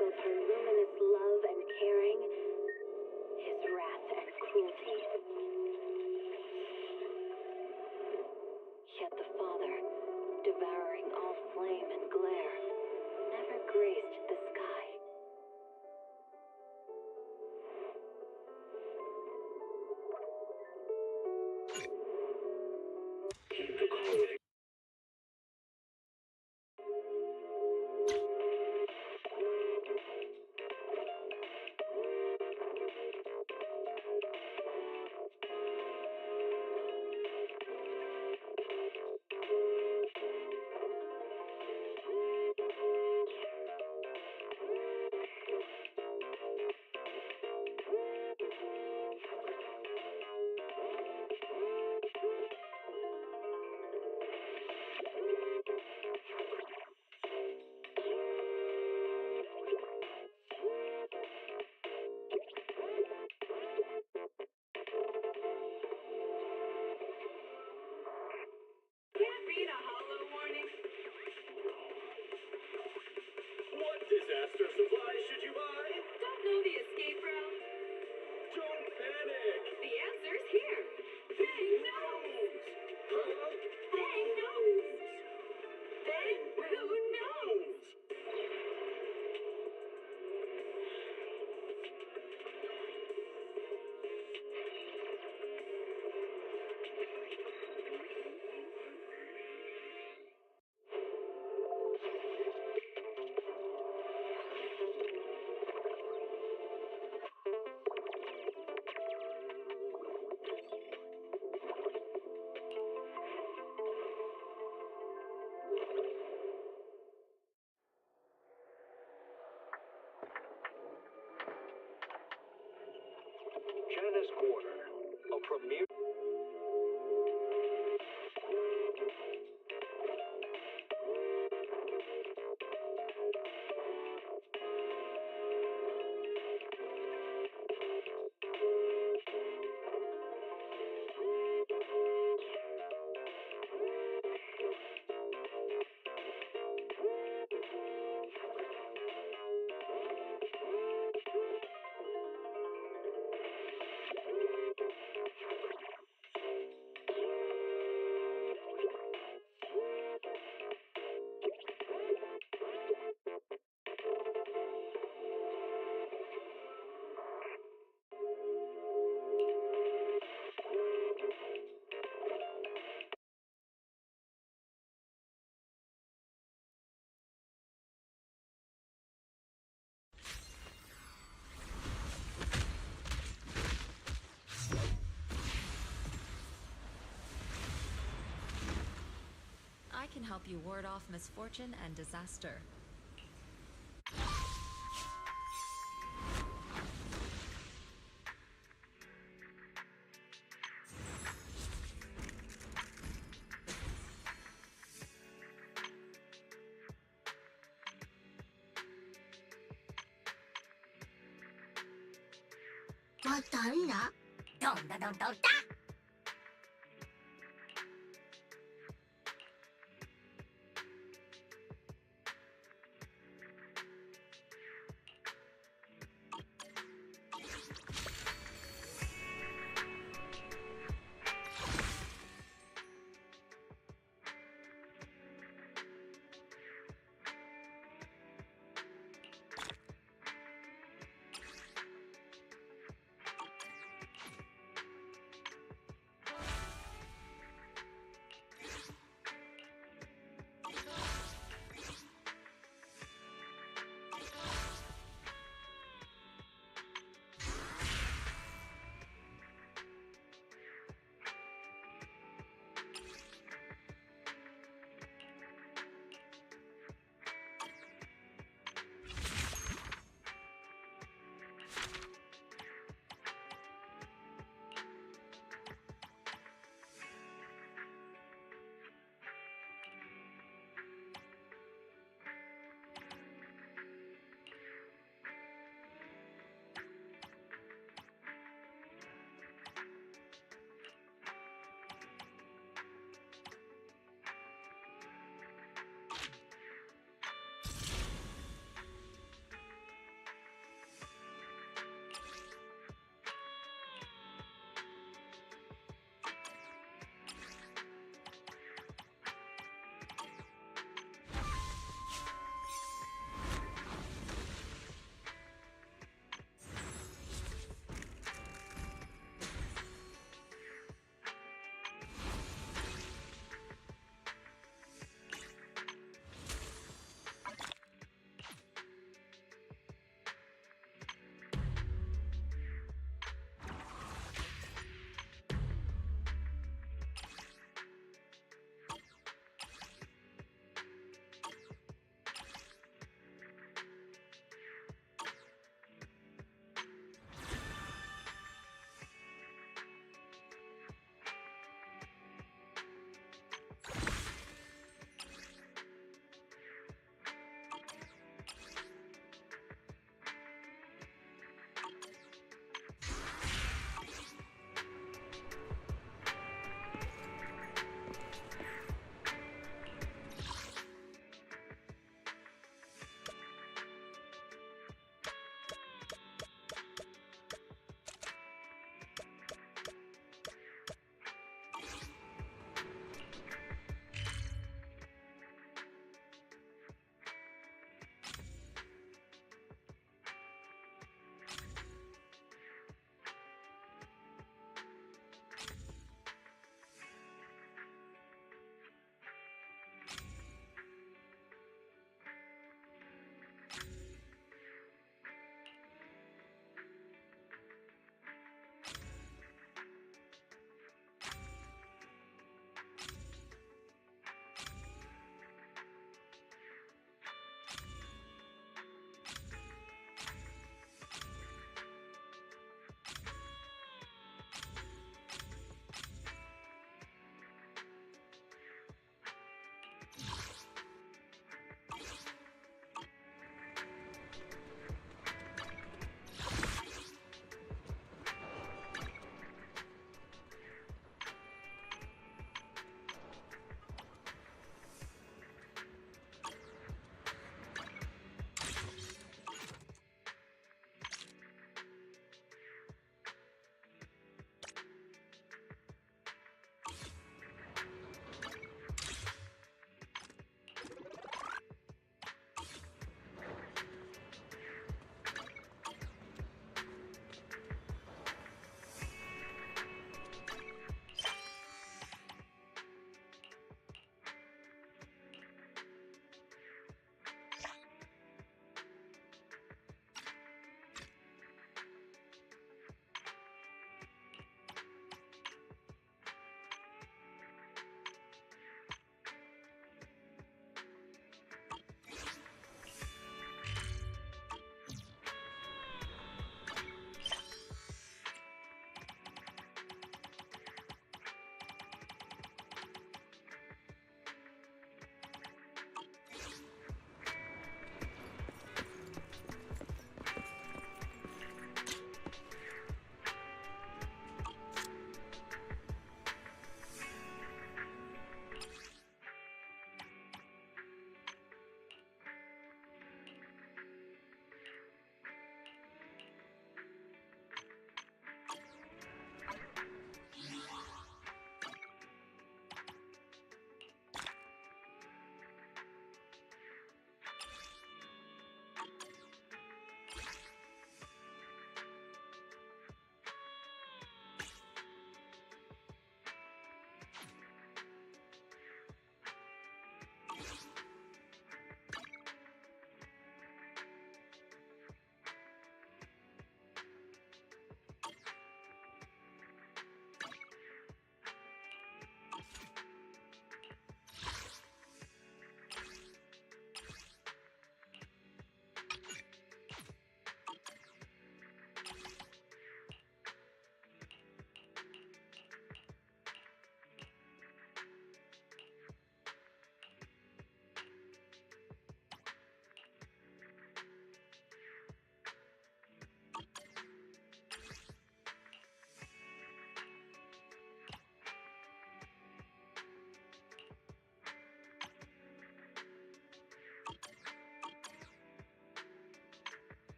both her luminous love and caring, his wrath and cruelty. Yet the Father, devouring all flame and glare, never graced the sky. Keep the calling. Can't read a hollow warning. What disaster supplies should you buy? Don't know the escape route. Don't panic. The answer's here. Bang knows. Huh? Bang knows. Bang who knows. Janice Quarter, a premier. I can help you ward off misfortune and disaster.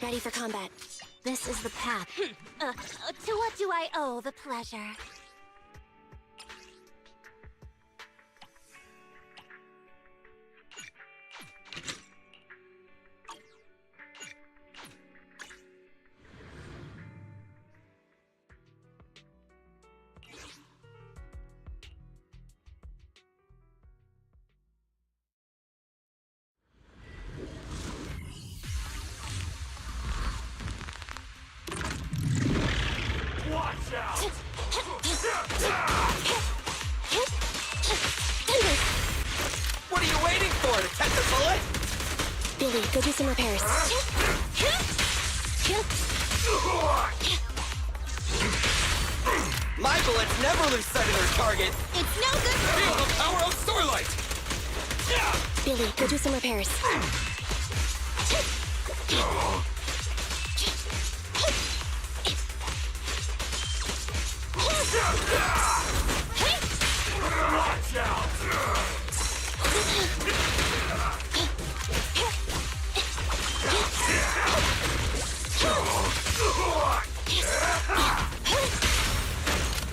Ready for combat. This is the path. To what do I owe the pleasure? Watch out! What are you waiting for? To catch a bullet? Billy, go do some repairs. My bullets never lose sight of their target. It's no good. Feel the power of Starlight! Billy, go do some repairs. Watch out!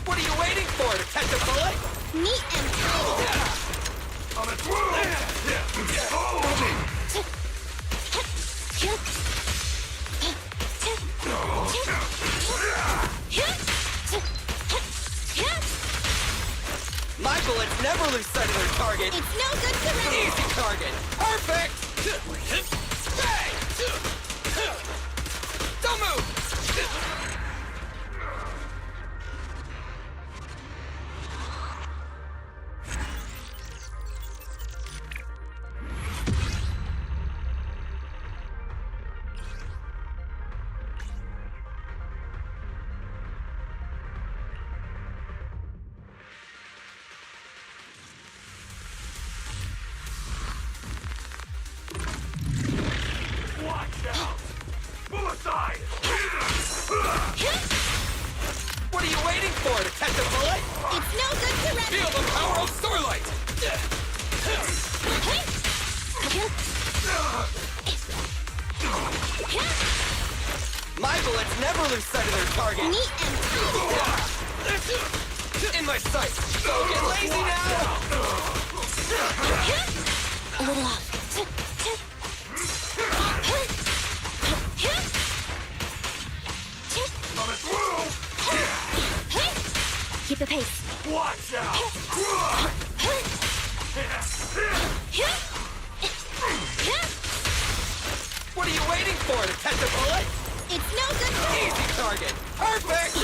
What are you waiting for? To catch a bullet? Neat and tidy. On the twirl! Follow me! My bullets never lose sight of their target. It's no good to run. Easy target. Perfect! Hey! Don't move! Watch out! Move aside! What are you waiting for? To catch a bullet? It's no good to run. Feel the power of Starlight! My bullets never lose sight of their target. Neat and tidy. In my sight. Don't get lazy now! A little off. On the twirl! Keep the pace. Watch out! What are you waiting for? To catch a bullet? It's no good to Easy target. Perfect!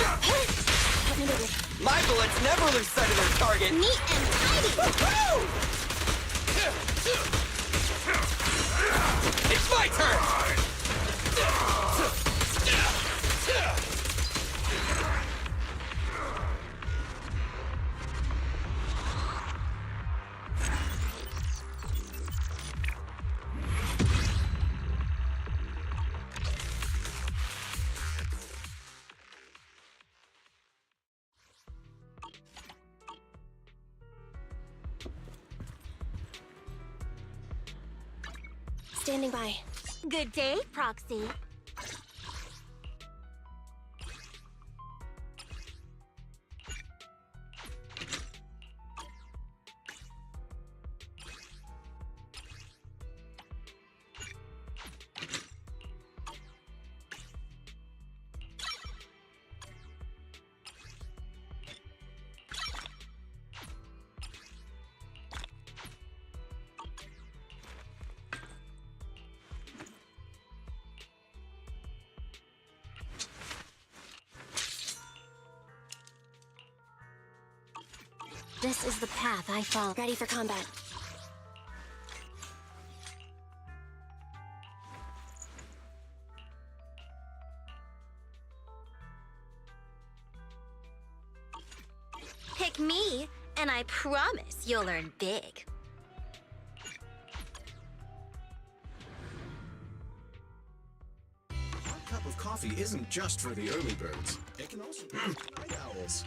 My bullets never lose sight of their target. Neat and tidy. Woohoo! It's my turn! Standing by. Good day, Proxy. This is the path I follow. Ready for combat. Pick me, and I promise you'll earn big. A cup of coffee isn't just for the early birds. It can also be for night owls.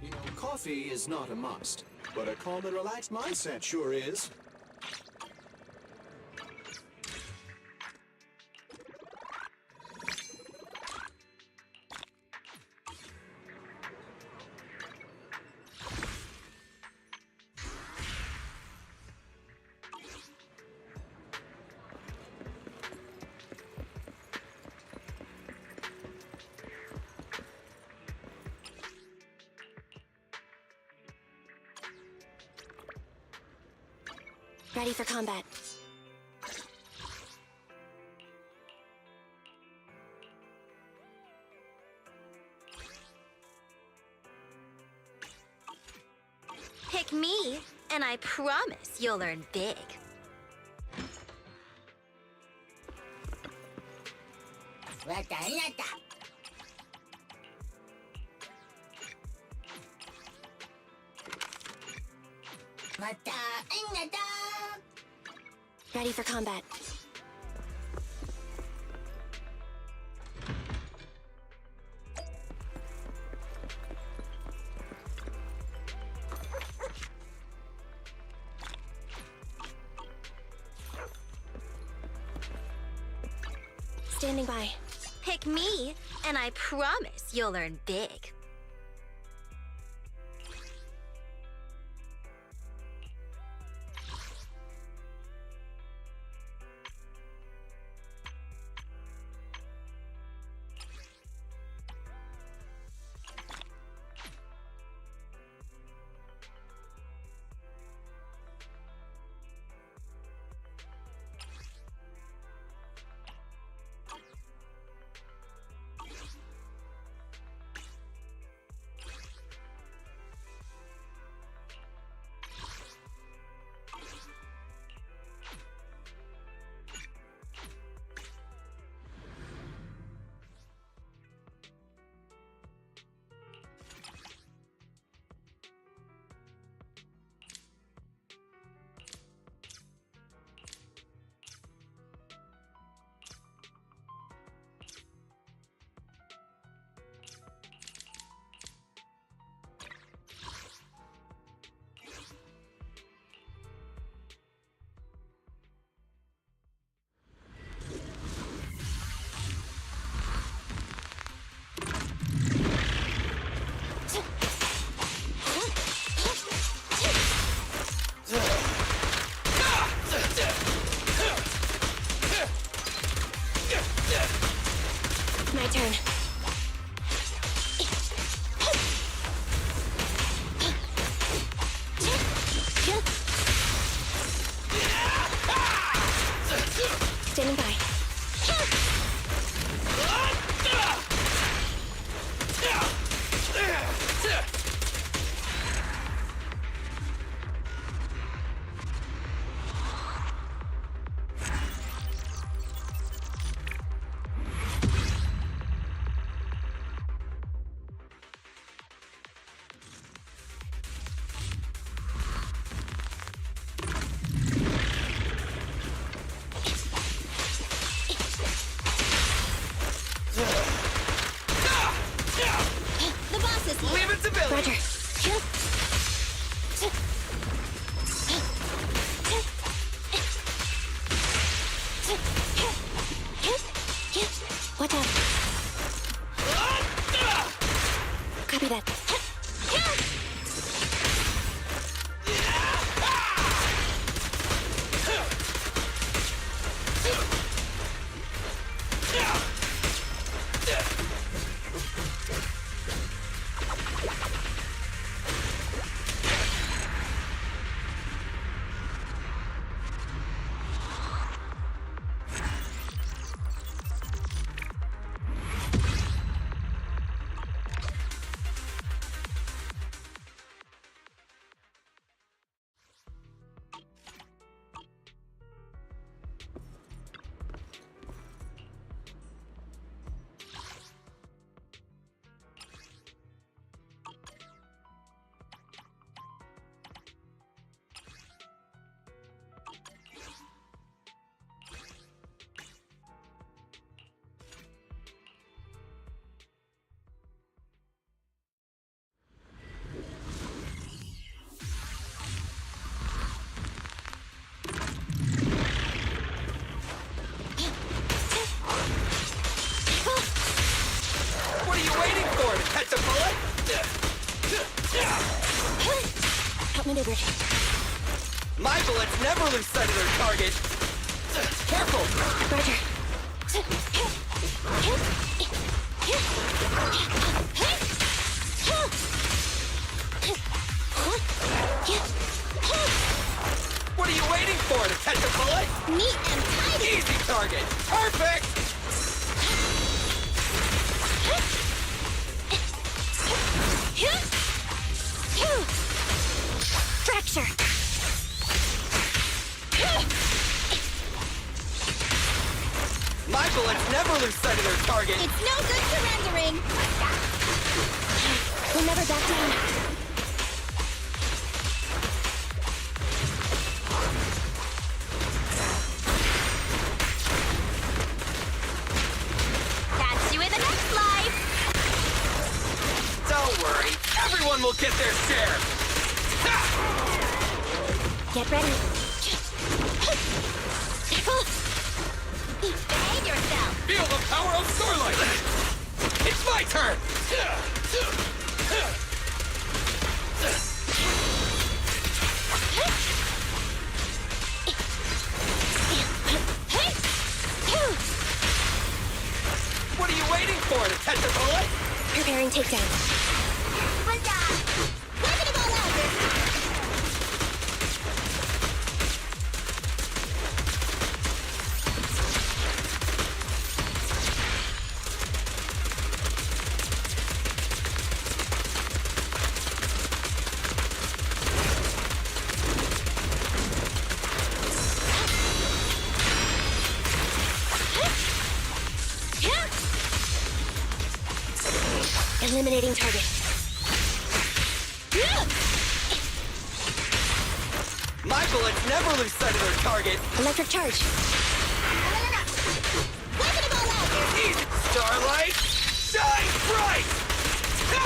You know, coffee is not a must, but a calm and relaxed mindset sure is. Ready for combat. Pick me, and I promise you'll learn big. Ready for combat. Standing by. Pick me, and I promise you'll learn big. My turn. Standing by. The boss is here. Leave it to Billy. Roger. Watch out. Copy that. What are you waiting for? To catch a bullet? Outmaneuvered. My bullets never lose sight of their target. Careful! Roger. What are you waiting for? Perfect! Fracture. My bullets never lose sight of their target. It's no good surrendering. We'll never back down. Catch you in the next life. Don't worry, everyone will get their share. Ha! Get ready. Careful. Behave yourself. Feel the power of Starlight! It's my turn! What are you waiting for, to catch a bullet? Preparing takedown. Huzzah! Look at them all out! Eliminating target. My bullets never lose sight of their target. Electric charge. Look at them all out! Easy, Starlight! Shine bright! Ha!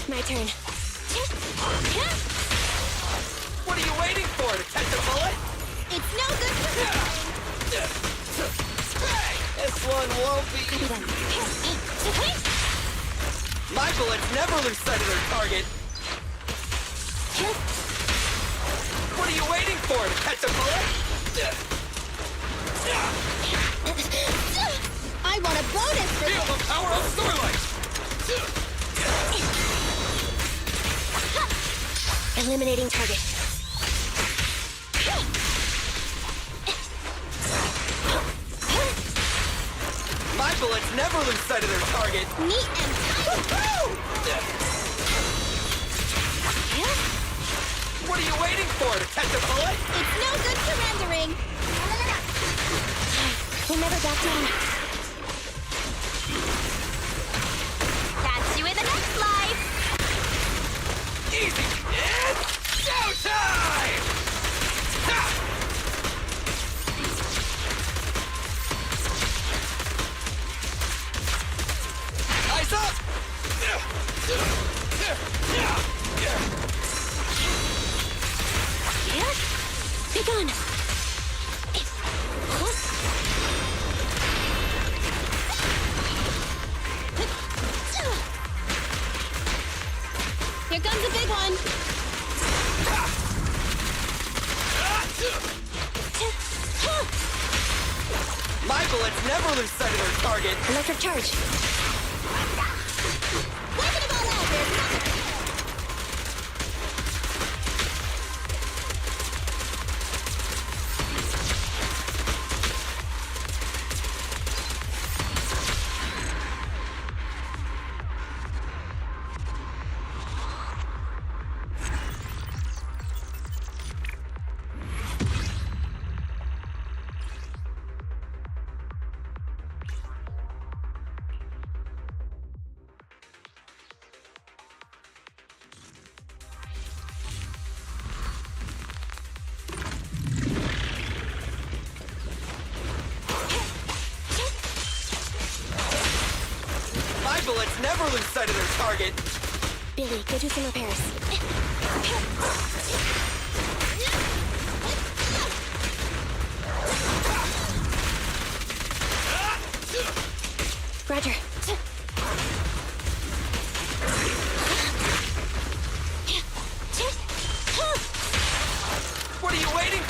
My turn. What are you waiting for, to catch a bullet? It's no good for Hey, this one won't be... Copy that. My bullets never lose sight of their target. What are you waiting for, to catch a bullet? I want a bonus for Feel the power of Starlight! eliminating target. My bullets never lose sight of their target. Neat and tight. What are you waiting for, to catch a bullet? It's no good surrendering. We'll never back down. Catch you in the next life. Easy! It's showtime! Ha! Eyes up! Yeah? Be gone. Here comes a big one. My bullets never lose sight of their target. Electric charge. Look at them all out there. My bullets never lose sight of their target. Billy, go do some repairs.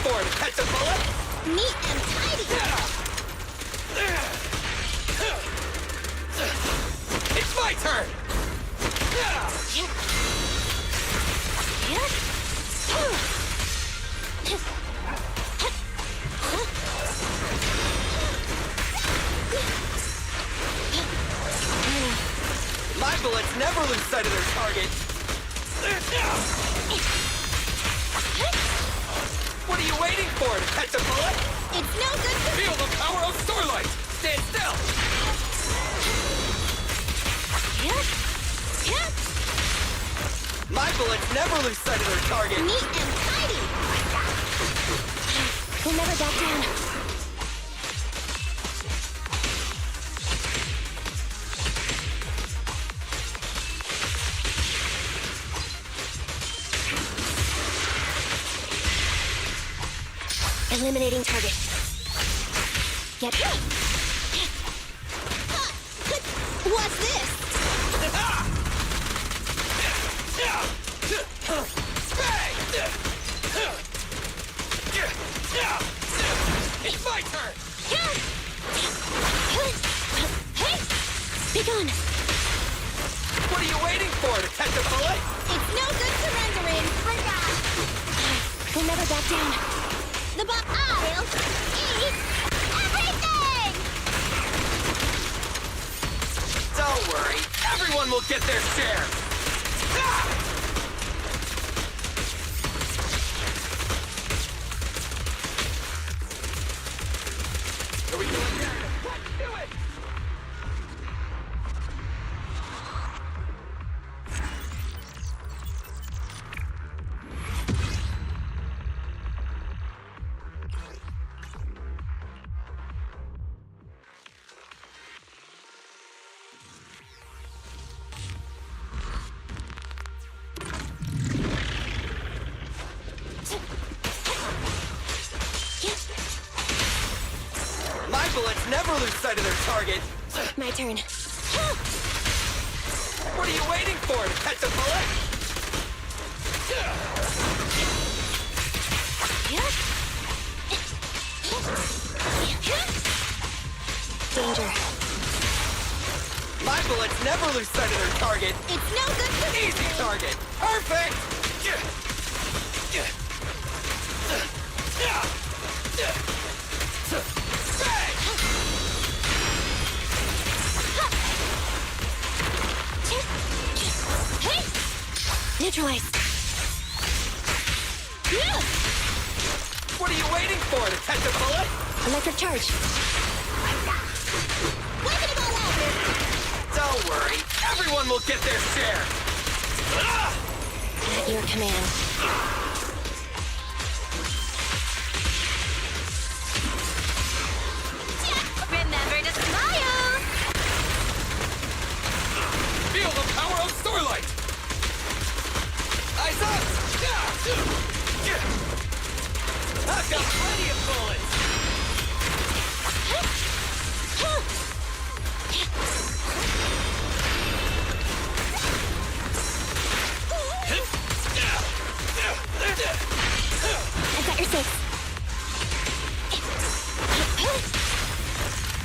for to catch a bullet? Neat and tidy. It's my turn! My bullets never lose sight of their target. What are you waiting for? To catch a bullet? It's no good to... Feel the power of starlight! Stand still! My bullets never lose sight of their target. Neat and tidy. We'll never back down. Eliminating target. Get... What's this? It's my turn! Be gone. What are you waiting for? To catch a bullet? It's no good surrendering. We'll never back down. The I'll eat everything! Don't worry, everyone will get their share! Are we doing that? Let's do it! My bullets never lose sight of their target. My turn. What are you waiting for? To catch a bullet? Danger. My bullets never lose sight of their target. It's no good for Easy target. Perfect! Hey! Neutralize. What are you waiting for? To catch a bullet? Electric charge. Wave it all out! Don't worry, everyone will get their share. At your command. Remember to smile! Feel the power of starlight! Eyes up! I've got plenty of bullets! I've got your six.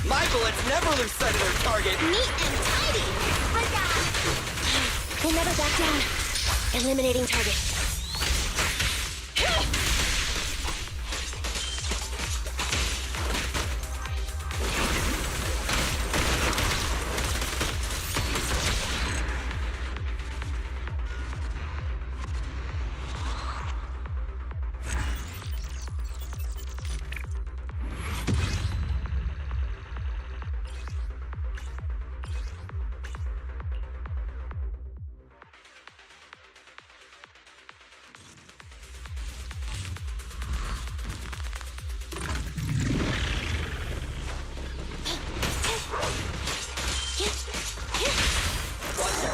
My bullets never lose sight of their target. Neat and tidy. We'll never back down. Eliminating target.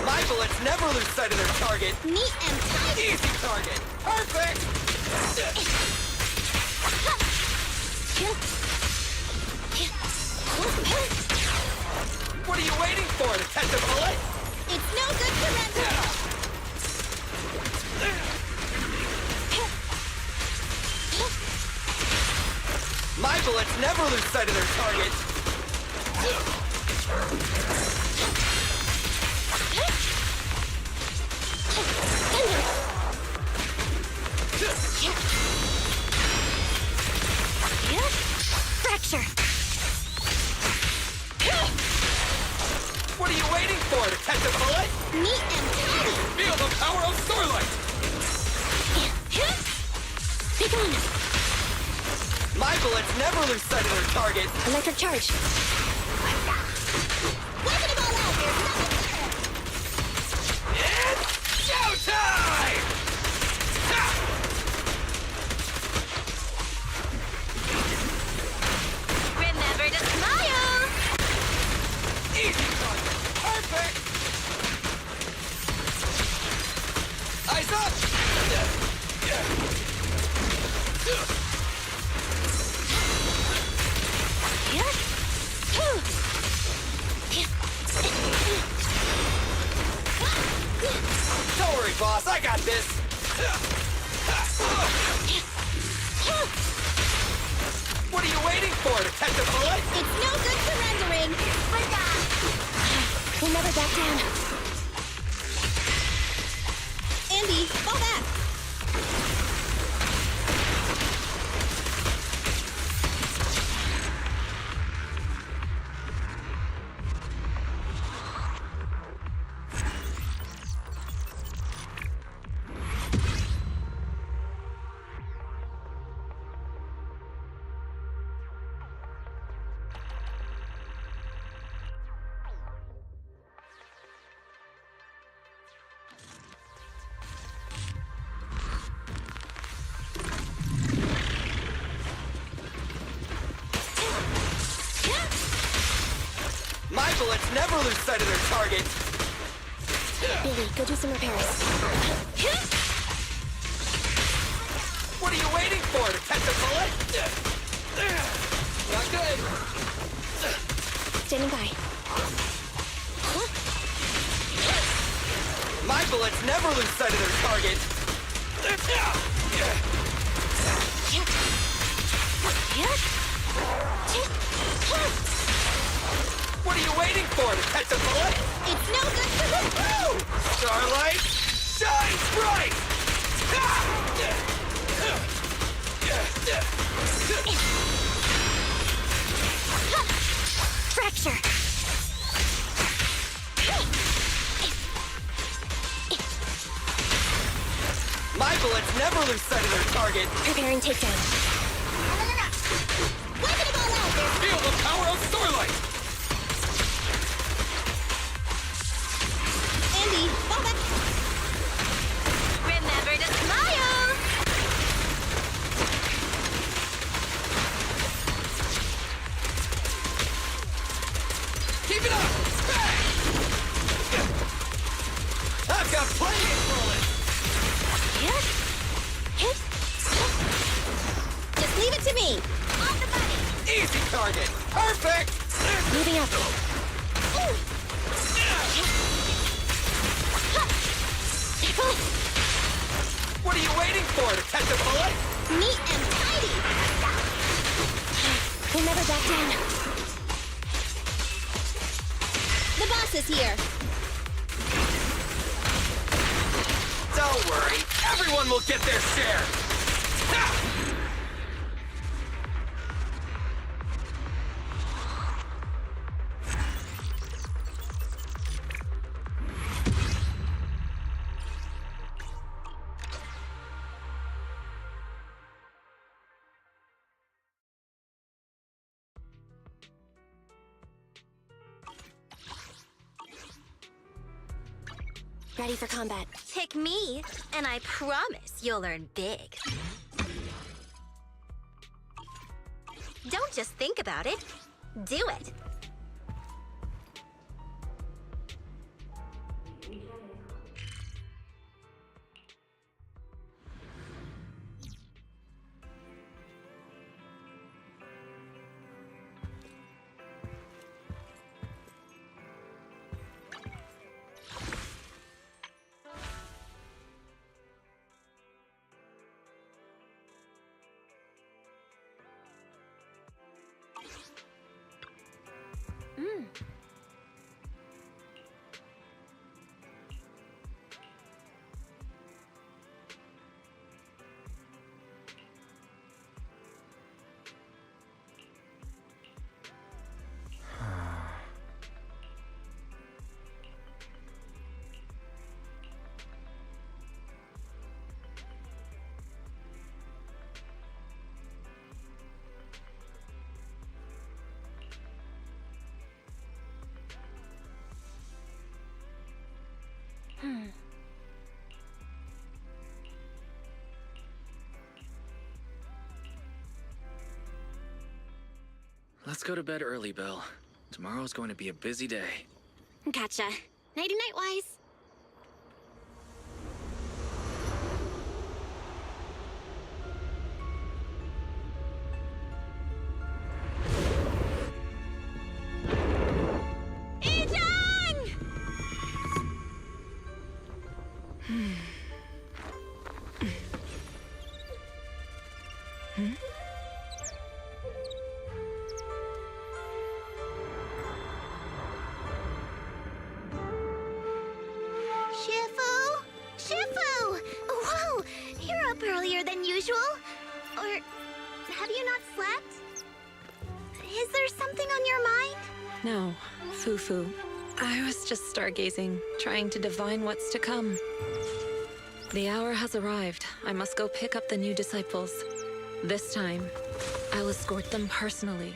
My bullets never lose sight of their target. Neat and tidy. Easy target. Perfect! What are you waiting for? To catch a bullet? It's no good surrender. My bullets never lose sight of their target. Fracture. What are you waiting for, to catch a bullet? Neat and tidy. Feel the power of Starlight! Be gone. My bullets never lose sight of their target. Electric charge. Weapon it all out. There's nothing there. It's showtime! Ha! Remember to smile. Easy target! Perfect! Eyes up! Don't worry, boss. I got this. What are you waiting for, to catch a bullet? It's no good surrendering. We'll never back down. Andy, fall back. My bullets never lose sight of their target. Billy, go do some repairs. What are you waiting for, to catch a bullet? Not good. Standing by. My bullets never lose sight of their target. What are you waiting for, to catch a bullet? It's no good to look through! Starlight, shine bright! Fracture! My bullets never lose sight of their target. Preparing takedown. Weapon it all out! There's Feel the power of Starlight! Andy, fall back. Remember to smile! Keep it up! Bang! I've got plenty of bullets! Just leave it to me. On the button. Easy target! Perfect! Moving up. What are you waiting for, to catch a bullet? Neat and tidy. We'll never back down. The boss is here. Don't worry, everyone will get their share! Ha! Ready for combat. Pick me, and I promise you'll learn big. Don't just think about it. Do it. Let's go to bed early, Bill. Tomorrow's going to be a busy day. Gotcha. Nighty-night, Wise. Shifu! Shifu! Whoa! You're up earlier than usual. Or have you not slept? Is there something on your mind? No, Fufu. I was just stargazing, trying to divine what's to come. The hour has arrived. I must go pick up the new disciples. This time, I'll escort them personally.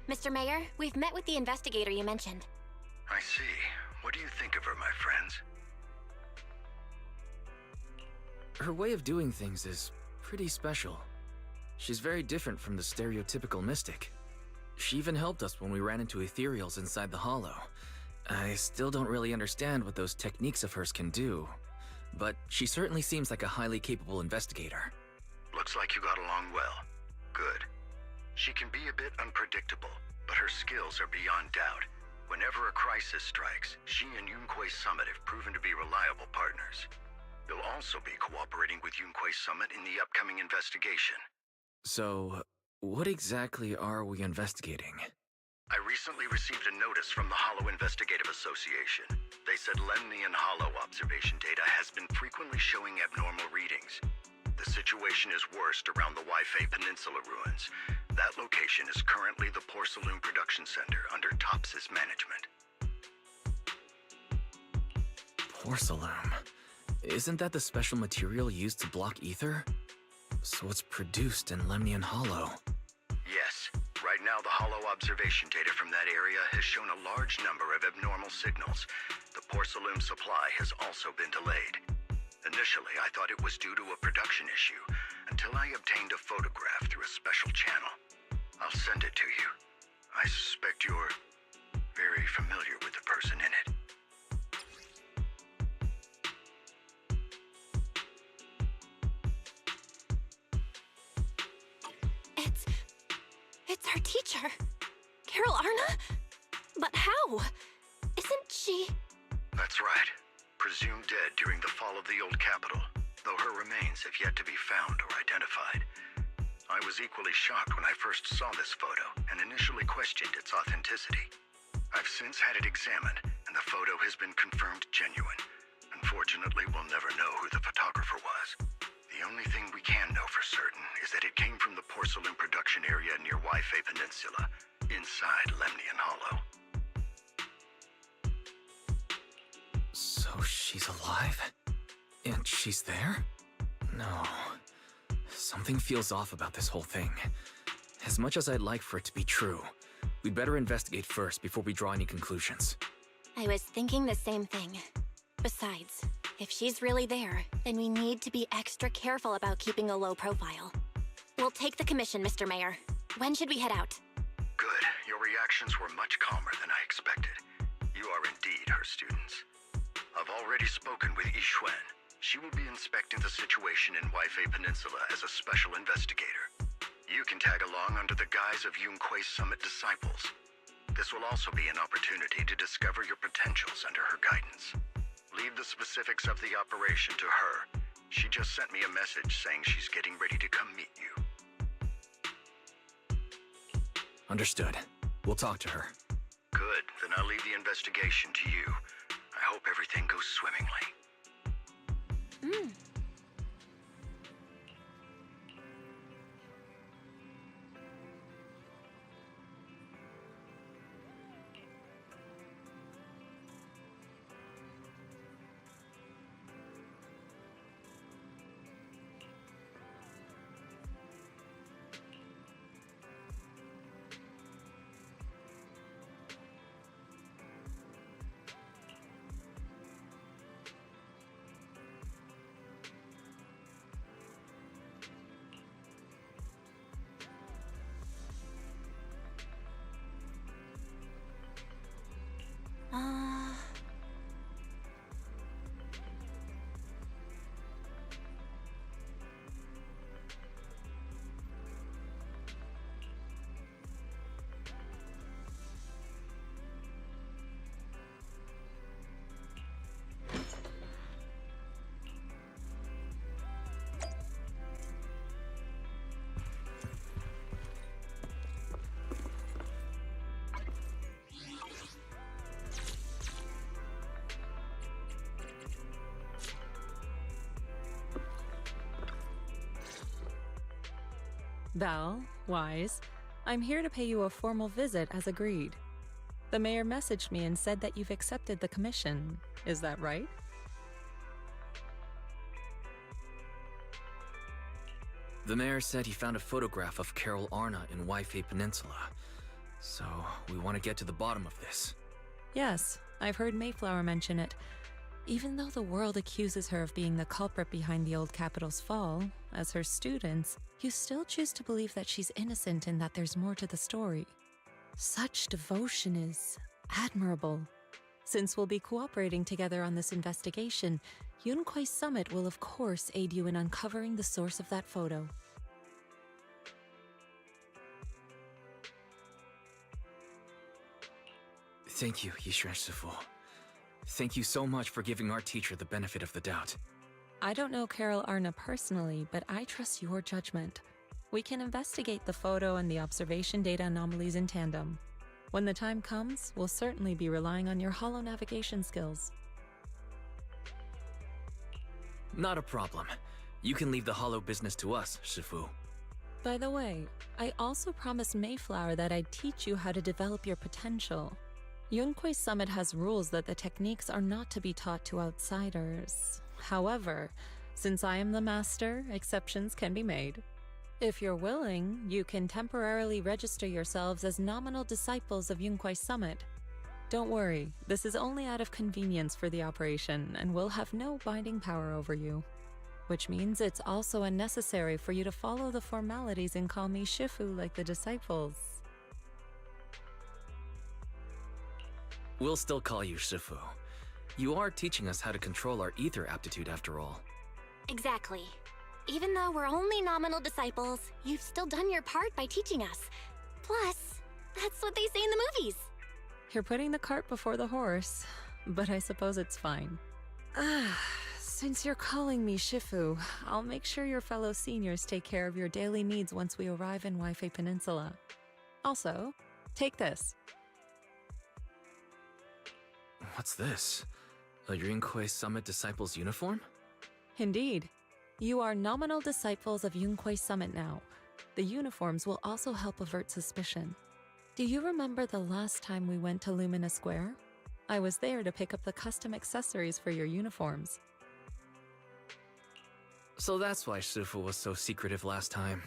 Mr. Mayor, we've met with the investigator you mentioned. I see. What do you think of her, my friends? Her way of doing things is pretty special. She's very different from the stereotypical mystic. She even helped us when we ran into ethereals inside the Hollow. I still don't really understand what those techniques of hers can do, but she certainly seems like a highly capable investigator. Looks like you got along well. Good. She can be a bit unpredictable, but her skills are beyond doubt. Whenever a crisis strikes, she and Yunquei Summit have proven to be reliable partners. They'll also be cooperating with Yunquei Summit in the upcoming investigation. So, what exactly are we investigating? I recently received a notice from the Hollow Investigative Association. They said Lemnian Hollow observation data has been frequently showing abnormal readings. The situation is worst around the Waifei Peninsula ruins. That location is currently the Porcelain Production Center under Tops's management. Porcelain? Isn't that the special material used to block ether? So it's produced in Lemnian Hollow. Yes. Right now, the Hollow observation data from that area has shown a large number of abnormal signals. The porcelain supply has also been delayed. Initially, I thought it was due to a production issue, until I obtained a photograph through a special channel. I'll send it to you. I suspect you're very familiar with the person in it. It's our teacher. Carol Arna? But how? Isn't she... That's right. Presumed dead during the fall of the old capital, though her remains have yet to be found or identified. I was equally shocked when I first saw this photo and initially questioned its authenticity. I've since had it examined, and the photo has been confirmed genuine. Unfortunately, we'll never know who the photographer was. The only thing we can know for certain is that it came from the porcelain production area near Waifei Peninsula, inside Lemnian Hollow. So she's alive? And she's there? No. Something feels off about this whole thing. As much as I'd like for it to be true, we'd better investigate first before we draw any conclusions. I was thinking the same thing. Besides, if she's really there, then we need to be extra careful about keeping a low profile. We'll take the commission, Mr. Mayor. When should we head out? Good. Your reactions were much calmer than I expected. You are indeed her students. I've already spoken with Yixuan. She will be inspecting the situation in Waifei Peninsula as a special investigator. You can tag along under the guise of Yunquei Summit disciples. This will also be an opportunity to discover your potentials under her guidance. Leave the specifics of the operation to her. She just sent me a message saying she's getting ready to come meet you. Understood. We'll talk to her. Good. Then I'll leave the investigation to you. I hope everything goes swimmingly. Val, Wise, I'm here to pay you a formal visit as agreed. The mayor messaged me and said that you've accepted the commission. Is that right? The mayor said he found a photograph of Carol Arna in Wi-Fi Peninsula. So, we want to get to the bottom of this. Yes, I've heard Mayflower mention it. Even though the world accuses her of being the culprit behind the old capital's fall, as her students, you still choose to believe that she's innocent and that there's more to the story. Such devotion is admirable. Since we'll be cooperating together on this investigation, Yunquai Summit will of course aid you in uncovering the source of that photo. Thank you, Yishuan Shifu. Thank you so much for giving our teacher the benefit of the doubt. I don't know Carol Arna personally, but I trust your judgment. We can investigate the photo and the observation data anomalies in tandem. When the time comes, we'll certainly be relying on your holo navigation skills. Not a problem. You can leave the holo business to us, Shifu. By the way, I also promised Mayflower that I'd teach you how to develop your potential. Yunquai Summit has rules that the techniques are not to be taught to outsiders. However, since I am the master, exceptions can be made. If you're willing, you can temporarily register yourselves as nominal disciples of Yunquai Summit. Don't worry, this is only out of convenience for the operation and will have no binding power over you. Which means it's also unnecessary for you to follow the formalities and call me Shifu like the disciples. We'll still call you Shifu. You are teaching us how to control our ether aptitude after all. Exactly. Even though we're only nominal disciples, you've still done your part by teaching us. Plus, that's what they say in the movies. You're putting the cart before the horse, but I suppose it's fine. Since you're calling me Shifu, I'll make sure your fellow seniors take care of your daily needs once we arrive in Wi-Fi Peninsula. Also, take this. What's this? A Yunquai Summit Disciples uniform? Indeed. You are nominal disciples of Yunquai Summit now. The uniforms will also help avert suspicion. Do you remember the last time we went to Lumina Square? I was there to pick up the custom accessories for your uniforms. So that's why Shifu was so secretive last time.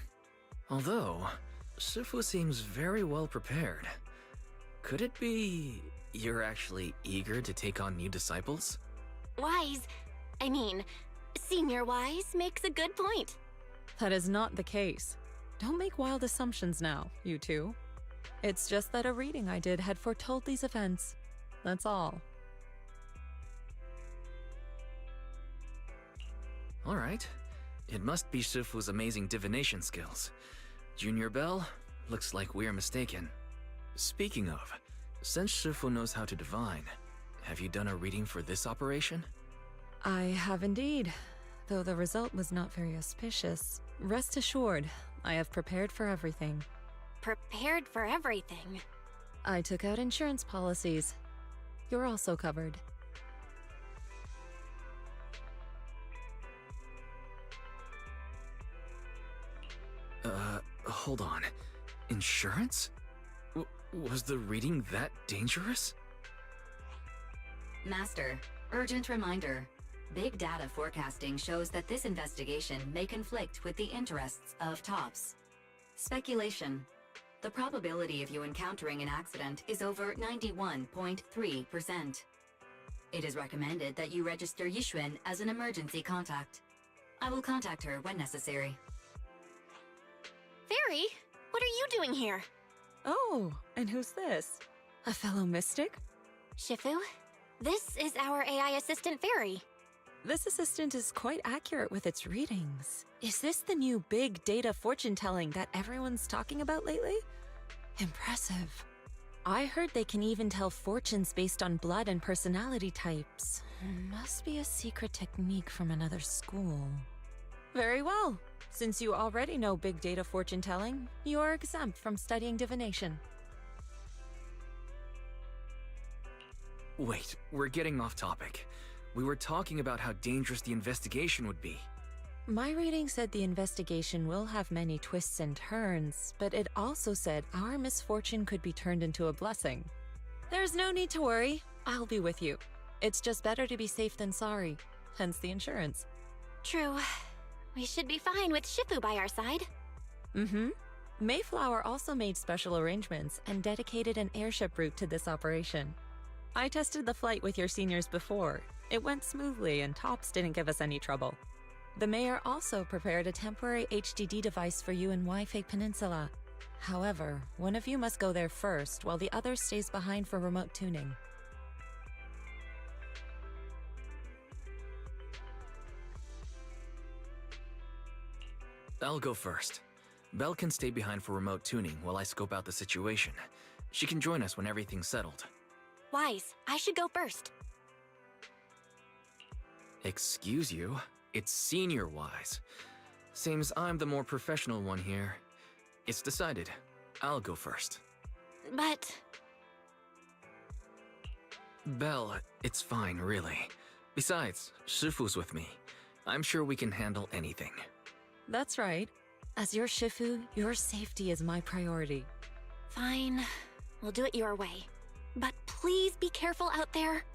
Although, Shifu seems very well prepared. Could it be you're actually eager to take on new disciples? Senior Wise makes a good point. That is not the case. Don't make wild assumptions now, you two. It's just that a reading I did had foretold these events. That's all. Alright. It must be Shifu's amazing divination skills. Junior Bell, looks like we're mistaken. Speaking of, since Shifu knows how to divine, have you done a reading for this operation? I have indeed, though the result was not very auspicious. Rest assured, I have prepared for everything. Prepared for everything. I took out insurance policies. You're also covered. Hold on. Insurance? Was the reading that dangerous? Master, urgent reminder. Big data forecasting shows that this investigation may conflict with the interests of TOPS. Speculation. The probability of you encountering an accident is over 91.3%. It is recommended that you register Yixuan as an emergency contact. I will contact her when necessary. Fairy, what are you doing here? Oh, and who's this? A fellow mystic? Shifu, this is our AI assistant Fairy. This assistant is quite accurate with its readings. Is this the new big data fortune-telling that everyone's talking about lately? Impressive. I heard they can even tell fortunes based on blood and personality types. Must be a secret technique from another school. Very well. Since you already know big data fortune-telling, you are exempt from studying divination. Wait, we're getting off topic. We were talking about how dangerous the investigation would be. My reading said the investigation will have many twists and turns, but it also said our misfortune could be turned into a blessing. There's no need to worry. I'll be with you. It's just better to be safe than sorry, hence the insurance. True. We should be fine with Shifu by our side. Mm-hmm. Mayflower also made special arrangements and dedicated an airship route to this operation. I tested the flight with your seniors before. It went smoothly and Tops didn't give us any trouble. The mayor also prepared a temporary HDD device for you in Wi-Fi Peninsula. However, one of you must go there first while the other stays behind for remote tuning. I'll go first. Belle can stay behind for remote tuning while I scope out the situation. She can join us when everything's settled. Wise, I should go first. Excuse you? It's Senior Wise. Seems I'm the more professional one here. It's decided. I'll go first. But... Belle, it's fine, really. Besides, Shifu's with me. I'm sure we can handle anything. That's right. As your Shifu, your safety is my priority. Fine. We'll do it your way. But please be careful out there.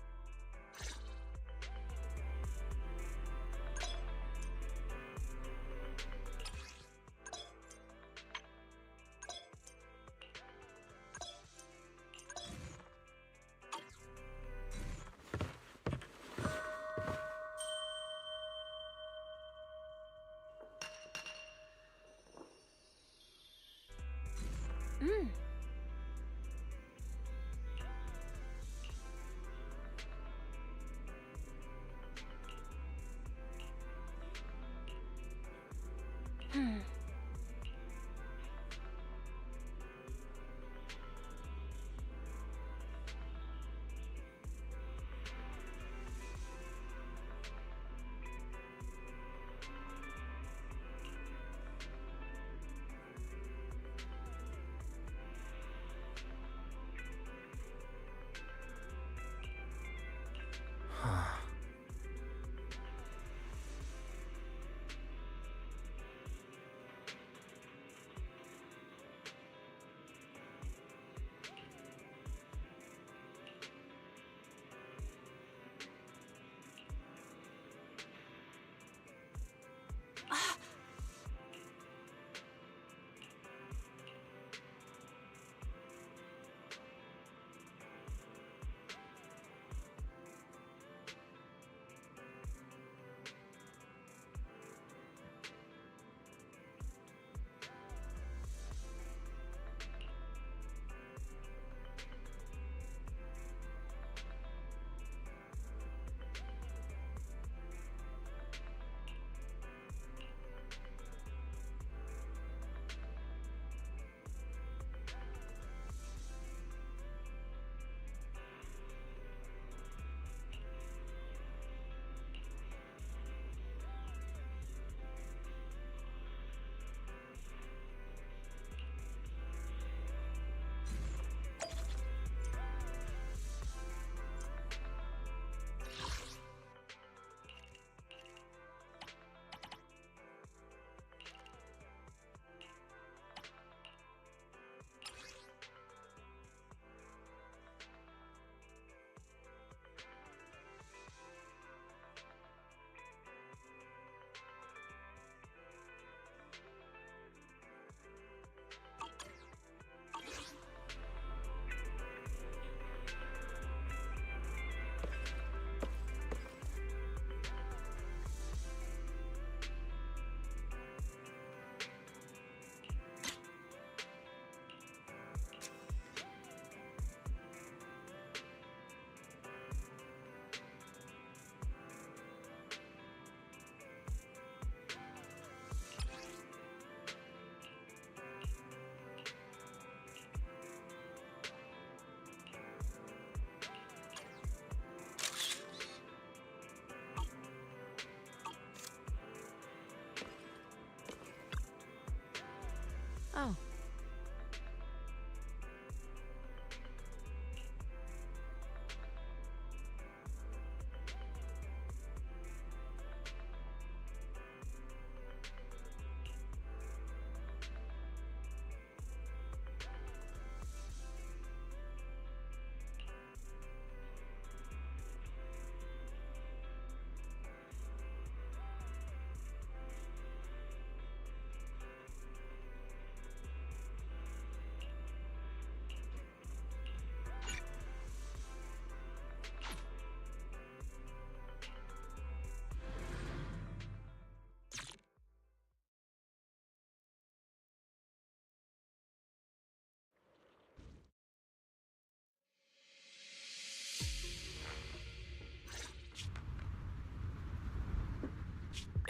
Oh.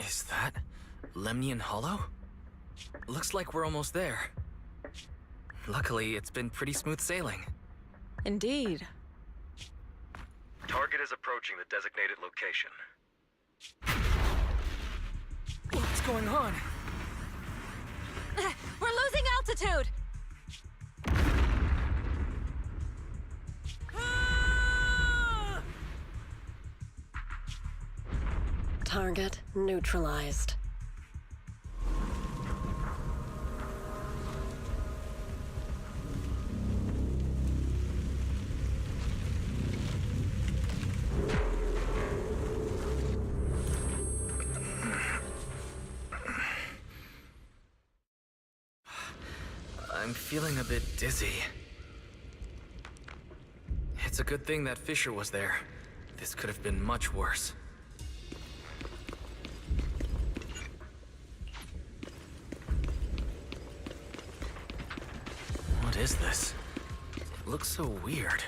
Is that Lemnian Hollow? Looks like we're almost there. Luckily, it's been pretty smooth sailing. Indeed. Target is approaching the designated location. What's going on? We're losing altitude! Target neutralized. I'm feeling a bit dizzy. It's a good thing that Fisher was there. This could have been much worse. What is this? It looks so weird.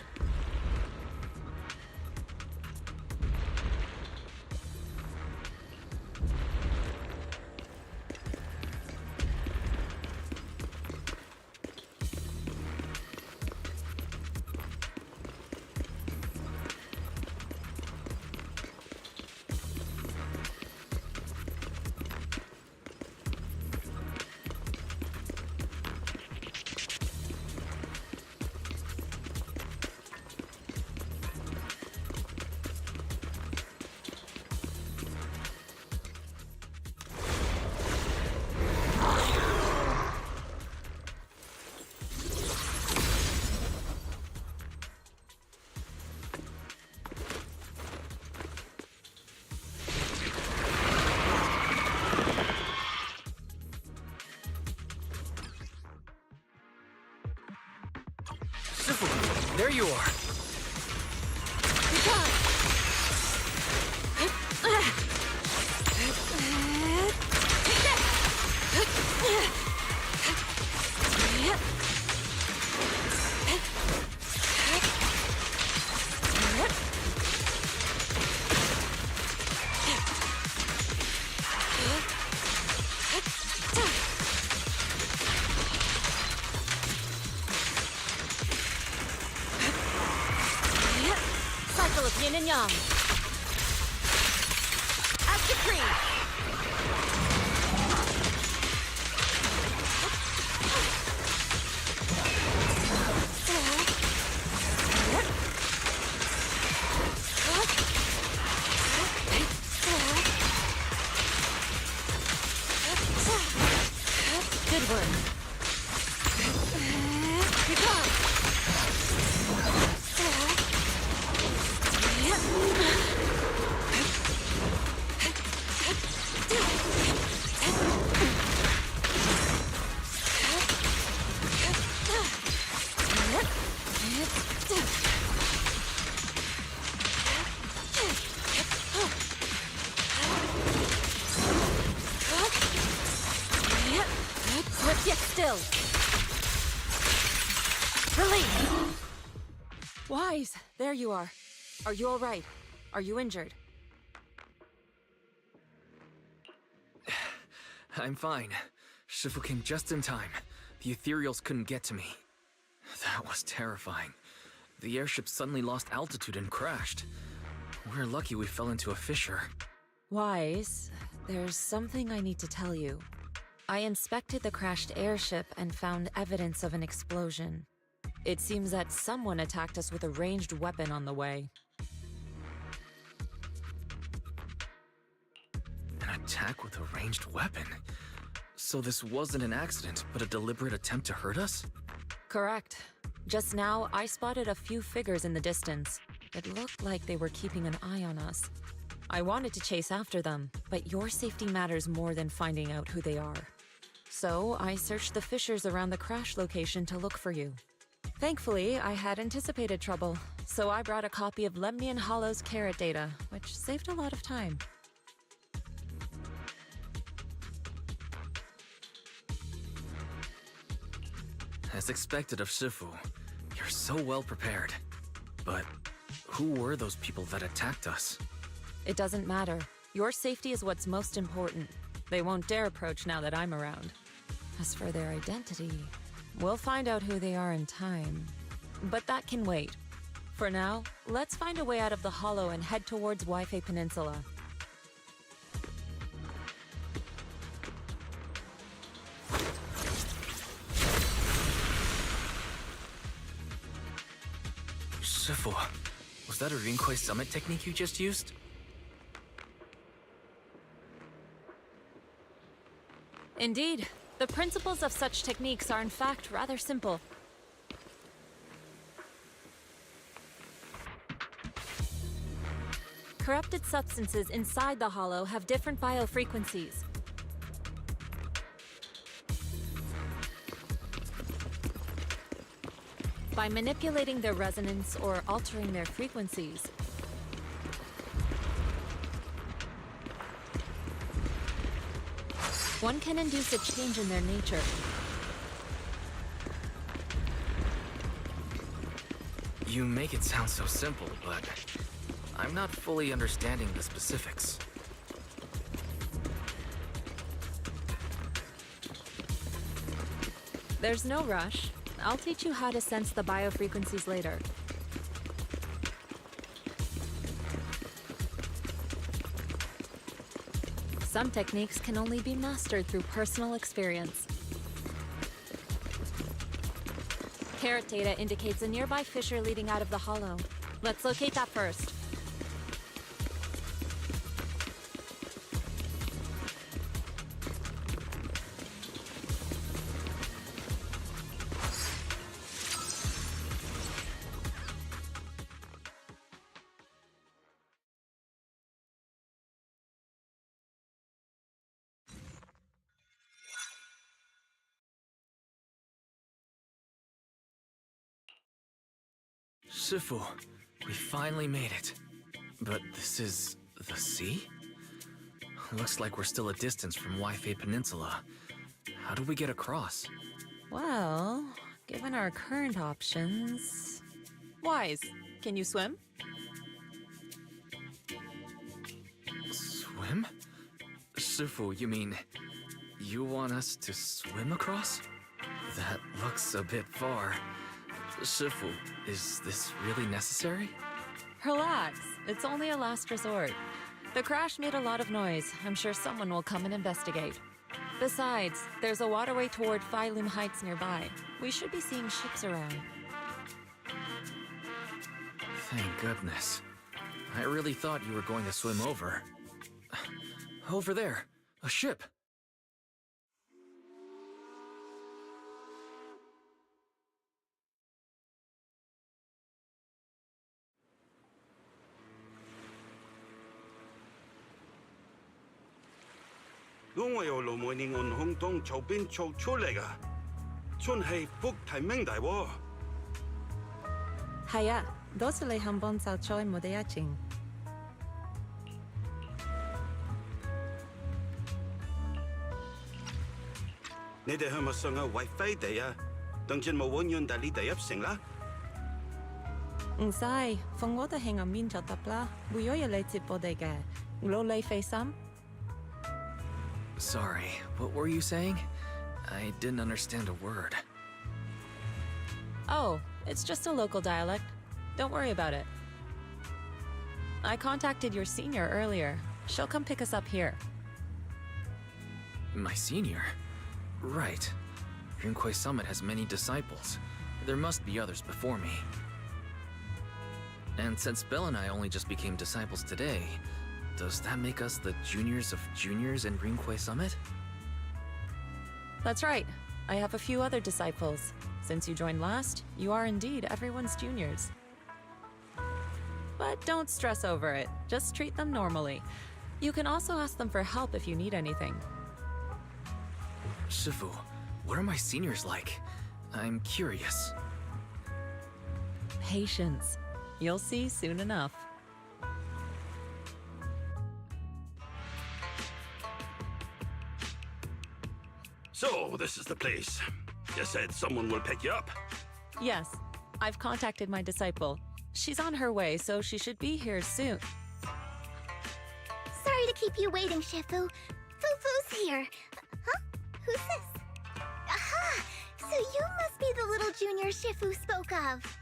There you are. Cycle of yin and yang. As decreed. Good work. Swift yet still. Release. Wise, there you are. Are you all right? Are you injured? I'm fine. Shifu came just in time. The ethereals couldn't get to me. That was terrifying. The airship suddenly lost altitude and crashed. We're lucky we fell into a fissure. Wise, there's something I need to tell you. I inspected the crashed airship and found evidence of an explosion. It seems that someone attacked us with a ranged weapon on the way. An attack with a ranged weapon? So this wasn't an accident, but a deliberate attempt to hurt us? Correct. Just now, I spotted a few figures in the distance. It looked like they were keeping an eye on us. I wanted to chase after them, but your safety matters more than finding out who they are. So I searched the fissures around the crash location to look for you. Thankfully, I had anticipated trouble, so I brought a copy of Lemnian Hollow's carrot data, which saved a lot of time. As expected of Shifu, you're so well prepared. But who were those people that attacked us? It doesn't matter. Your safety is what's most important. They won't dare approach now that I'm around. As for their identity, we'll find out who they are in time. But that can wait. For now, let's find a way out of the hollow and head towards Wi-Fi Peninsula. Shifu, was that a Rinkwei Summit technique you just used? Indeed. The principles of such techniques are in fact rather simple. Corrupted substances inside the hollow have different biofrequencies. By manipulating their resonance or altering their frequencies, one can induce a change in their nature. You make it sound so simple, but I'm not fully understanding the specifics. There's no rush. I'll teach you how to sense the biofrequencies later. Some techniques can only be mastered through personal experience. Carrot data indicates a nearby fissure leading out of the hollow. Let's locate that first. Shifu, we finally made it. But this is the sea? Looks like we're still a distance from Wi-Fi Peninsula. How do we get across? Well, given our current options... Wise, can you swim? Swim? Shifu, you mean you want us to swim across? That looks a bit far. Shifu, is this really necessary? Relax, it's only a last resort. The crash made a lot of noise. I'm sure someone will come and investigate. Besides, there's a waterway toward Phylum Heights nearby. We should be seeing ships around. Thank goodness. I really thought you were going to swim over. Over there, a ship. Haya, dosele 한번 살초에 못해야지. Sai, phong ngô ta hẹn ở min cho tập la, bùi yo lệ chịp bồ đề gà, lô lê phê xăm. Sorry, what were you saying? I didn't understand a word. Oh, it's just a local dialect. Don't worry about it. I contacted your senior earlier. She'll come pick us up here. My senior? Right. Rinkwei Summit has many disciples. There must be others before me. And since Belle and I only just became disciples today, does that make us the juniors of juniors in Rinkwei Summit? That's right. I have a few other disciples. Since you joined last, you are indeed everyone's juniors. But don't stress over it. Just treat them normally. You can also ask them for help if you need anything. Shifu, what are my seniors like? I'm curious. Patience. You'll see soon enough. So, this is the place. You said someone will pick you up. Yes, I've contacted my disciple. She's on her way, so she should be here soon. Sorry to keep you waiting, Shifu. Fufu's here. Huh? Who's this? Aha! So you must be the little junior Shifu spoke of.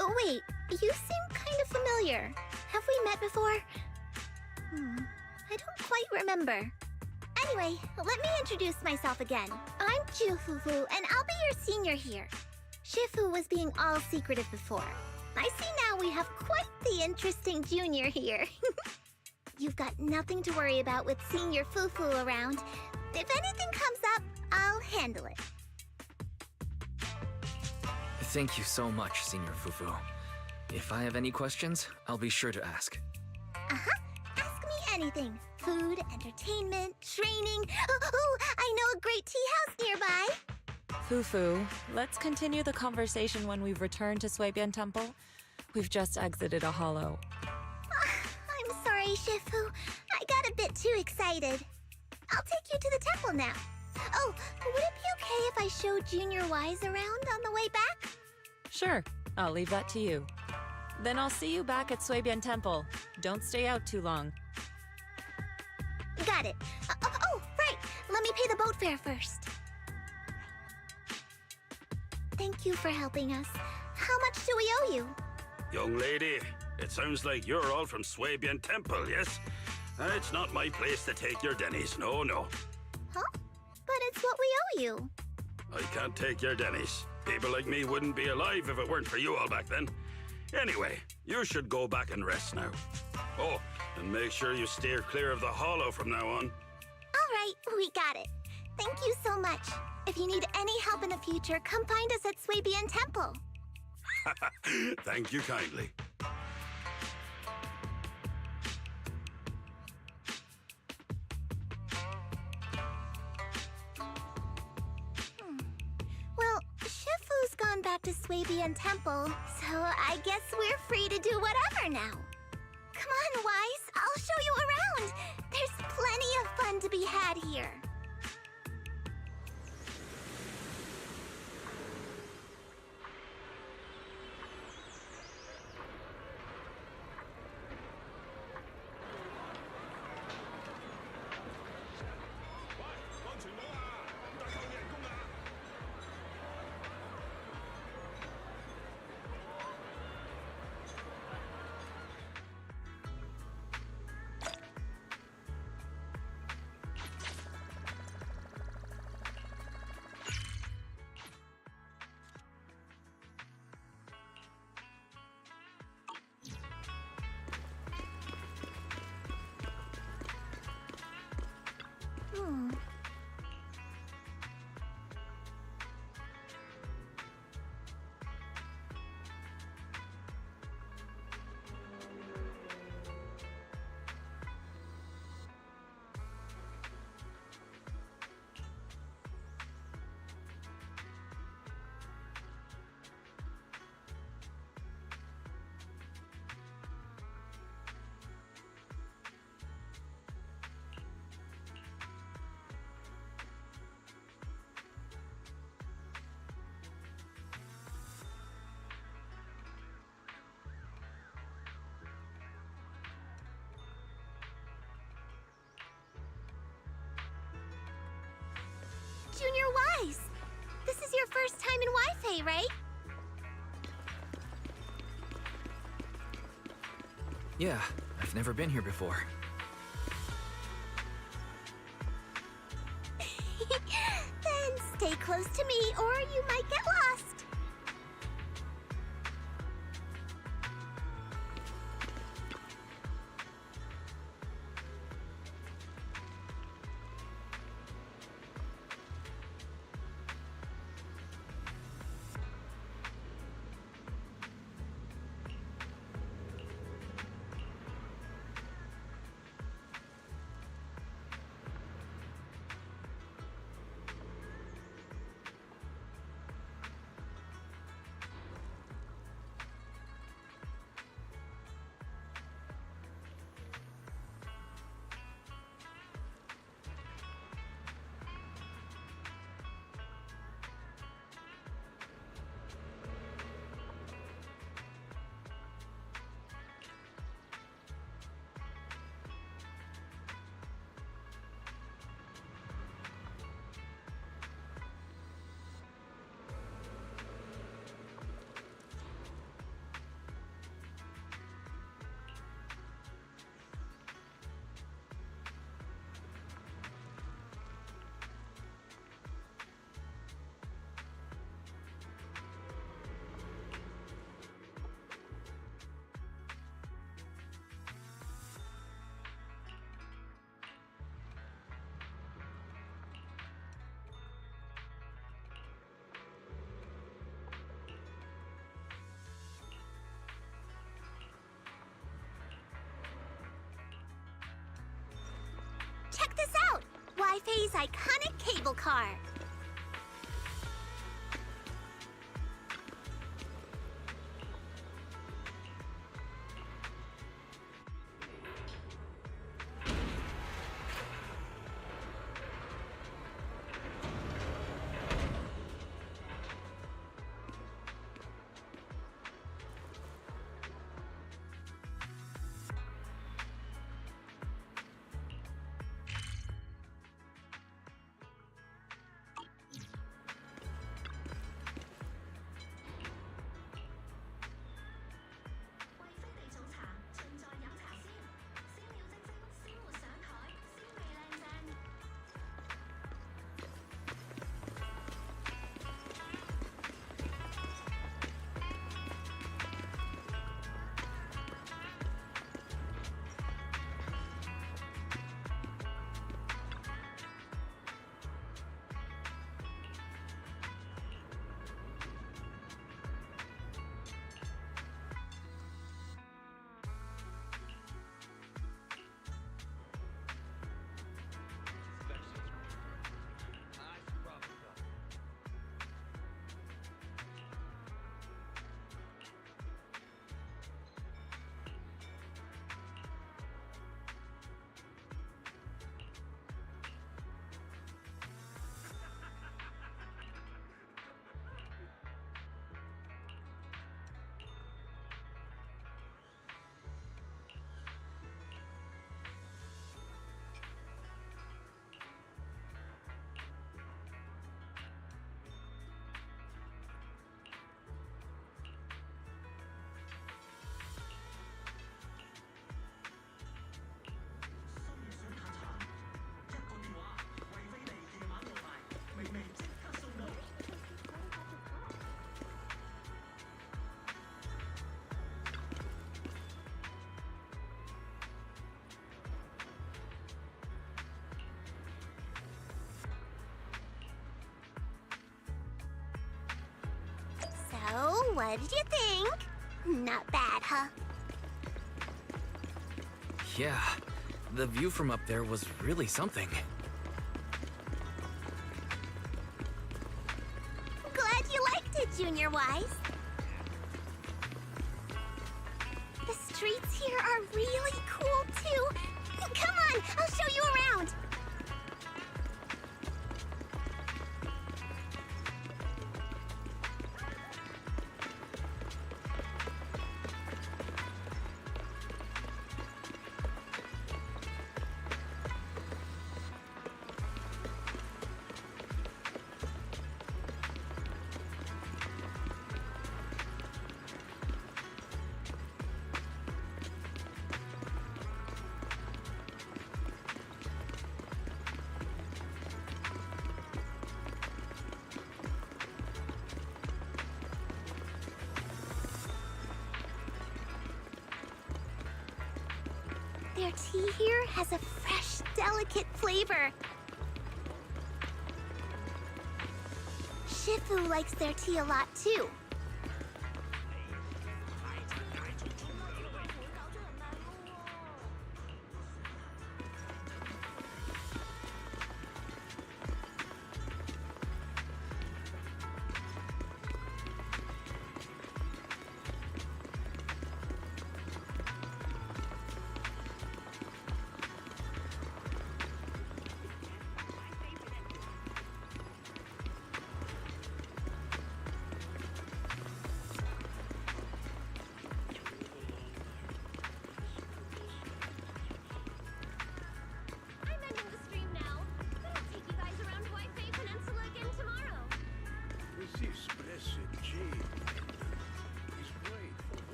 Oh, wait, you seem kind of familiar. Have we met before? I don't quite remember. Anyway, let me introduce myself again. I'm Fufu, and I'll be your senior here. Shifu was being all secretive before. I see now we have quite the interesting junior here. You've got nothing to worry about with senior Fufu around. If anything comes up, I'll handle it. Thank you so much, Senior Fufu. If I have any questions, I'll be sure to ask. Ask me anything. Food, entertainment, training. Oh, I know a great tea house nearby. Fufu, let's continue the conversation when we've returned to Suibian Temple. We've just exited a hollow. I'm sorry, Shifu. I got a bit too excited. I'll take you to the temple now. Oh, would it be okay if I showed Junior Wise around on the way back? Sure, I'll leave that to you. Then I'll see you back at Suibian Temple. Don't stay out too long. Got it. Oh, right. Let me pay the boat fare first. Thank you for helping us. How much do we owe you? Young lady, it sounds like you're all from Suibian Temple, yes? It's not my place to take your dennies, no. Huh? But it's what we owe you. I can't take your dennies. People like me wouldn't be alive if it weren't for you all back then. Anyway, you should go back and rest now. Oh, and make sure you steer clear of the hollow from now on. All right, we got it. Thank you so much. If you need any help in the future, come find us at Suibian Temple. Thank you kindly. Well, Shifu's gone back to Suibian Temple, so I guess we're free to do whatever now. Come on, Wise, I'll show you around. There's plenty of fun to be had here. Junior Wise! This is your first time in Wi-Fi, right? Yeah, I've never been here before. Then stay close to me or you might get lost. check this out! Wi-Fi's iconic cable car. So, what did you think? Not bad, huh? Yeah, the view from up there was really something. Glad you liked it, Junior Wise. The streets here are really cool, too. Come on, I'll show you around. Their tea here has a fresh, delicate flavor. Shifu likes their tea a lot, too.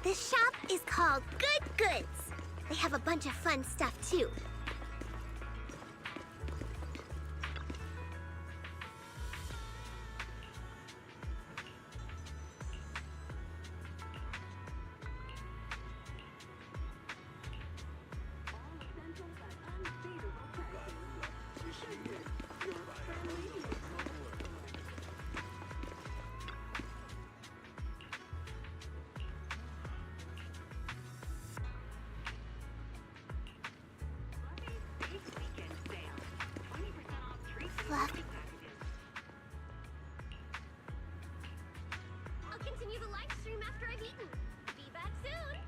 This shop is called Good Goods. They have a bunch of fun stuff, too. Fluff. I'll continue the live stream after I've eaten. Be back soon.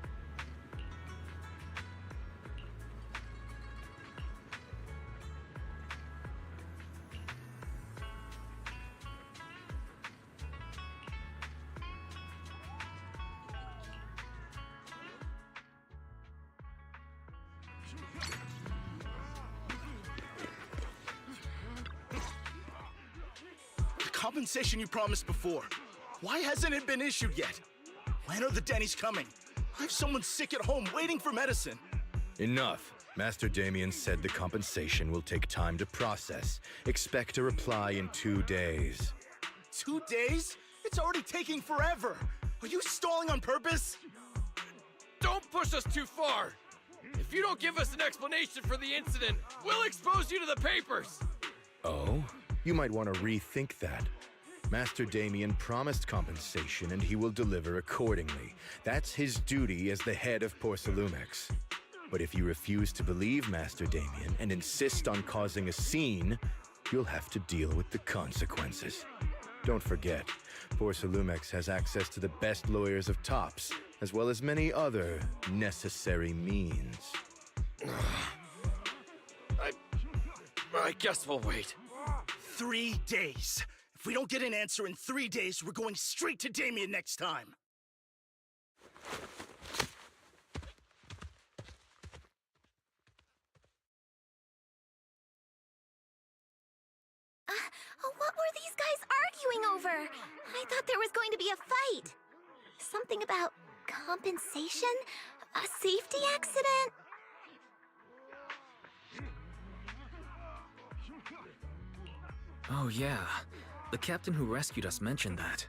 Compensation you promised before. Why hasn't it been issued yet? When are the Denny's coming? I have someone sick at home waiting for medicine. Enough. Master Damien said the compensation will take time to process. Expect a reply in 2 days. 2 days? It's already taking forever. Are you stalling on purpose? Don't push us too far! If you don't give us an explanation for the incident, we'll expose you to the papers! Oh? You might want to rethink that. Master Damien promised compensation and he will deliver accordingly. That's his duty as the head of Porcelumex. But if you refuse to believe Master Damien and insist on causing a scene, you'll have to deal with the consequences. Don't forget, Porcelumex has access to the best lawyers of Tops, as well as many other necessary means. I guess we'll wait. 3 days. If we don't get an answer in 3 days, we're going straight to Damien next time. What were these guys arguing over? I thought there was going to be a fight. Something about compensation? A safety accident? Oh yeah, the captain who rescued us mentioned that.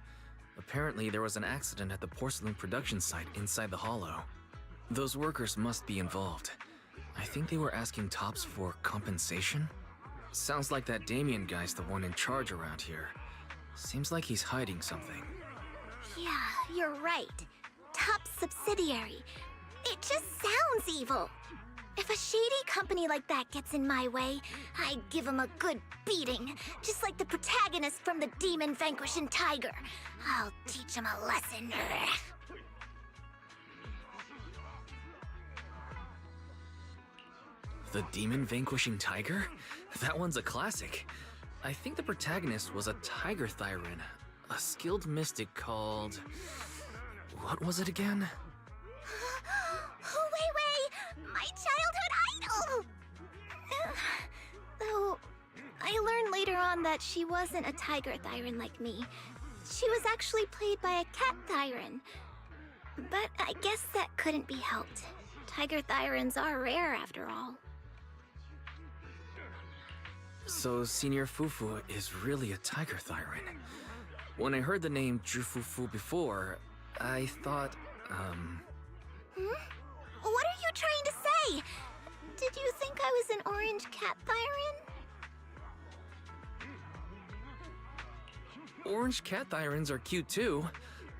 Apparently there was an accident at the porcelain production site inside the hollow. Those workers must be involved. I think they were asking Tops for compensation? Sounds like that Damien guy's the one in charge around here. Seems like he's hiding something. Yeah, you're right. Top subsidiary. It just sounds evil. If a shady company like that gets in my way, I'd give him a good beating, just like the protagonist from the Demon Vanquishing Tiger. I'll teach him a lesson. The Demon Vanquishing Tiger? That one's a classic. I think the protagonist was a Tiger Thyran, a skilled mystic called... What was it again? Wait! My childhood idol! Though, I learned later on that she wasn't a Tiger Thyran like me. She was actually played by a Cat Thyran. But I guess that couldn't be helped. Tiger Thyrans are rare after all. So Senior Fufu is really a Tiger Thyran. When I heard the name Jufufu before, I thought, What are you trying to say? Did you think I was an orange cat Thyran? Orange cat Thyrans are cute too.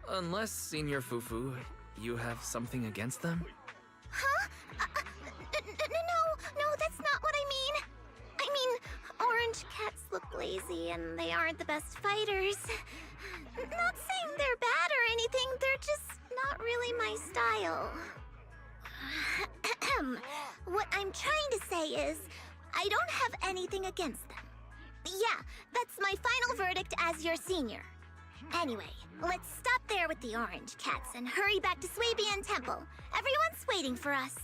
Unless, Senior Fufu, you have something against them? Huh? No, that's not what I mean. I mean, orange cats look lazy and they aren't the best fighters. Not saying they're bad or anything, they're just not really my style. What I'm trying to say is, I don't have anything against them. Yeah, that's my final verdict as your senior. Anyway, let's stop there with the orange cats and hurry back to Swabian Temple. Everyone's waiting for us.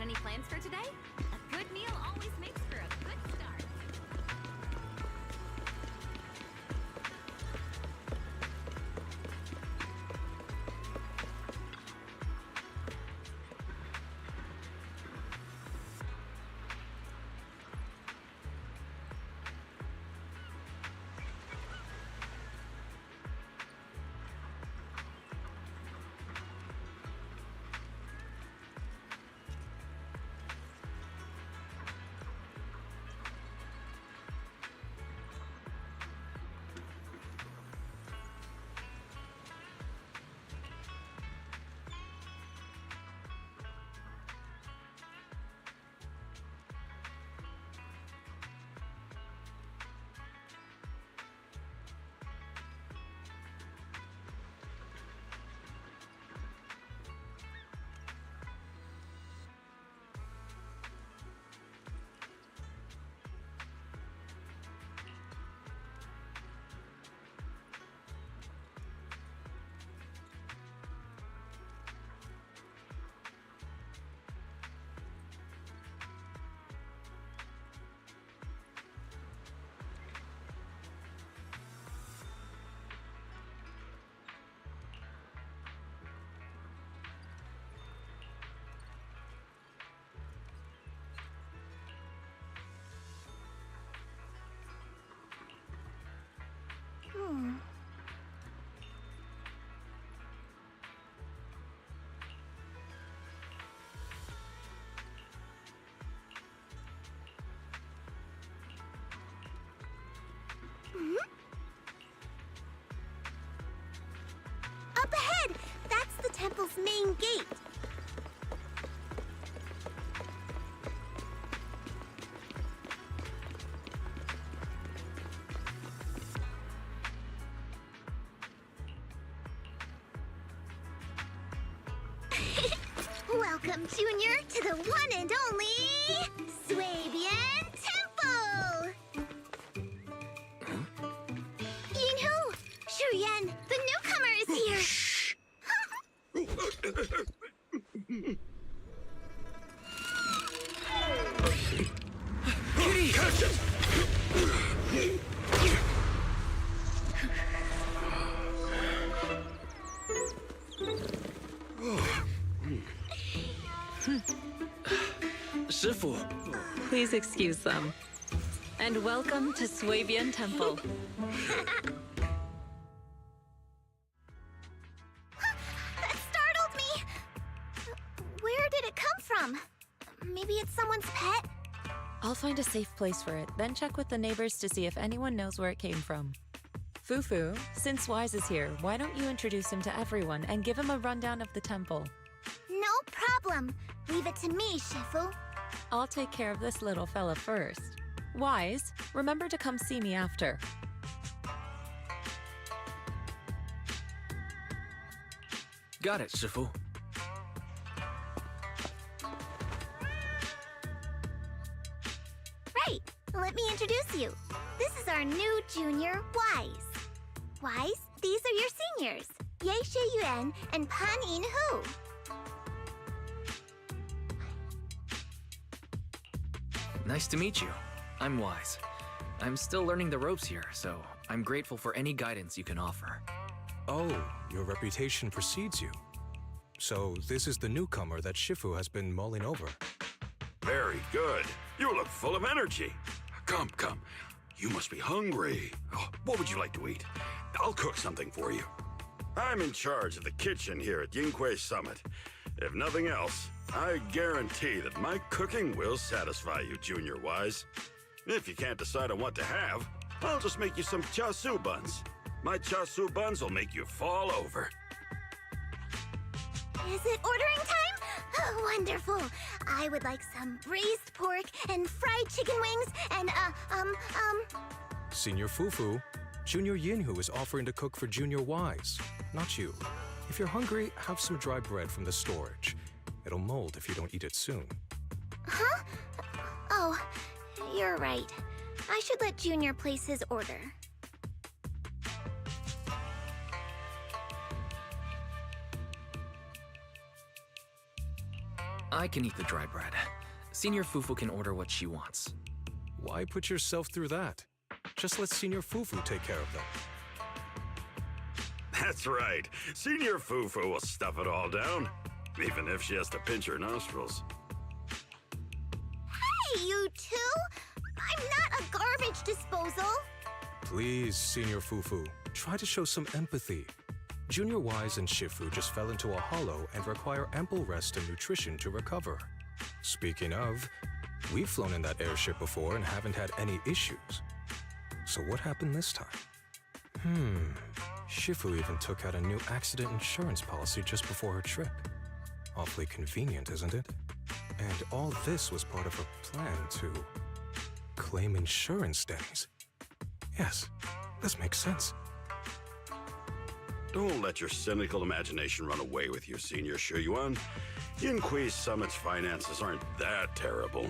any plans for today? A good meal always makes for a good start. Up ahead! That's the temple's main gate. Welcome, Junior, to the one and only Swabian Temple! Yinhu! Shuyan, the newcomer is here! Shh! Kitty! Catch it! Shifu. Please excuse them. And welcome to Swabian Temple. That startled me! Where did it come from? Maybe it's someone's pet? I'll find a safe place for it, then check with the neighbors to see if anyone knows where it came from. Fufu, since Wise is here, why don't you introduce him to everyone and give him a rundown of the temple? No problem. Leave it to me, Shifu. I'll take care of this little fella first. Wise, remember to come see me after. Got it, Shifu. Right. Let me introduce you. This is our new junior, Wise. Wise, these are your seniors, Ye Shi Yuan and Pan In Hu. Nice to meet you. I'm Wise. I'm still learning the ropes here, so I'm grateful for any guidance you can offer. Oh, your reputation precedes you. So this is the newcomer that Shifu has been mulling over. Very good. You look full of energy. Come, come. You must be hungry. Oh, what would you like to eat? I'll cook something for you. I'm in charge of the kitchen here at Yinghui Summit. If nothing else, I guarantee that my cooking will satisfy you, Junior Wise. If you can't decide on what to have, I'll just make you some chasu buns. My chasu buns will make you fall over. Is it ordering time? Oh, wonderful. I would like some braised pork and fried chicken wings and, Senior Fufu, Junior Yinhu is offering to cook for Junior Wise, not you. If you're hungry, have some dry bread from the storage. It'll mold if you don't eat it soon. Huh? Oh, you're right. I should let Junior place his order. I can eat the dry bread. Senior Fufu can order what she wants. Why put yourself through that? Just let Senior Fufu take care of them. That's right. Senior Fufu will stuff it all down, even if she has to pinch her nostrils. Hey, you two! I'm not a garbage disposal! Please, Senior Fufu, try to show some empathy. Junior Wise and Shifu just fell into a hollow and require ample rest and nutrition to recover. Speaking of, we've flown in that airship before and haven't had any issues. So what happened this time? Shifu even took out a new accident insurance policy just before her trip. Awfully convenient, isn't it? And all this was part of her plan to claim insurance debts. Yes, this makes sense. Don't let your cynical imagination run away with you, Senior Shuyuan. Yinhui Summit's finances aren't that terrible.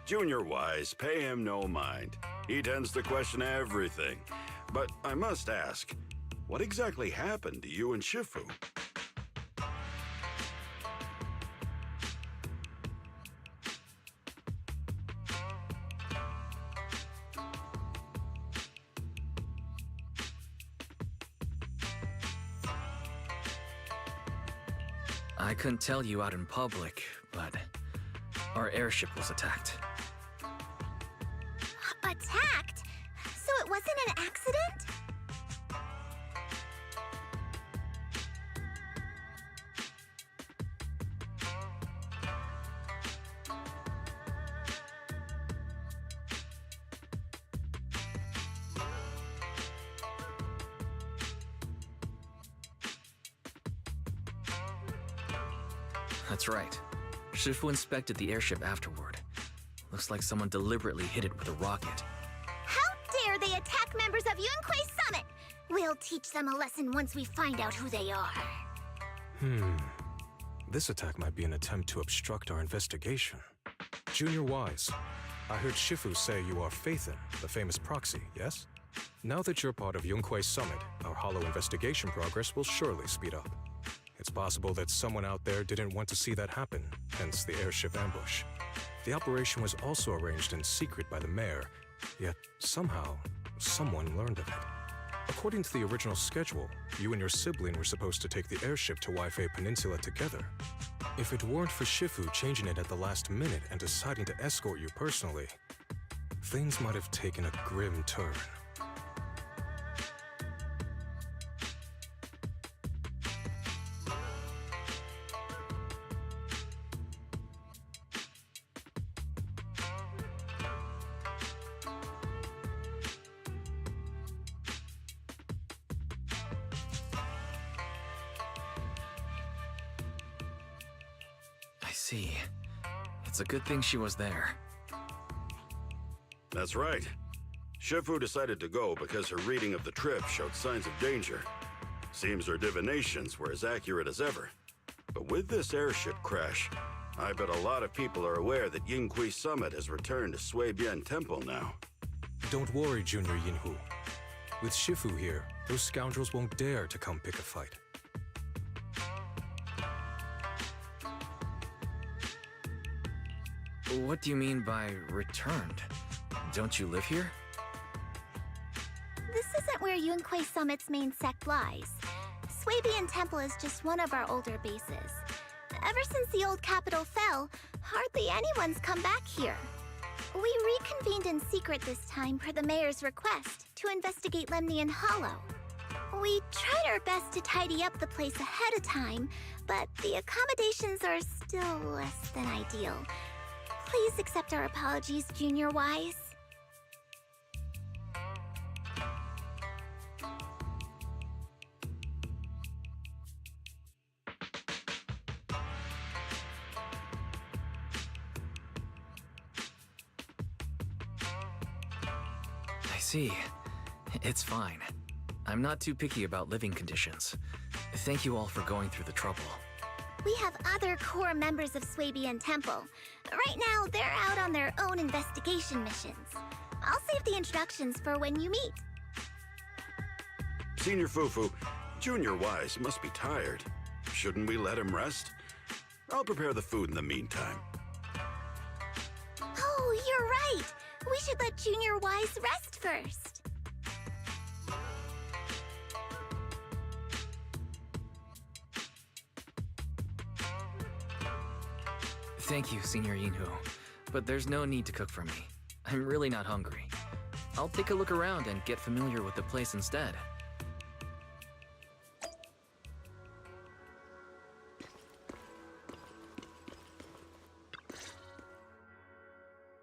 Junior Wise, pay him no mind. He tends to question everything. But I must ask, what exactly happened to you and Shifu? I couldn't tell you out in public, but our airship was attacked. Attacked? So it wasn't an accident? That's right. Shifu inspected the airship afterward. Looks like someone deliberately hit it with a rocket. How dare they attack members of Yunquei Summit! We'll teach them a lesson once we find out who they are. This attack might be an attempt to obstruct our investigation. Junior Wise, I heard Shifu say you are Faithin, the famous proxy, yes? Now that you're part of Yunquei Summit, our hollow investigation progress will surely speed up. It's possible that someone out there didn't want to see that happen, hence the airship ambush. The operation was also arranged in secret by the mayor, yet somehow, someone learned of it. According to the original schedule, you and your sibling were supposed to take the airship to Waifei Peninsula together. If it weren't for Shifu changing it at the last minute and deciding to escort you personally, things might have taken a grim turn. I see. It's a good thing she was there. That's right. Shifu decided to go because her reading of the trip showed signs of danger. Seems her divinations were as accurate as ever. But with this airship crash, I bet a lot of people are aware that Yinhui Summit has returned to Suibian Temple now. Don't worry, Junior Yinhu. With Shifu here, those scoundrels won't dare to come pick a fight. What do you mean by returned? Don't you live here? This isn't where Yunquei Summit's main sect lies. Suibian Temple is just one of our older bases. Ever since the old capital fell, hardly anyone's come back here. We reconvened in secret this time per the mayor's request to investigate Lemnian Hollow. We tried our best to tidy up the place ahead of time, but the accommodations are still less than ideal. Please accept our apologies, Junior Wise. I see. It's fine. I'm not too picky about living conditions. Thank you all for going through the trouble. We have other core members of Suibian Temple. Right now, they're out on their own investigation missions. I'll save the introductions for when you meet. Senior Fufu, Junior Wise must be tired. Shouldn't we let him rest? I'll prepare the food in the meantime. Oh, you're right. We should let Junior Wise rest first. Thank you, Senior Yinhu. But there's no need to cook for me. I'm really not hungry. I'll take a look around and get familiar with the place instead.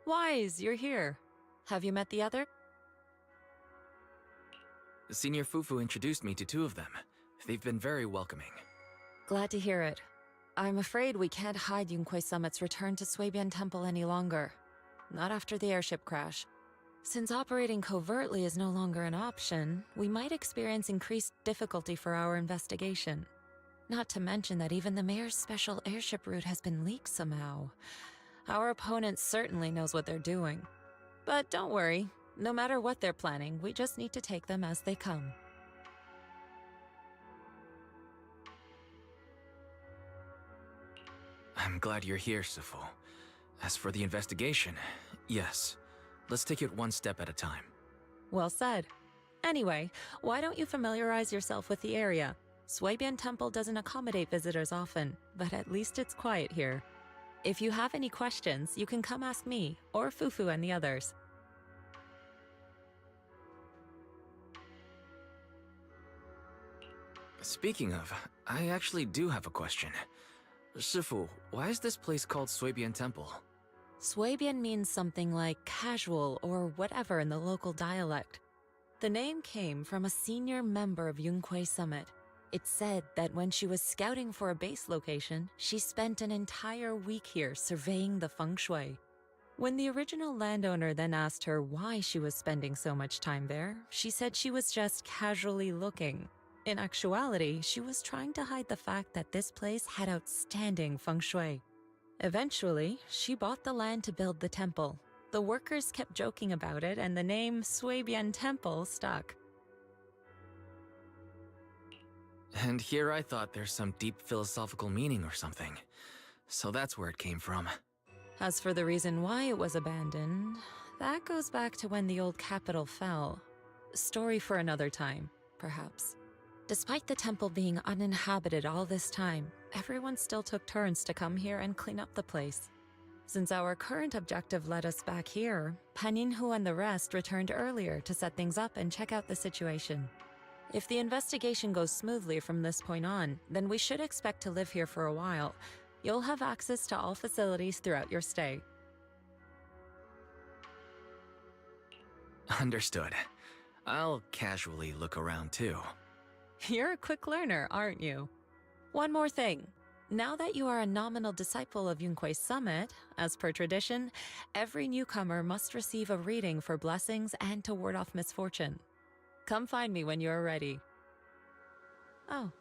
Wise, you're here. Have you met the other? Senior Fufu introduced me to two of them. They've been very welcoming. Glad to hear it. I'm afraid we can't hide Yunquei Summit's return to Suibian Temple any longer. Not after the airship crash. Since operating covertly is no longer an option, we might experience increased difficulty for our investigation. Not to mention that even the mayor's special airship route has been leaked somehow. Our opponent certainly knows what they're doing. But don't worry, no matter what they're planning, we just need to take them as they come. I'm glad you're here, Sifu. As for the investigation, yes. Let's take it one step at a time. Well said. Anyway, why don't you familiarize yourself with the area? Suibian Temple doesn't accommodate visitors often, but at least it's quiet here. If you have any questions, you can come ask me, or Fufu and the others. Speaking of, I actually do have a question. Sifu, why is this place called Suibian Temple? Suibian means something like casual or whatever in the local dialect. The name came from a senior member of Yunquei Summit. It's said that when she was scouting for a base location, she spent an entire week here surveying the feng shui. When the original landowner then asked her why she was spending so much time there, she said she was just casually looking. In actuality, she was trying to hide the fact that this place had outstanding feng shui. Eventually, she bought the land to build the temple. The workers kept joking about it, and the name Suibian Temple stuck. And here I thought there's some deep philosophical meaning or something. So that's where it came from. As for the reason why it was abandoned, that goes back to when the old capital fell. Story for another time, perhaps. Despite the temple being uninhabited all this time, everyone still took turns to come here and clean up the place. Since our current objective led us back here, Paninhu and the rest returned earlier to set things up and check out the situation. If the investigation goes smoothly from this point on, then we should expect to live here for a while. You'll have access to all facilities throughout your stay. Understood. I'll casually look around too. You're a quick learner, aren't you? One more thing. Now that you are a nominal disciple of Yunquei Summit, as per tradition, every newcomer must receive a reading for blessings and to ward off misfortune. Come find me when you're ready. Oh.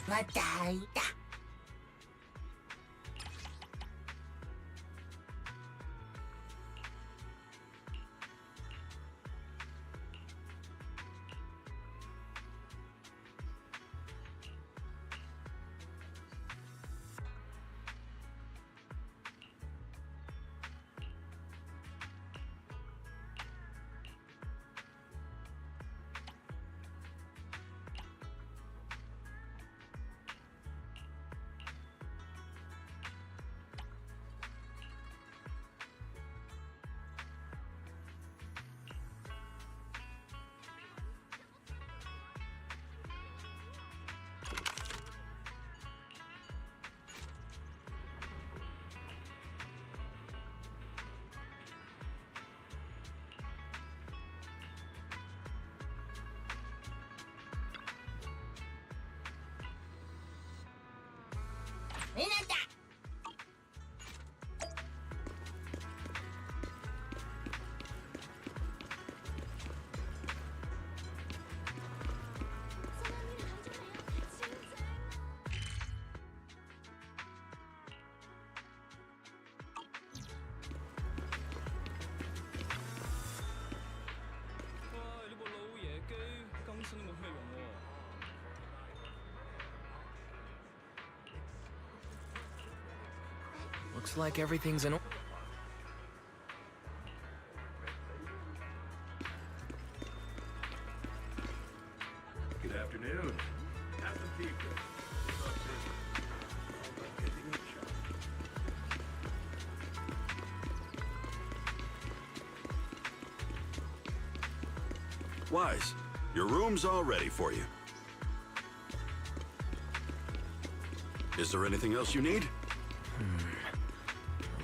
また会いた。みんなだ。喂，呢部老爺機更新都冇咩用喎。Looks like everything's in order. Good afternoon. Have some tea, Chris. Wise, your room's all ready for you. Is there anything else you need?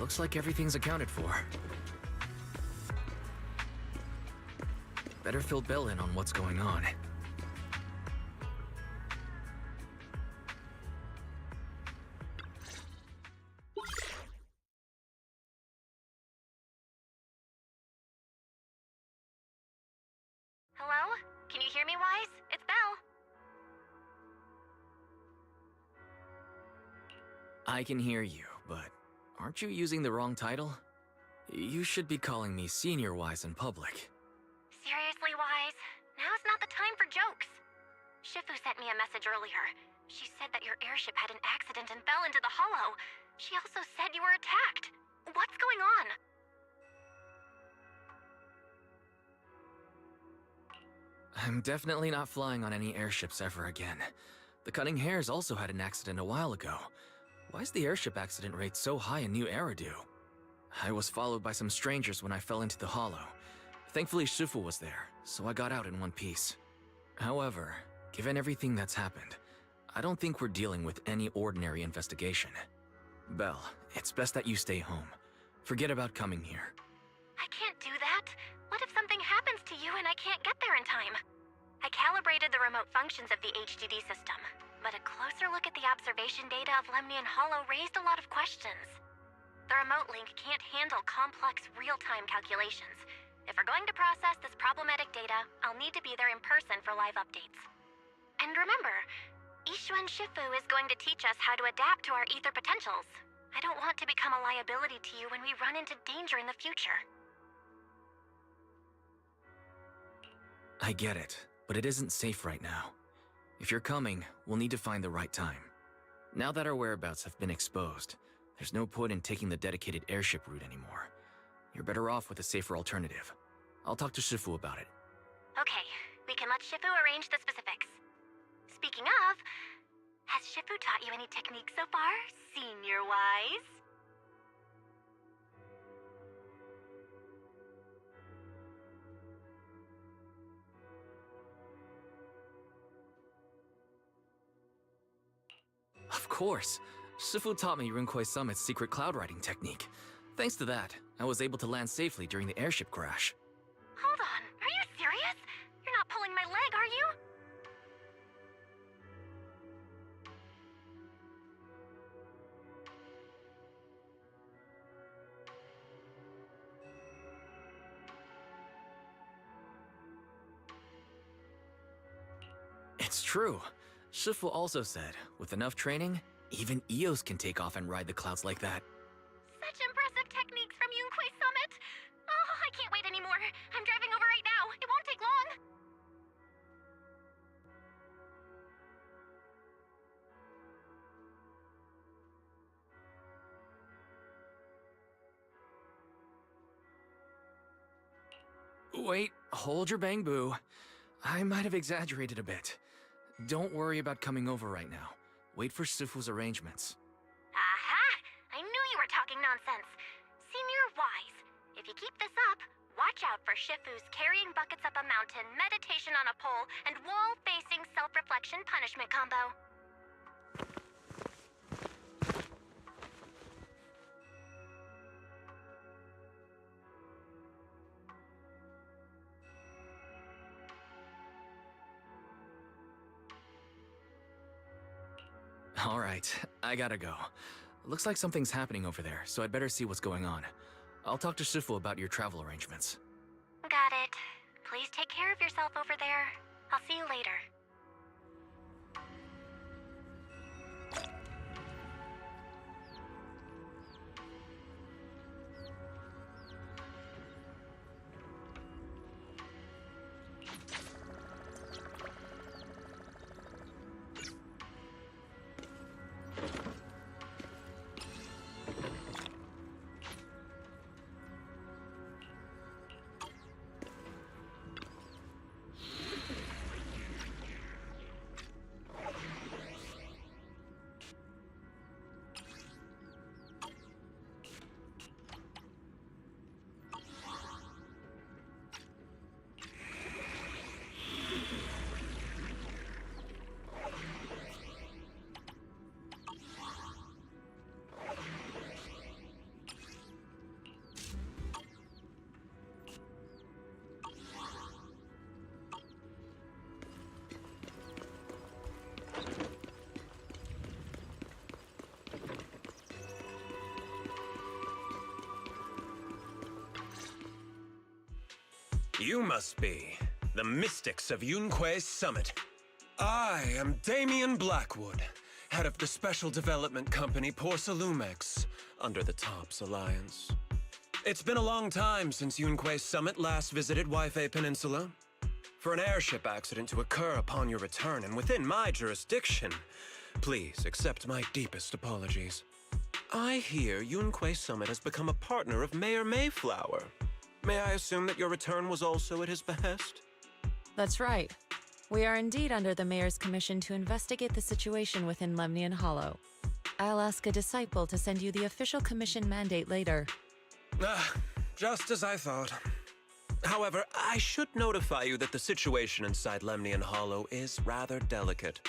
Looks like everything's accounted for. Better fill Bill in on what's going on. Hello? Can you hear me, Wise? It's Belle. I can hear you, but aren't you using the wrong title? You should be calling me Senior Wise in public. Seriously, Wise? Now's not the time for jokes. Shifu sent me a message earlier. She said that your airship had an accident and fell into the hollow. She also said you were attacked. What's going on? I'm definitely not flying on any airships ever again. The Cunning Hares also had an accident a while ago. Why is the airship accident rate so high in New Eridu? I was followed by some strangers when I fell into the hollow. Thankfully, Shifu was there, so I got out in one piece. However, given everything that's happened, I don't think we're dealing with any ordinary investigation. Belle, it's best that you stay home. Forget about coming here. I can't do that. What if something happens to you and I can't get there in time? I calibrated the remote functions of the HDD system, but a closer look at the observation data of Lemnian Hollow raised a lot of questions. The remote link can't handle complex real-time calculations. If we're going to process this problematic data, I'll need to be there in person for live updates. And remember, Ishuan Shifu is going to teach us how to adapt to our ether potentials. I don't want to become a liability to you when we run into danger in the future. I get it, but it isn't safe right now. If you're coming, we'll need to find the right time. Now that our whereabouts have been exposed, there's no point in taking the dedicated airship route anymore. You're better off with a safer alternative. I'll talk to Shifu about it. Okay, we can let Shifu arrange the specifics. Speaking of, has Shifu taught you any techniques so far, Senior Wise? Of course. Shifu taught me Runquay Summit's secret cloud riding technique. Thanks to that, I was able to land safely during the airship crash. Hold on, are you serious? You're not pulling my leg, are you? It's true. Shifu also said, with enough training, even Eos can take off and ride the clouds like that. Such impressive techniques from Yunquei Summit! Oh, I can't wait anymore. I'm driving over right now. It won't take long. Wait, hold your bang boo. I might have exaggerated a bit. Don't worry about coming over right now. Wait for Shifu's arrangements. Aha! I knew you were talking nonsense. Senior Wise, if you keep this up, watch out for Shifu's carrying buckets up a mountain, meditation on a pole, and wall-facing self-reflection punishment combo. All right, I gotta go. Looks like something's happening over there, so I'd better see what's going on. I'll talk to Shifu about your travel arrangements. Got it. Please take care of yourself over there. I'll see you later. You must be the mystics of Yunquei Summit. I am Damian Blackwood, head of the special development company Porcelumex, under the TOPS Alliance. It's been a long time since Yunquei Summit last visited Waifei Peninsula. For an airship accident to occur upon your return and within my jurisdiction, please accept my deepest apologies. I hear Yunquei Summit has become a partner of Mayor Mayflower. May I assume that your return was also at his behest? That's right. We are indeed under the Mayor's commission to investigate the situation within Lemnian Hollow. I'll ask a disciple to send you the official commission mandate later. Just as I thought. However, I should notify you that the situation inside Lemnian Hollow is rather delicate.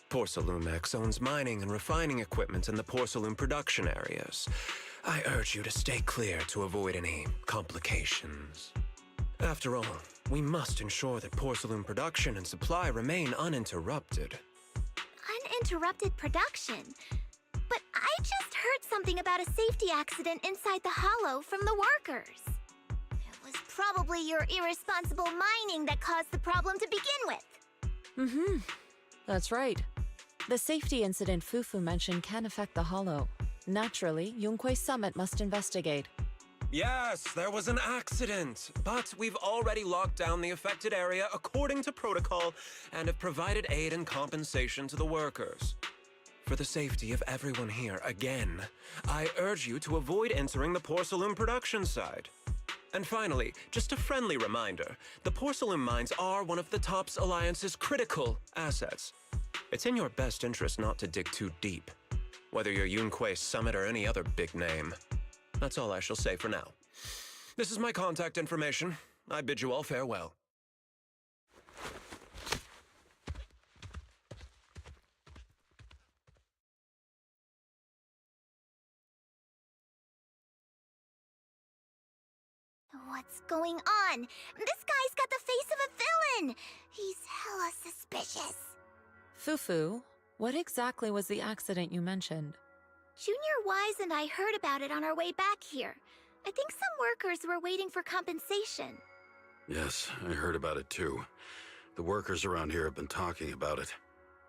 Porcelumex owns mining and refining equipment in the porcelain production areas. I urge you to stay clear to avoid any complications. After all, we must ensure that porcelain production and supply remain uninterrupted. Uninterrupted production? But I just heard something about a safety accident inside the hollow from the workers. It was probably your irresponsible mining that caused the problem to begin with. That's right. The safety incident Fufu mentioned can affect the hollow. Naturally, Yunquei Summit must investigate. Yes, there was an accident, but we've already locked down the affected area according to protocol and have provided aid and compensation to the workers. For the safety of everyone here, again, I urge you to avoid entering the porcelain production side. And finally, just a friendly reminder, the porcelain mines are one of the TOPS Alliance's critical assets. It's in your best interest not to dig too deep, whether you're Yunquei Summit or any other big name. That's all I shall say for now. This is my contact information. I bid you all farewell. What's going on? This guy's got the face of a villain! He's hella suspicious. Fufu, what exactly was the accident you mentioned? Junior Wise and I heard about it on our way back here. I think some workers were waiting for compensation. Yes, I heard about it too. The workers around here have been talking about it.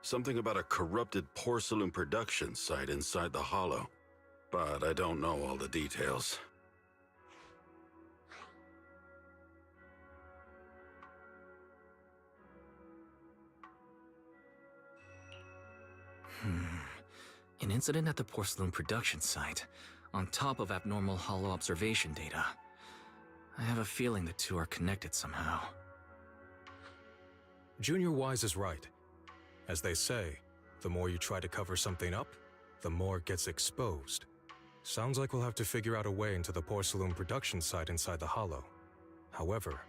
Something about a corrupted porcelain production site inside the Hollow. But I don't know all the details. An incident at the porcelain production site, on top of abnormal Hollow observation data. I have a feeling the two are connected somehow. Junior Wise is right. As they say, the more you try to cover something up, the more it gets exposed. Sounds like we'll have to figure out a way into the porcelain production site inside the Hollow. However,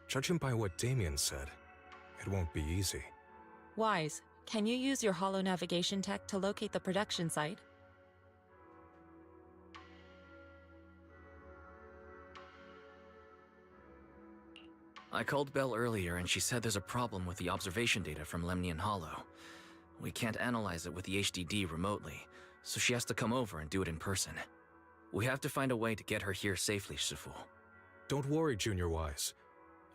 judging by what Damien said, it won't be easy. Wise, can you use your Hollow navigation tech to locate the production site? I called Belle earlier and she said there's a problem with the observation data from Lemnian Hollow. We can't analyze it with the HDD remotely, so she has to come over and do it in person. We have to find a way to get her here safely, Shifu. Don't worry, Junior Wise.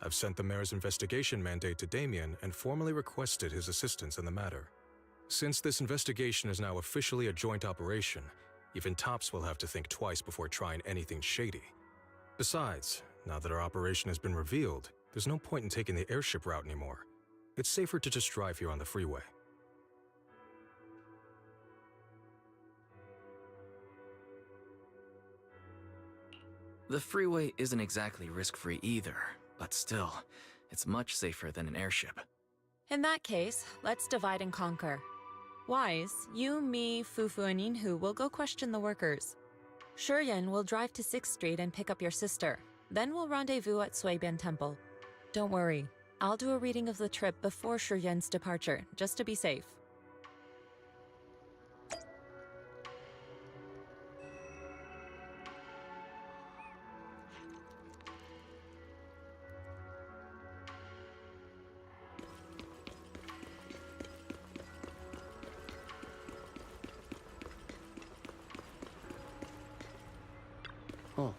I've sent the mayor's investigation mandate to Damien and formally requested his assistance in the matter. Since this investigation is now officially a joint operation, even Tops will have to think twice before trying anything shady. Besides, now that our operation has been revealed, there's no point in taking the airship route anymore. It's safer to just drive here on the freeway. The freeway isn't exactly risk-free either, but still, it's much safer than an airship. In that case, let's divide and conquer. Wise, you, me, Fufu, and Inhu will go question the workers. Shuryen will drive to 6th Street and pick up your sister. Then we'll rendezvous at Suibian Temple. Don't worry, I'll do a reading of the trip before Shuryen's departure, just to be safe. Oh.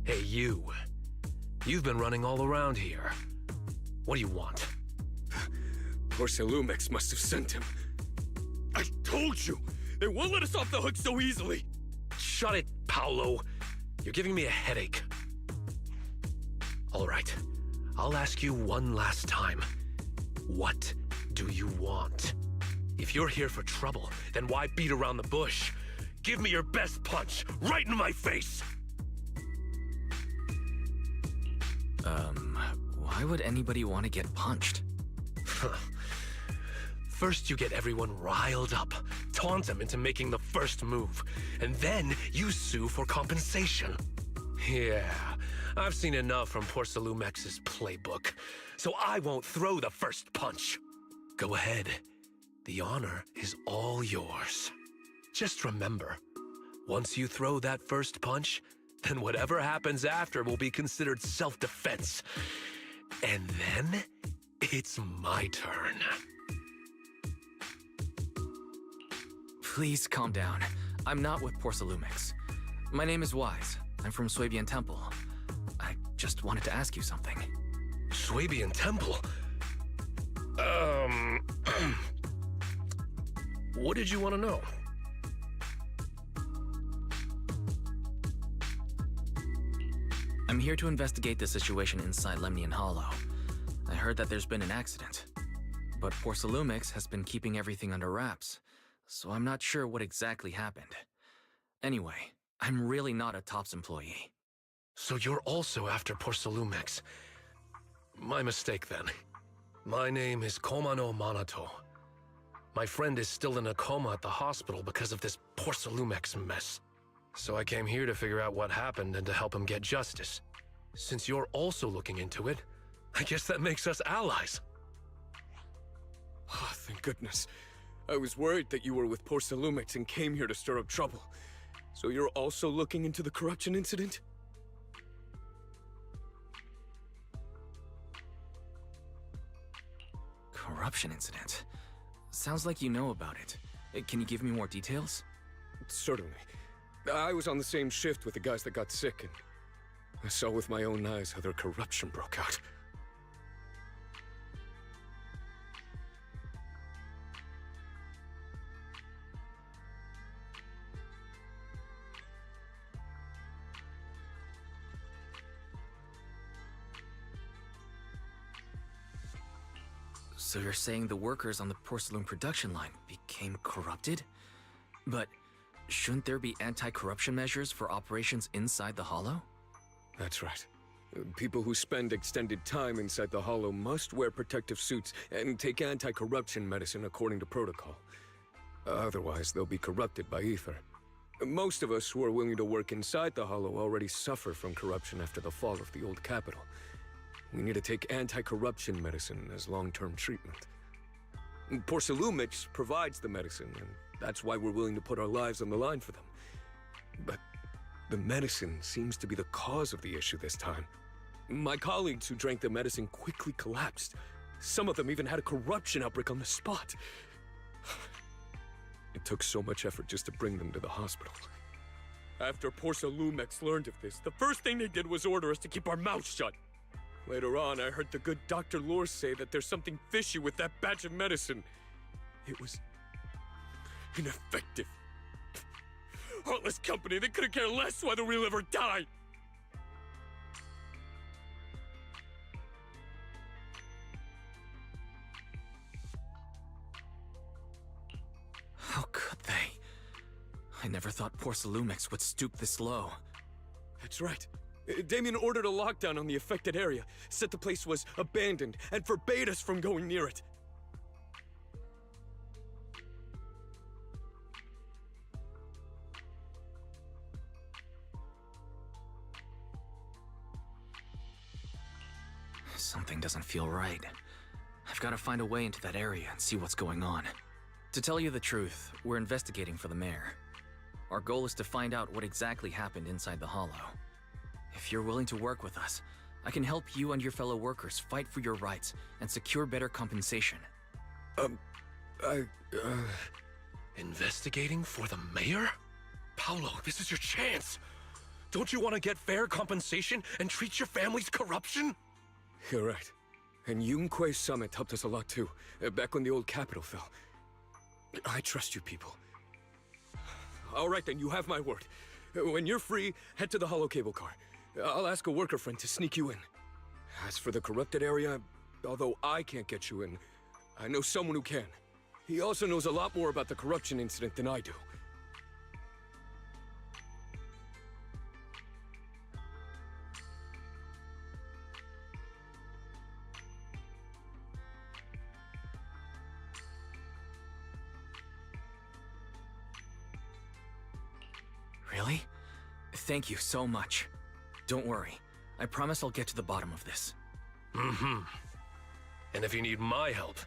Hey, you. You've been running all around here. What do you want? Porcelumex must have sent him. I told you! They won't let us off the hook so easily! Shut it, Paolo. You're giving me a headache. All right. I'll ask you one last time. What do you want? If you're here for trouble, then why beat around the bush? Give me your best punch, right in my face! Why would anybody want to get punched? First you get everyone riled up, taunt them into making the first move, and then you sue for compensation. Yeah, I've seen enough from Porcelumex's playbook, so I won't throw the first punch. Go ahead. The honor is all yours. Just remember, once you throw that first punch, then whatever happens after will be considered self-defense. And then, it's my turn. Please calm down. I'm not with Porcelumex. My name is Wise. I'm from Suibian Temple. I just wanted to ask you something. Suibian Temple? What did you want to know? I'm here to investigate the situation inside Lemnian Hollow. I heard that there's been an accident, but Porcelumex has been keeping everything under wraps, so I'm not sure what exactly happened. Anyway, I'm really not a Tops employee. So you're also after Porcelumex. My mistake then. My name is Komano Manato. My friend is still in a coma at the hospital because of this Porcelumex mess. So I came here to figure out what happened and to help him get justice. Since you're also looking into it, I guess that makes us allies. Oh, thank Thank goodness. I was worried that you were with Porcelumix and came here to stir up trouble. So you're also looking into the corruption incident? Corruption incident? Sounds like you know about it. Can you give me more details? Certainly. I was on the same shift with the guys that got sick, and I saw with my own eyes how their corruption broke out. So you're saying the workers on the porcelain production line became corrupted? But shouldn't there be anti-corruption measures for operations inside the Hollow? That's right. People who spend extended time inside the Hollow must wear protective suits and take anti-corruption medicine according to protocol. Otherwise, they'll be corrupted by ether. Most of us who are willing to work inside the Hollow already suffer from corruption after the fall of the old capital. We need to take anti-corruption medicine as long-term treatment. Porcelumix provides the medicine, and that's why we're willing to put our lives on the line for them. But the medicine seems to be the cause of the issue this time. My colleagues who drank the medicine quickly collapsed. Some of them even had a corruption outbreak on the spot. It took so much effort just to bring them to the hospital. After Porcelumix learned of this, the first thing they did was order us to keep our mouths shut. Later on, I heard the good Dr. Lore say that there's something fishy with that batch of medicine. It was ineffective. Heartless company, they couldn't care less whether we live or die. How could they? I never thought Porcelumix would stoop this low. That's right. Damien ordered a lockdown on the affected area, said the place was abandoned, and forbade us from going near it. Something doesn't feel right. I've got to find a way into that area and see what's going on. To tell you the truth, we're investigating for the mayor. Our goal is to find out what exactly happened inside the Hollow. If you're willing to work with us, I can help you and your fellow workers fight for your rights and secure better compensation. Investigating for the mayor? Paolo, this is your chance. Don't you want to get fair compensation and treat your family's corruption? You're right. And Yunque Summit helped us a lot too, back when the old capital fell. I trust you people. All right then, you have my word. When you're free, head to the Hollow cable car. I'll ask a worker friend to sneak you in. As for the corrupted area, although I can't get you in, I know someone who can. He also knows a lot more about the corruption incident than I do. Really? Thank you so much. Don't worry. I promise I'll get to the bottom of this. Mm-hmm. And if you need my help,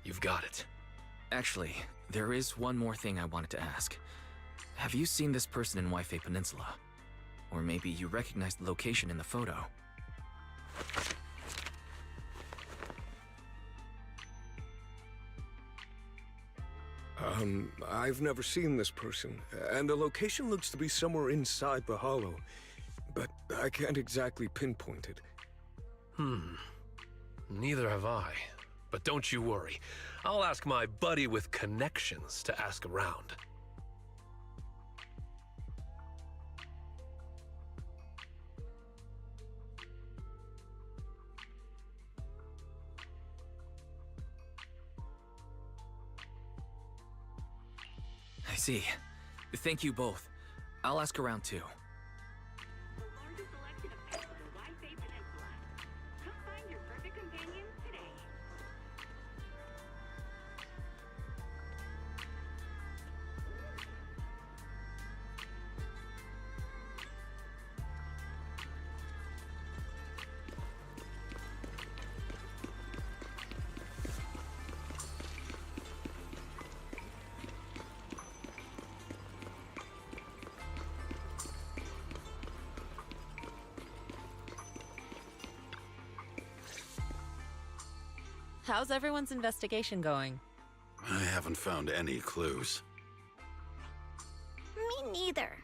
you've got it. Actually, there is one more thing I wanted to ask. Have you seen this person in Waifei Peninsula? Or maybe you recognize the location in the photo. I've never seen this person, and the location looks to be somewhere inside the Hollow, but I can't exactly pinpoint it. Neither have I. But don't you worry. I'll ask my buddy with connections to ask around. I see. Thank you both. I'll ask around too. The largest selection of pets in the Waifei Peninsula. Come find your perfect companion today. How's everyone's investigation going? I haven't found any clues. Me neither.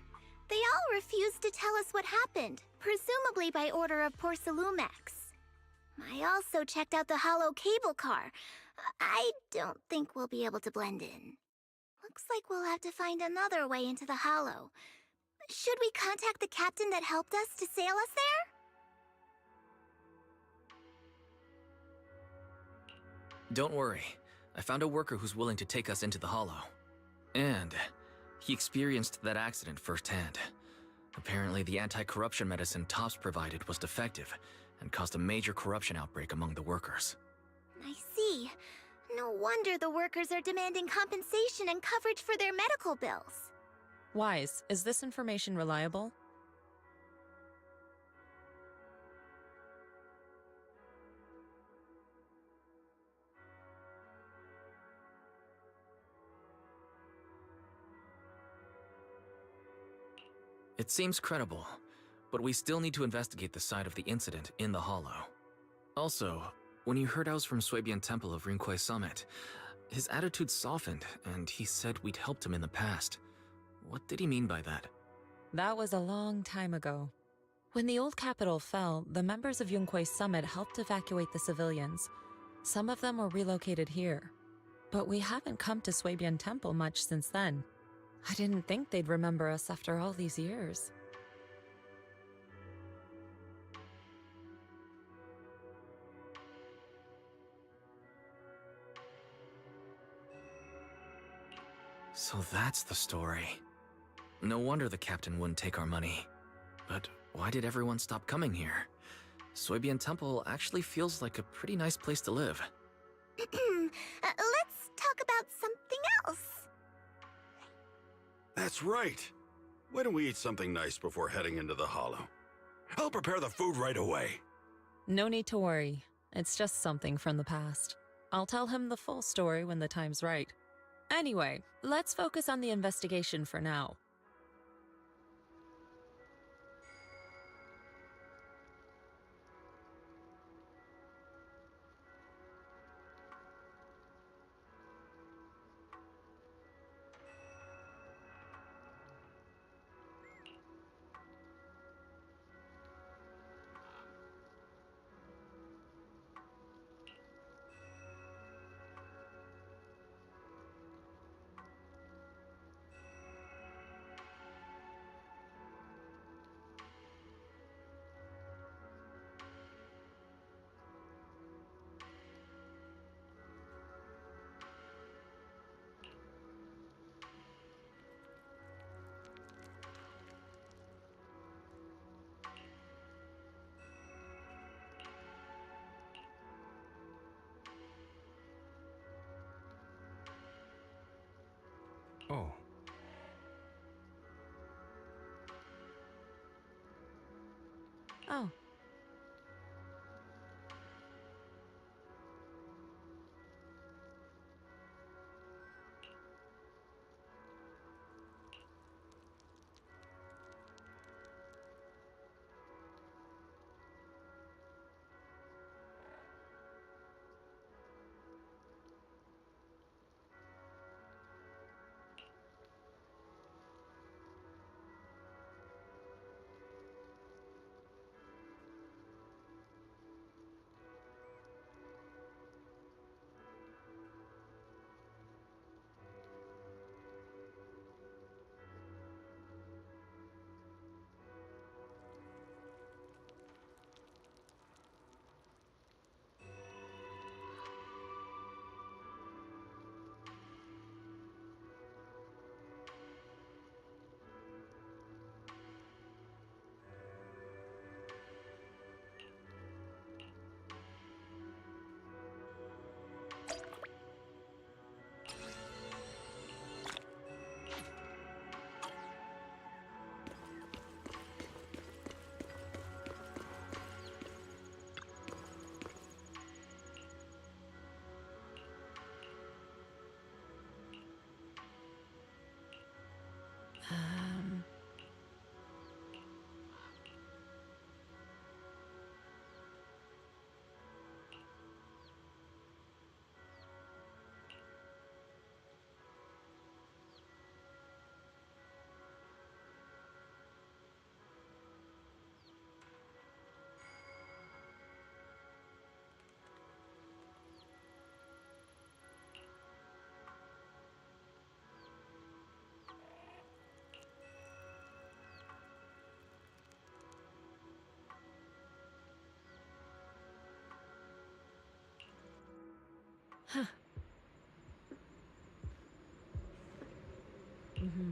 They all refused to tell us what happened, presumably by order of Porcelumex. I also checked out the hollow cable car. I don't think we'll be able to blend in. Looks like we'll have to find another way into the hollow. Should we contact the captain that helped us to sail us there? Don't worry. I found a worker who's willing to take us into the hollow. And he experienced that accident firsthand. Apparently, the anti-corruption medicine Tops provided was defective and caused a major corruption outbreak among the workers. I see. No wonder the workers are demanding compensation and coverage for their medical bills. Wise, is this information reliable? It seems credible, but we still need to investigate the side of the incident in the hollow. Also, when he heard I was from Swabian Temple of Rinquay Summit, his attitude softened and he said we'd helped him in the past. What did he mean by that? That was a long time ago. When the old capital fell, the members of Yunquay Summit helped evacuate the civilians. Some of them were relocated here. But we haven't come to Swabian Temple much since then. I didn't think they'd remember us after all these years. So that's the story. No wonder the captain wouldn't take our money. But why did everyone stop coming here? Swabian Temple actually feels like a pretty nice place to live. Let's talk about something else. That's right. Why don't we eat something nice before heading into the hollow? I'll prepare the food right away. No need to worry. It's just something from the past. I'll tell him the full story when the time's right. Anyway, let's focus on the investigation for now. Oh. Oh. Huh. Mm-hmm.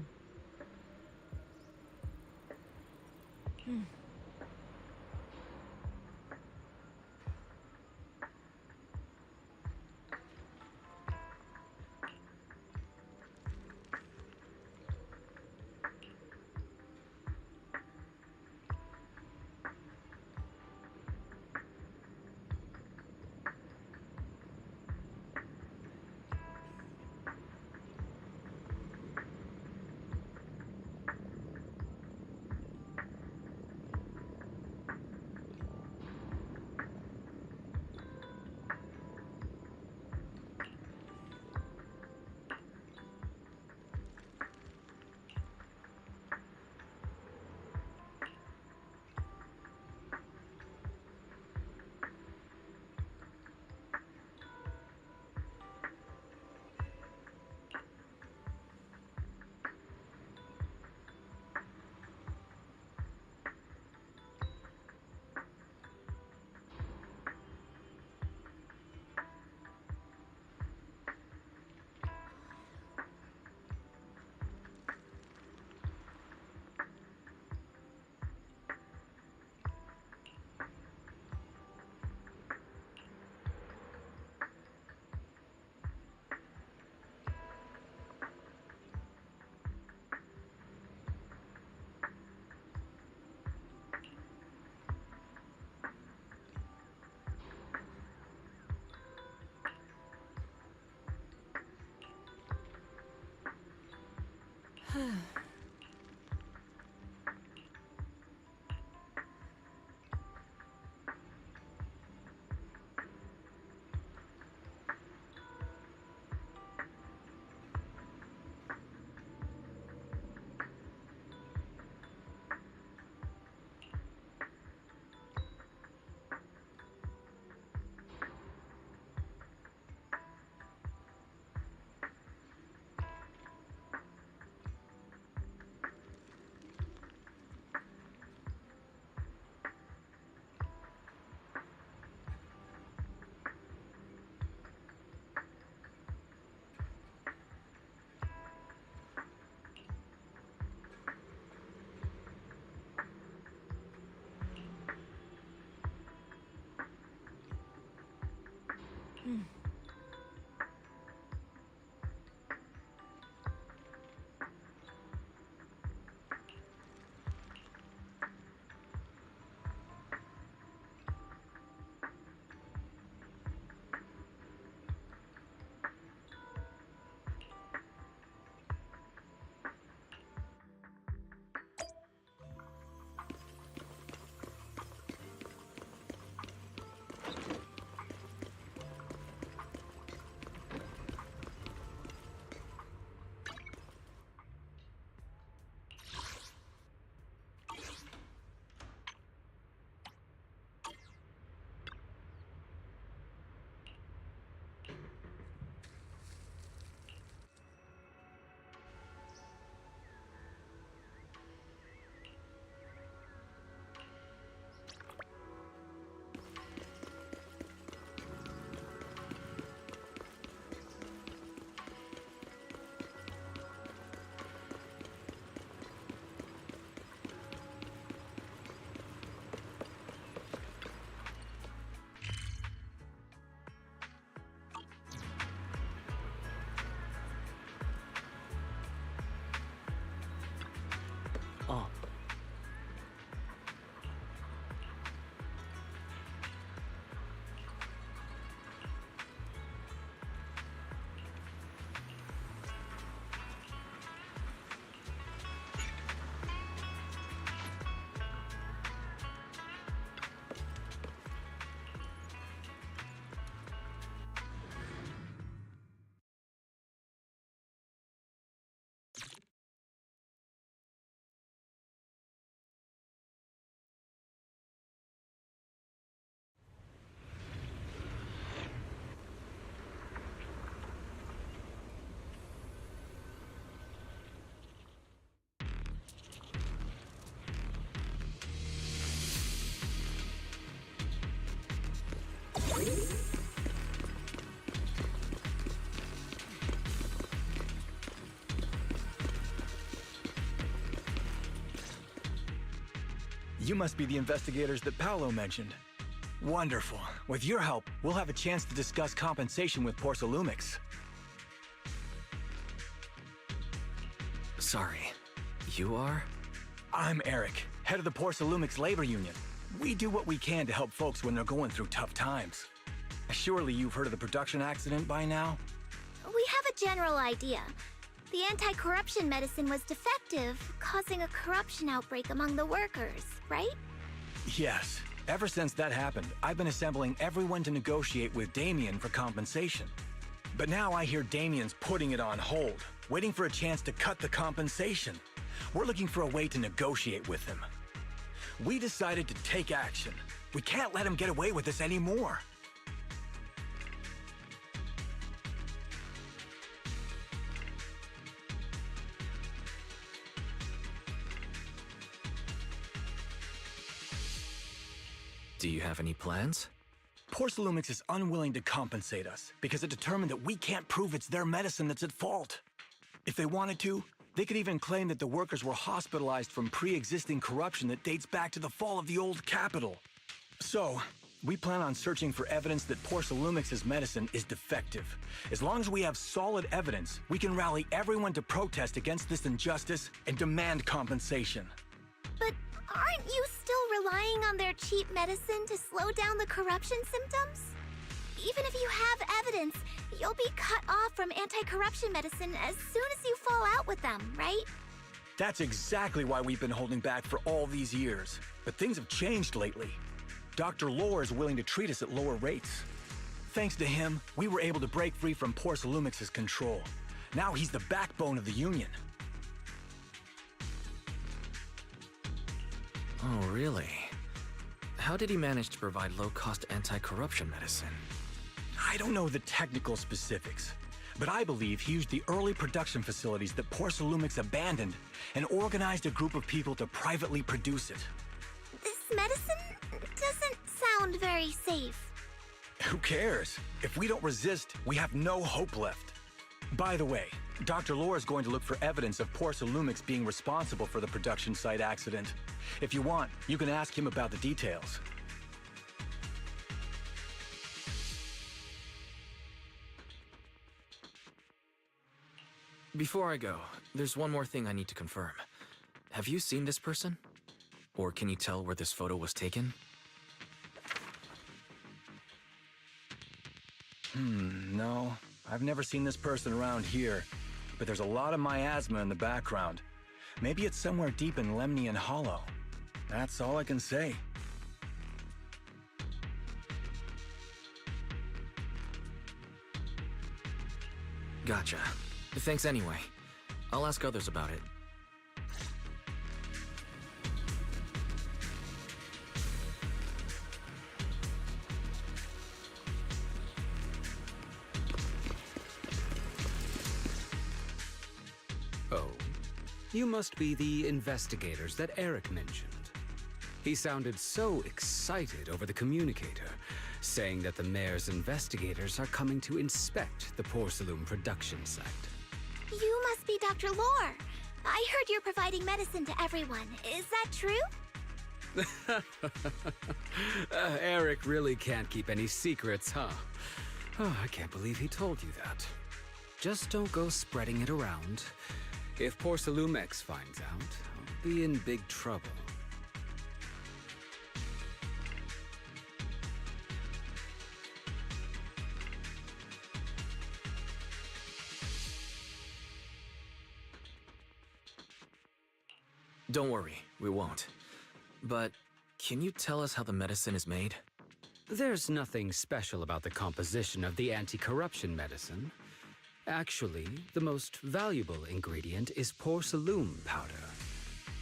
Hmm. You must be the investigators that Paolo mentioned. Wonderful. With your help, we'll have a chance to discuss compensation with Porcelumix. Sorry, you are? I'm Eric, head of the Porcelumix Labor Union. We do what we can to help folks when they're going through tough times. Surely you've heard of the production accident by now? We have a general idea. The anti-corruption medicine was defective, causing a corruption outbreak among the workers, right? Yes. Ever since that happened, I've been assembling everyone to negotiate with Damien for compensation. But now I hear Damien's putting it on hold, waiting for a chance to cut the compensation. We're looking for a way to negotiate with him. We decided to take action. We can't let him get away with this anymore. Do you have any plans? Porcelumix is unwilling to compensate us because it determined that we can't prove it's their medicine that's at fault. If they wanted to, they could even claim that the workers were hospitalized from pre-existing corruption that dates back to the fall of the old capital. So, we plan on searching for evidence that Porcelumix's medicine is defective. As long as we have solid evidence, we can rally everyone to protest against this injustice and demand compensation. But aren't you still relying on their cheap medicine to slow down the corruption symptoms? Even if you have evidence, you'll be cut off from anti-corruption medicine as soon as you fall out with them, right? That's exactly why we've been holding back for all these years. But things have changed lately. Dr. Lore is willing to treat us at lower rates. Thanks to him, we were able to break free from Porcelumix's control. Now he's the backbone of the Union. Oh, really? How did he manage to provide low-cost anti-corruption medicine? I don't know the technical specifics, but I believe he used the early production facilities that Porcelumix abandoned and organized a group of people to privately produce it. This medicine doesn't sound very safe. Who cares? If we don't resist, we have no hope left. By the way, Dr. Lore is going to look for evidence of Porcelumix being responsible for the production site accident. If you want, you can ask him about the details. Before I go, there's one more thing I need to confirm. Have you seen this person? Or can you tell where this photo was taken? No. I've never seen this person around here, but there's a lot of miasma in the background. Maybe it's somewhere deep in Lemnian Hollow. That's all I can say. Gotcha. Thanks anyway. I'll ask others about it. Oh, you must be the investigators that Eric mentioned. He sounded so excited over the communicator, saying that the mayor's investigators are coming to inspect the porcelain production site. You must be Dr. Lore. I heard you're providing medicine to everyone. Is that true? Eric really can't keep any secrets, huh? Oh, I can't believe he told you that. Just don't go spreading it around. If Porcelumix finds out, I'll be in big trouble. Don't worry, we won't. But can you tell us how the medicine is made? There's nothing special about the composition of the anti-corruption medicine. Actually, the most valuable ingredient is porcelain powder,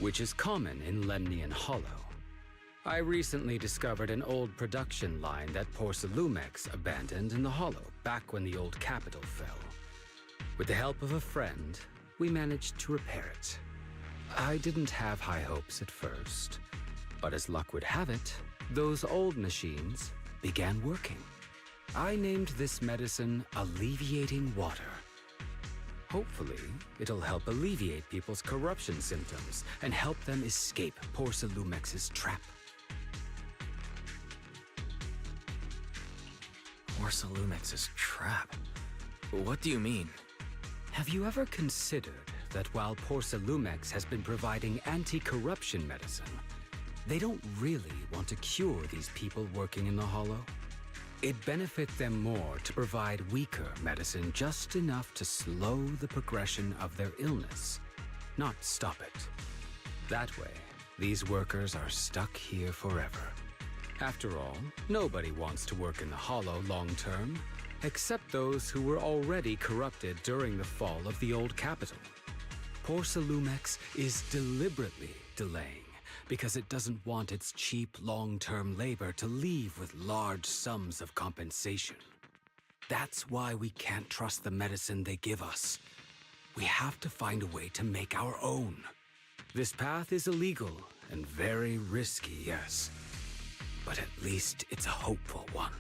which is common in Lemnian Hollow. I recently discovered an old production line that Porcelumix abandoned in the Hollow back when the old capital fell. With the help of a friend, we managed to repair it. I didn't have high hopes at first, but as luck would have it, those old machines began working. I named this medicine Alleviating Water. Hopefully, it'll help alleviate people's corruption symptoms and help them escape Porcelumex's trap. Porcelumex's trap? What do you mean? Have you ever considered that while Porcelumex has been providing anti-corruption medicine, they don't really want to cure these people working in the Hollow? It'd benefit them more to provide weaker medicine just enough to slow the progression of their illness, not stop it. That way, these workers are stuck here forever. After all, nobody wants to work in the Hollow long term, except those who were already corrupted during the fall of the old capital. Porcelumex is deliberately delaying because it doesn't want its cheap long-term labor to leave with large sums of compensation. That's why we can't trust the medicine they give us. We have to find a way to make our own. This path is illegal and very risky, yes. But at least it's a hopeful one.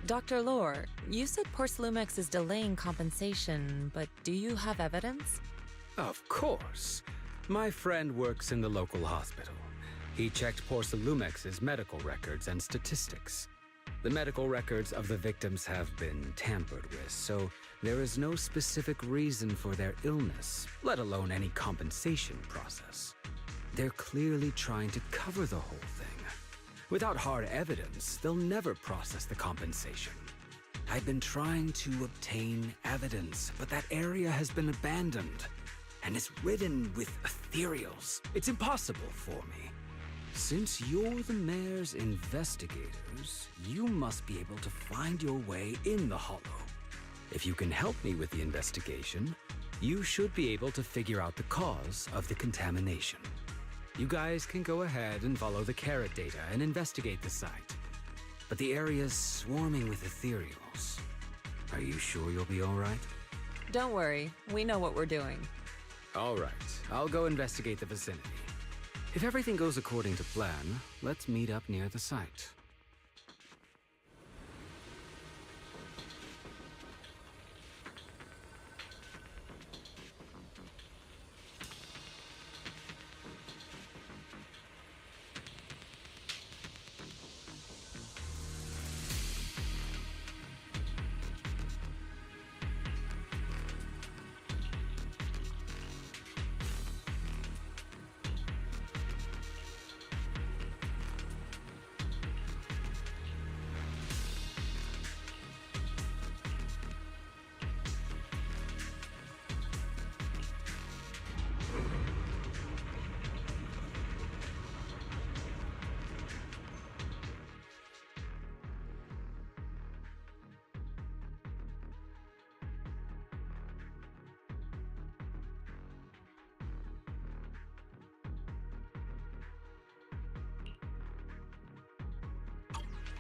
Dr. Lore, you said Porcelumex is delaying compensation, but do you have evidence? Of course. My friend works in the local hospital. He checked Porcelumex's medical records and statistics. The medical records of the victims have been tampered with, so there is no specific reason for their illness, let alone any compensation process. They're clearly trying to cover the whole thing. Without hard evidence, they'll never process the compensation. I've been trying to obtain evidence, but that area has been abandoned, and it's ridden with ethereals. It's impossible for me. Since you're the mayor's investigators, you must be able to find your way in the Hollow. If you can help me with the investigation, you should be able to figure out the cause of the contamination. You guys can go ahead and follow the carrot data and investigate the site. But the area's swarming with ethereals. Are you sure you'll be all right? Don't worry, we know what we're doing. All right, I'll go investigate the vicinity. If everything goes according to plan, let's meet up near the site.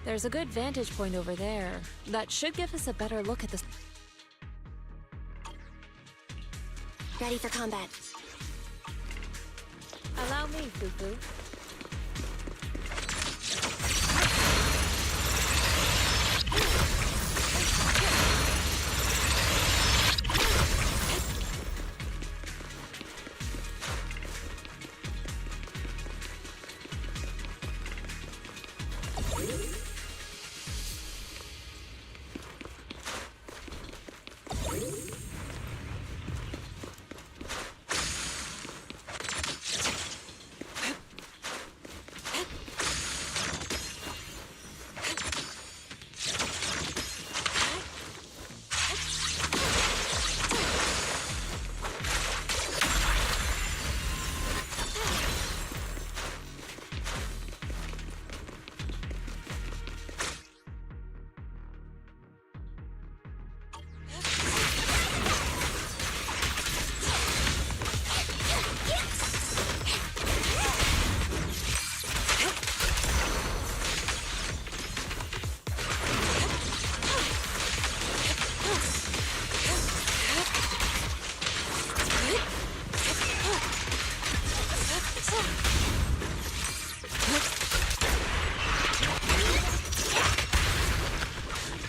There's a good vantage point over there. That should give us a better look at this. Ready for combat. Allow me, Fufu.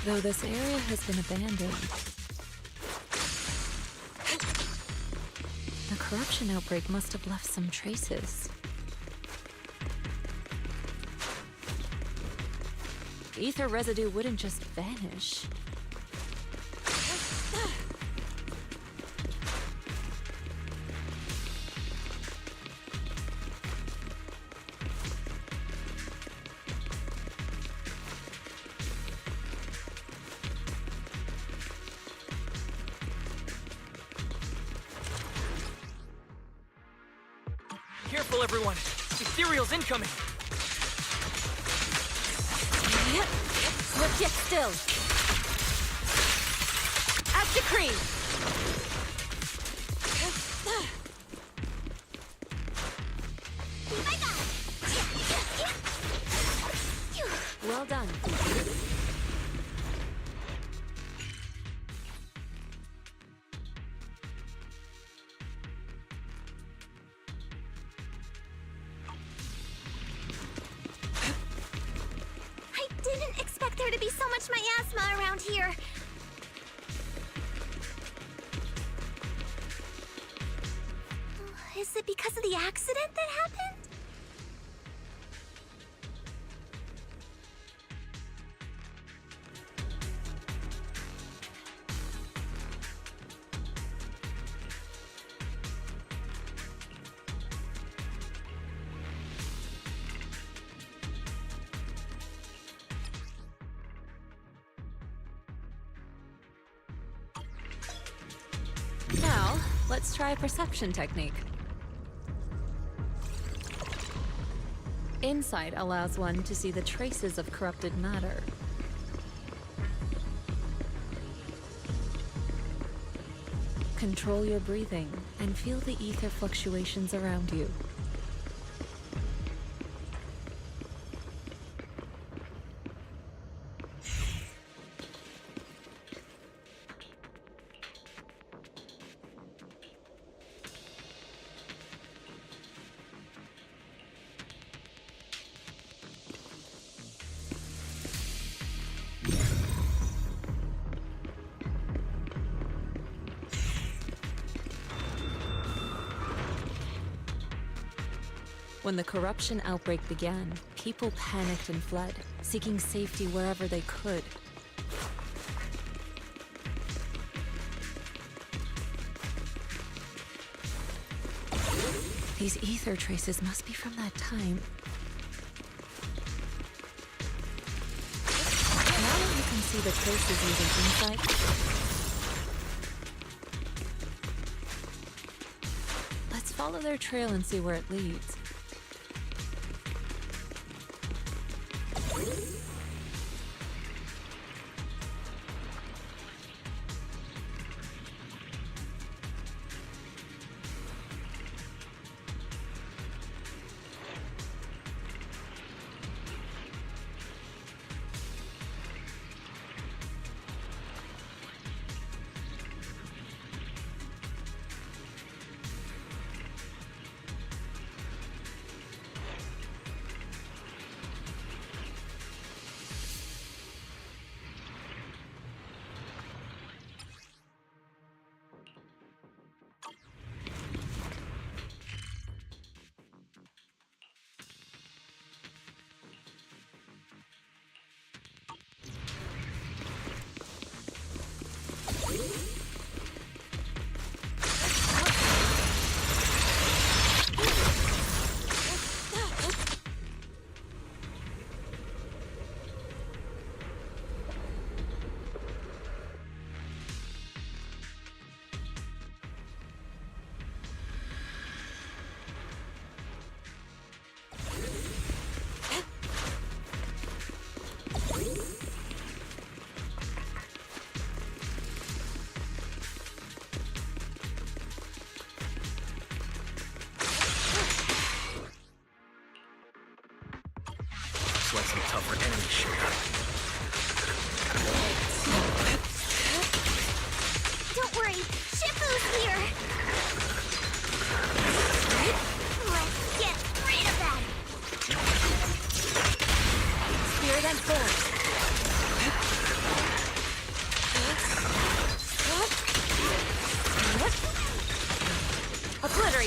Though this area has been abandoned, corruption outbreak must have left some traces. Ether residue wouldn't just vanish. Careful, everyone! Ethereal's incoming! Look yet still. As decreed. Well done. Didn't expect there to be so much miasma around here. Is it because of the accident that happened? Now, let's try a perception technique. Insight allows one to see the traces of corrupted matter. Control your breathing and feel the ether fluctuations around you. When the corruption outbreak began, people panicked and fled, seeking safety wherever they could. These ether traces must be from that time. Now that you can see the traces using insight, let's follow their trail and see where it leads.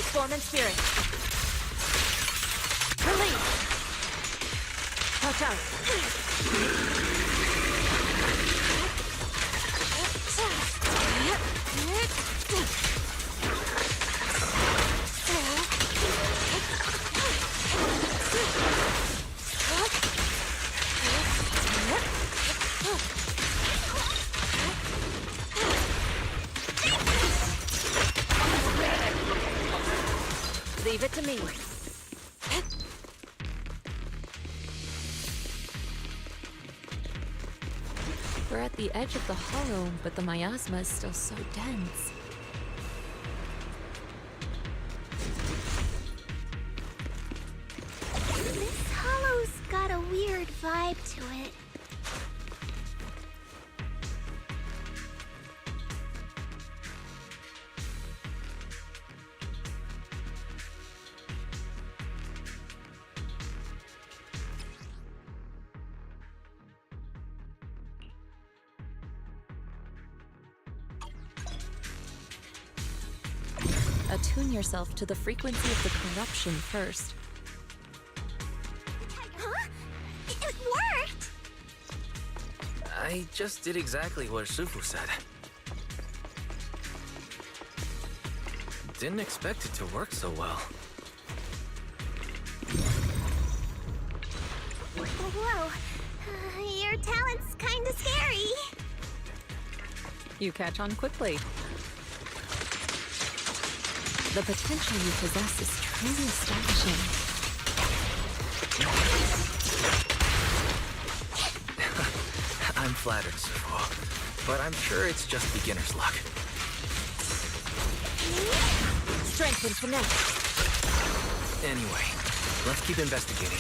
Activate form and spirit. Release! Watch out! Leave it to me. We're at the edge of the hollow, but the miasma is still so dense. This hollow's got a weird vibe to it. Attune yourself to the frequency of the corruption first. Huh? It worked! I just did exactly what Sufu said. Didn't expect it to work so well. Whoa. Your talent's kinda scary. You catch on quickly. The potential you possess is truly astonishing. I'm flattered, Sufu, but I'm sure it's just beginner's luck. Strength and finesse. Anyway, let's keep investigating.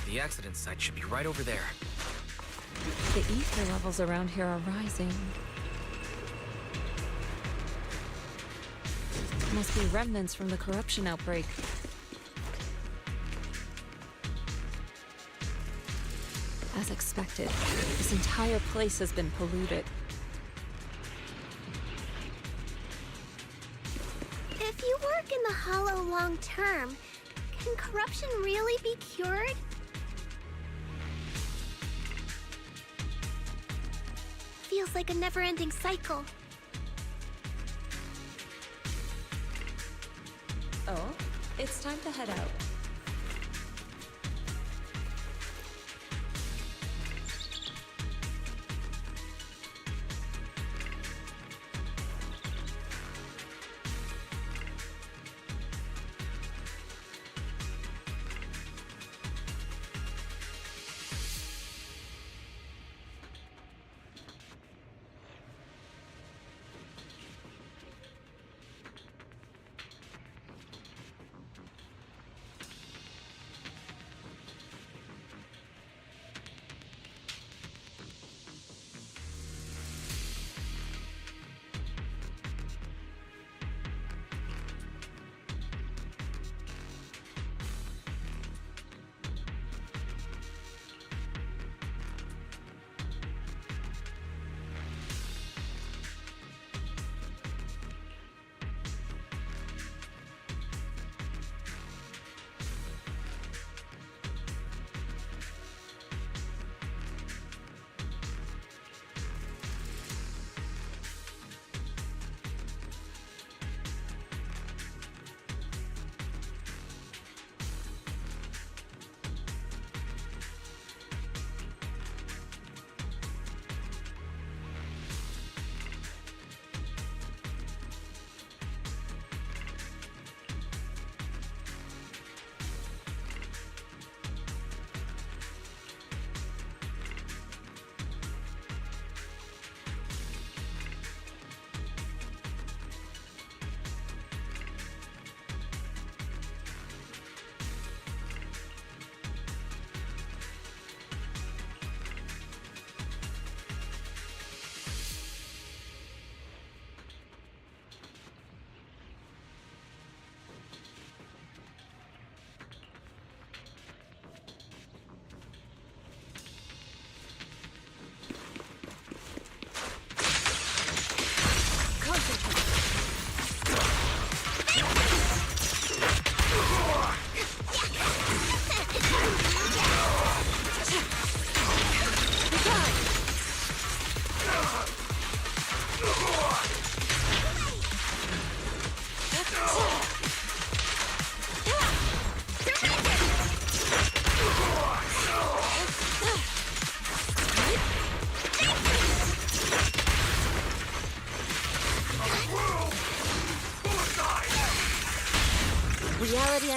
The accident site should be right over there. The ether levels around here are rising. Must be remnants from the corruption outbreak. As expected, this entire place has been polluted. If you work in the Hollow long term, can corruption really be cured? Feels like a never-ending cycle. Oh, it's time to head out.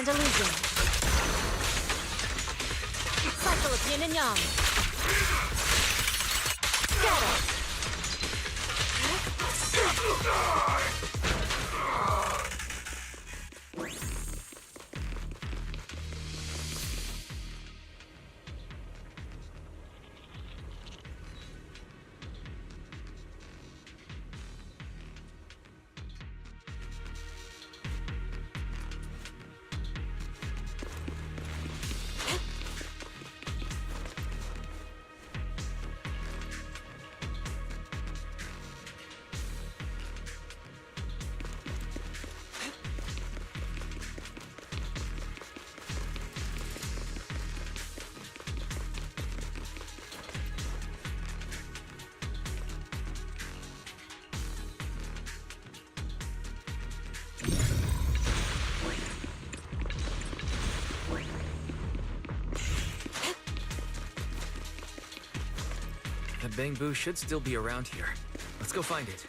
Andalusian. Cycle of yin and yang. Scatter. The Bangbu should still be around here. Let's go find it.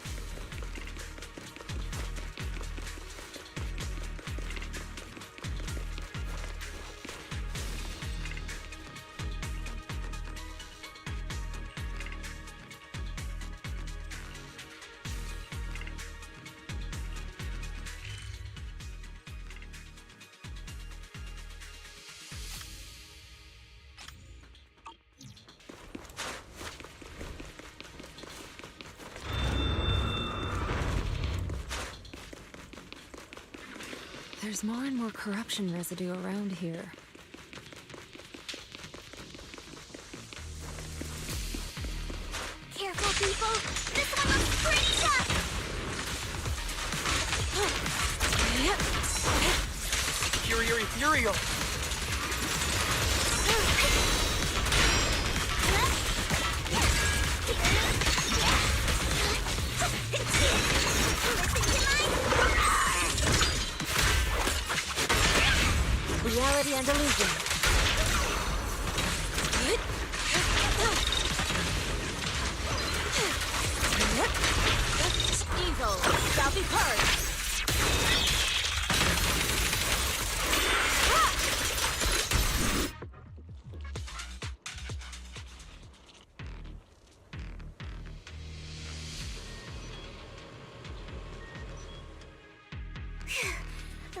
There's more and more corruption residue around here. Careful, people! This one looks pretty tough! Superior ethereal! Reality and illusion. Evil shall be purged.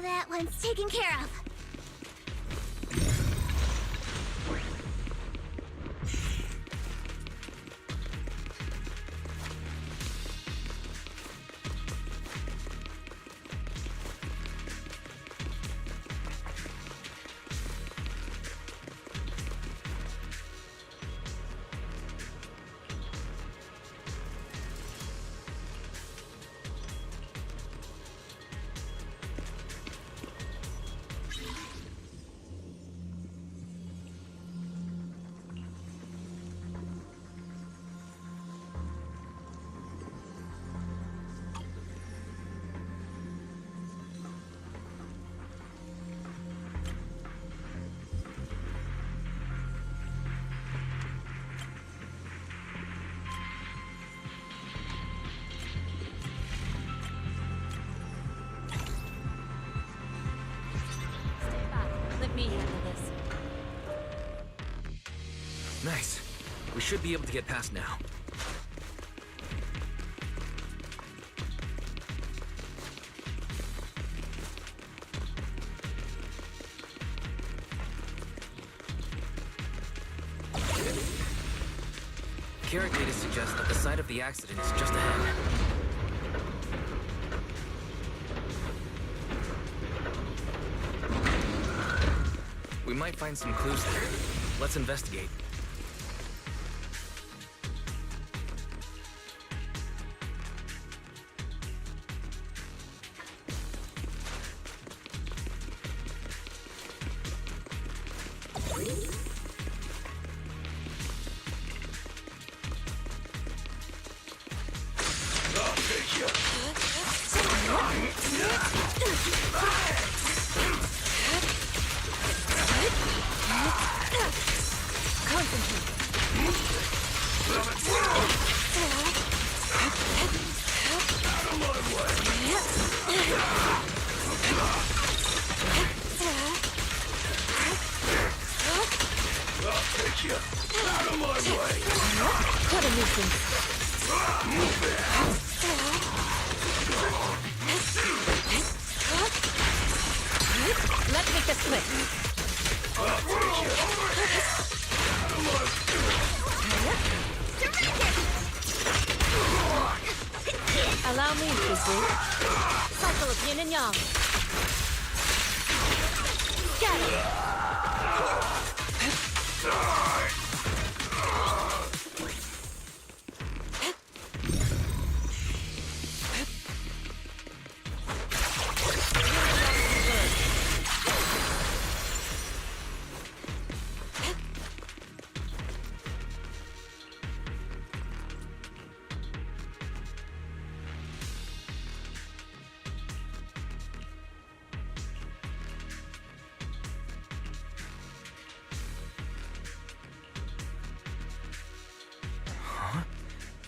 That one's taken care of. Let me handle this. Nice. We should be able to get past now. Carrot data suggests that the site of the accident is just ahead. We might find some clues there. Let's investigate. Concentrate. I'll take you out of my way. What a nuisance. Move it. Let's make this quick. I'll take you out of my Allow me, Fufu. Cycle of yin and yang. Get it.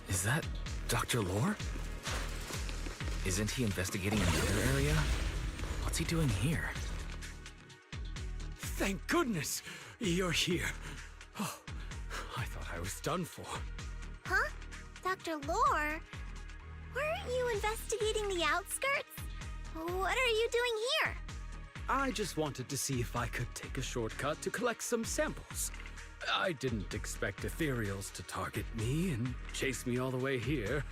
Is that Dr. Lore? Isn't he investigating another area? What's he doing here? Thank goodness you're here. Oh, I thought I was done for. Huh? Dr. Lore? Weren't you investigating the outskirts? What are you doing here? I just wanted to see if I could take a shortcut to collect some samples. I didn't expect ethereals to target me and chase me all the way here.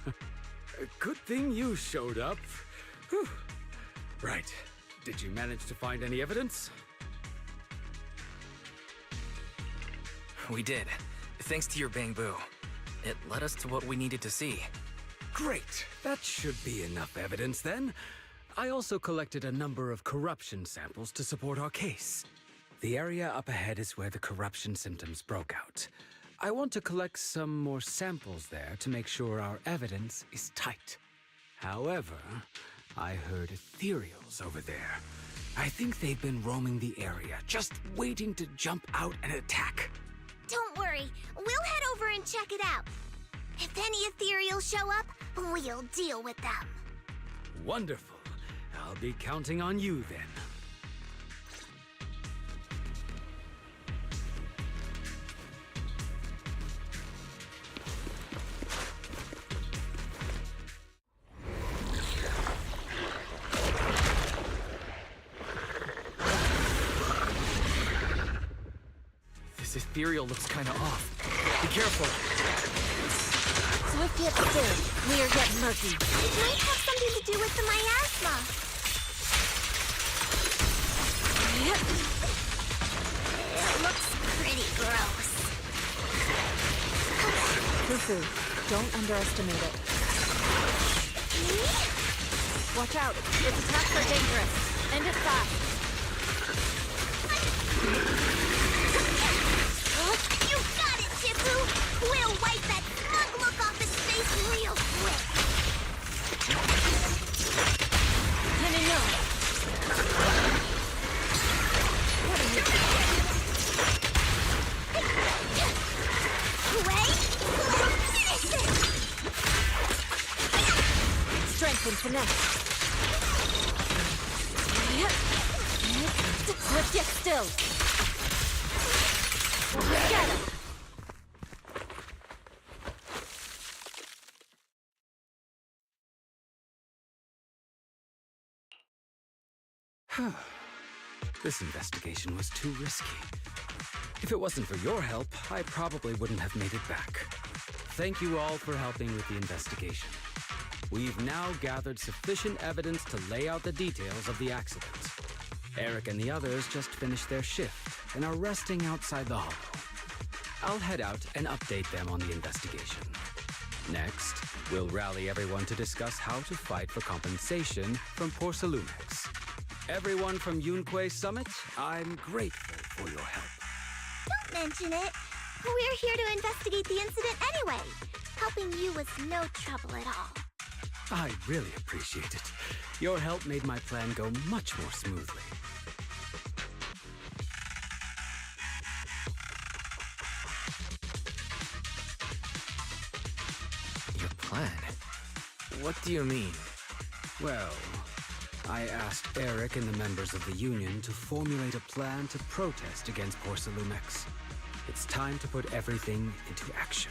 Good thing you showed up. Whew. Right. Did you manage to find any evidence? We did. Thanks to your bamboo. It led us to what we needed to see. Great. That should be enough evidence then. I also collected a number of corruption samples to support our case. The area up ahead is where the corruption symptoms broke out. I want to collect some more samples there to make sure our evidence is tight. However, I heard ethereals over there. I think they've been roaming the area, just waiting to jump out and attack. Don't worry, we'll head over and check it out. If any ethereals show up, we'll deal with them. Wonderful. I'll be counting on you then. This ethereal looks kinda off. Be careful. Swift yet still, clear yet murky. It might have something to do with the miasma. It looks pretty gross. Fufu, don't underestimate it. Watch out. Its attacks are dangerous. End it fast. You got it, Shifu! We'll wipe that smug look off his face real quick! Strength and finesse. Swift yet still. Get him! This investigation was too risky. If it wasn't for your help, I probably wouldn't have made it back. Thank you all for helping with the investigation. We've now gathered sufficient evidence to lay out the details of the accident. Eric and the others just finished their shift and are resting outside the hollow. I'll head out and update them on the investigation. Next, we'll rally everyone to discuss how to fight for compensation from Porcelumex. Everyone from Yunque Summit, I'm grateful for your help. Don't mention it. We're here to investigate the incident anyway. Helping you was no trouble at all. I really appreciate it. Your help made my plan go much more smoothly. Your plan? What do you mean? Well, I asked Eric and the members of the Union to formulate a plan to protest against Porcelumex. It's time to put everything into action.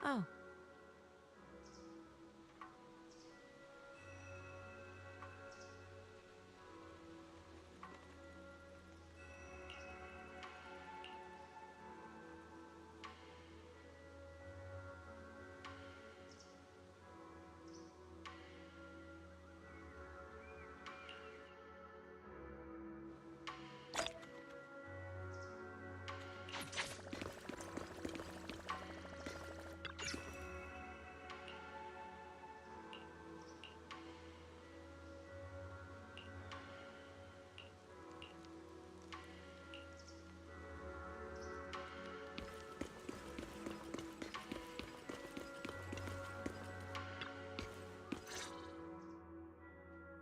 Oh.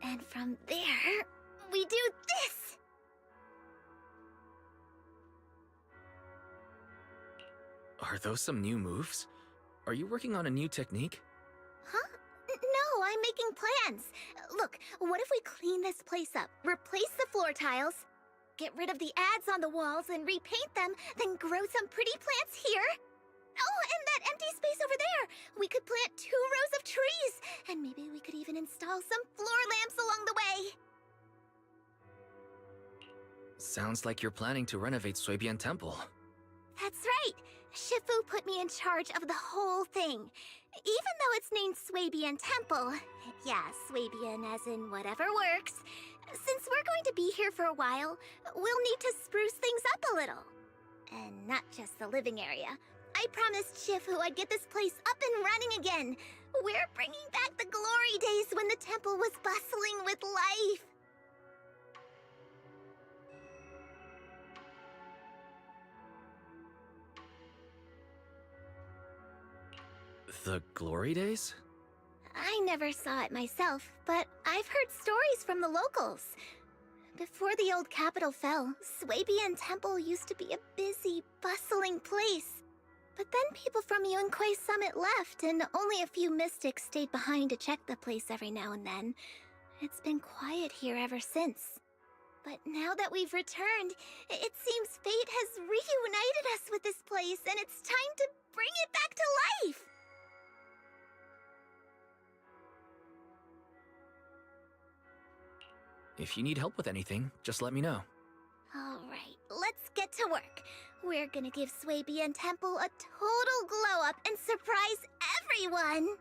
And from there, we do this! Are those some new moves? Are you working on a new technique? Huh? No, I'm making plans. Look, what if we clean this place up, replace the floor tiles, get rid of the ads on the walls and repaint them, then grow some pretty plants here? Oh, and that empty space over there! We could plant 2 rows of trees, and maybe we could even install some floor lamps along the way. Sounds like you're planning to renovate Suibian Temple. That's right! Shifu put me in charge of the whole thing. Even though it's named Suibian Temple. Yeah, Suibian as in whatever works. Since we're going to be here for a while, we'll need to spruce things up a little. And not just the living area. I promised Shifu I'd get this place up and running again. We're bringing back the glory days when the temple was bustling with life. The glory days? I never saw it myself, but I've heard stories from the locals. Before the old capital fell, Suibian Temple used to be a busy, bustling place. But then people from Yunquei Summit left, and only a few mystics stayed behind to check the place every now and then. It's been quiet here ever since. But now that we've returned, it seems fate has reunited us with this place, and it's time to bring it back to life! If you need help with anything, just let me know. All right, let's get to work. We're We're gonna give Swaby and Temple a total glow up and surprise everyone!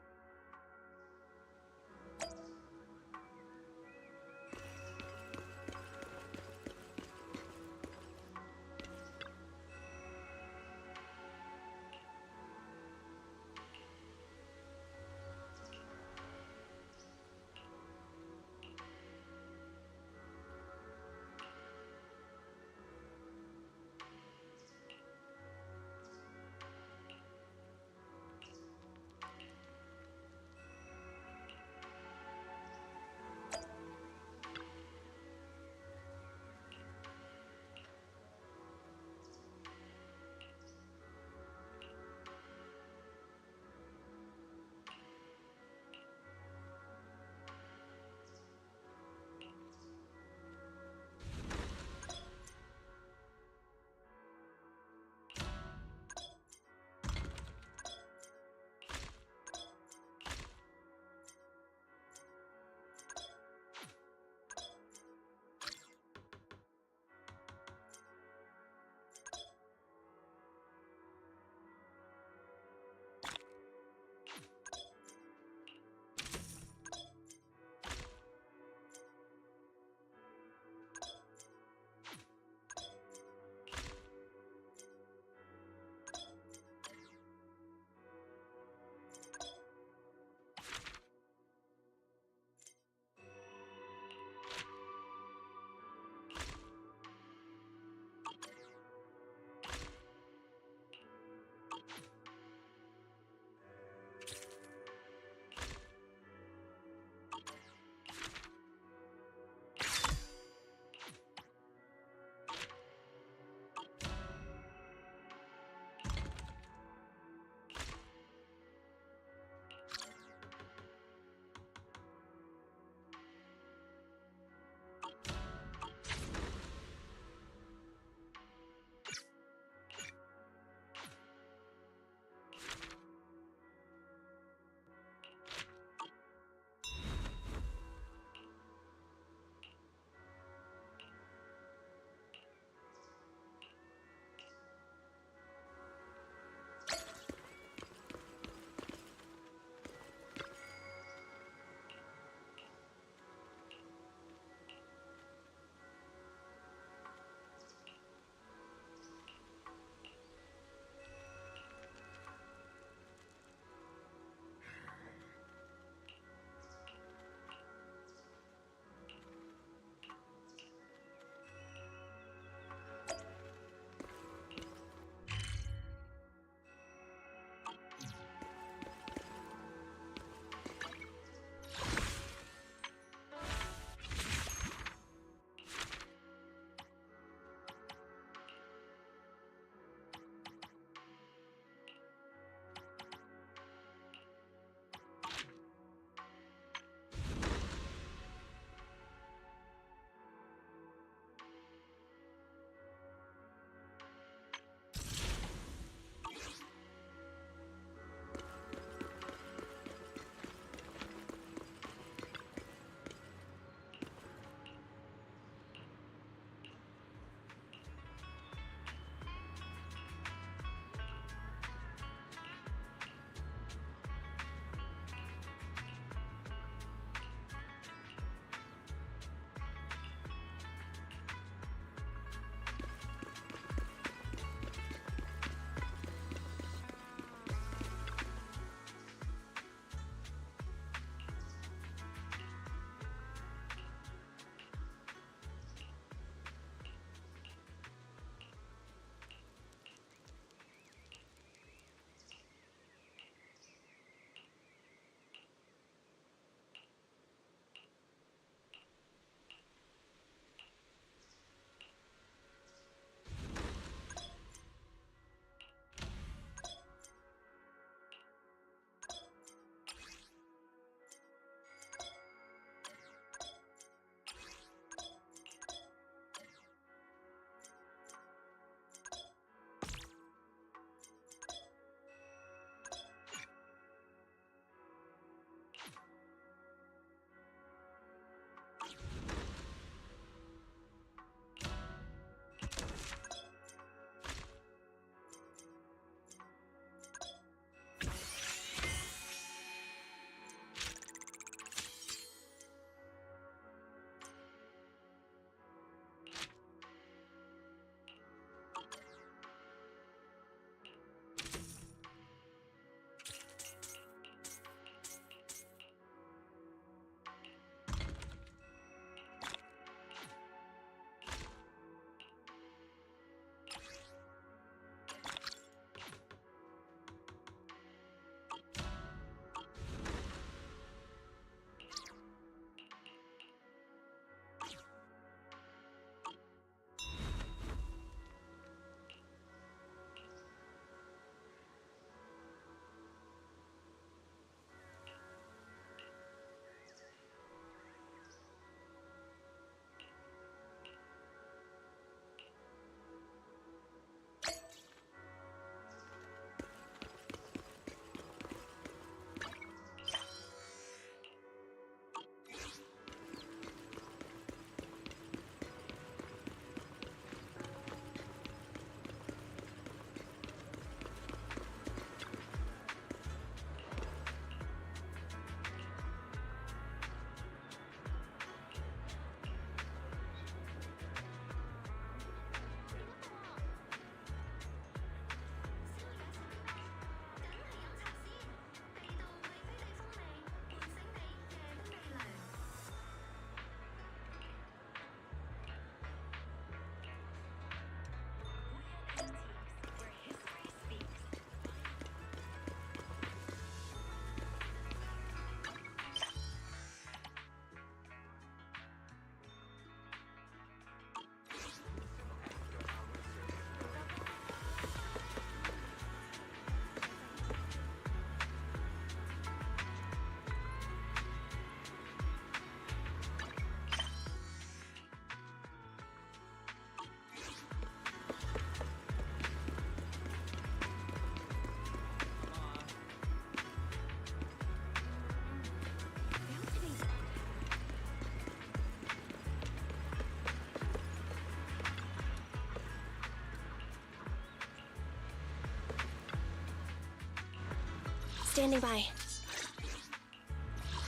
Standing by.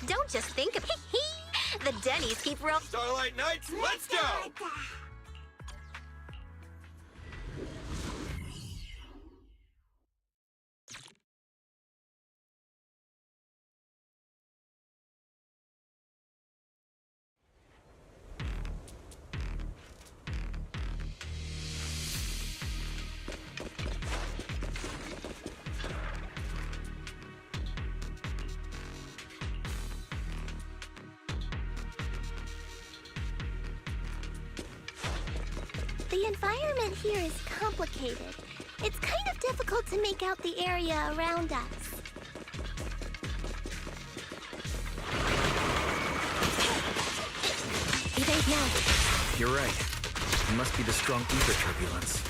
Don't just think of the Denny's keep roll. Starlight Knights, let's go! The environment here is complicated. It's kind of difficult to make out the area around us. Evade now. You're right. It must be the strong ether turbulence.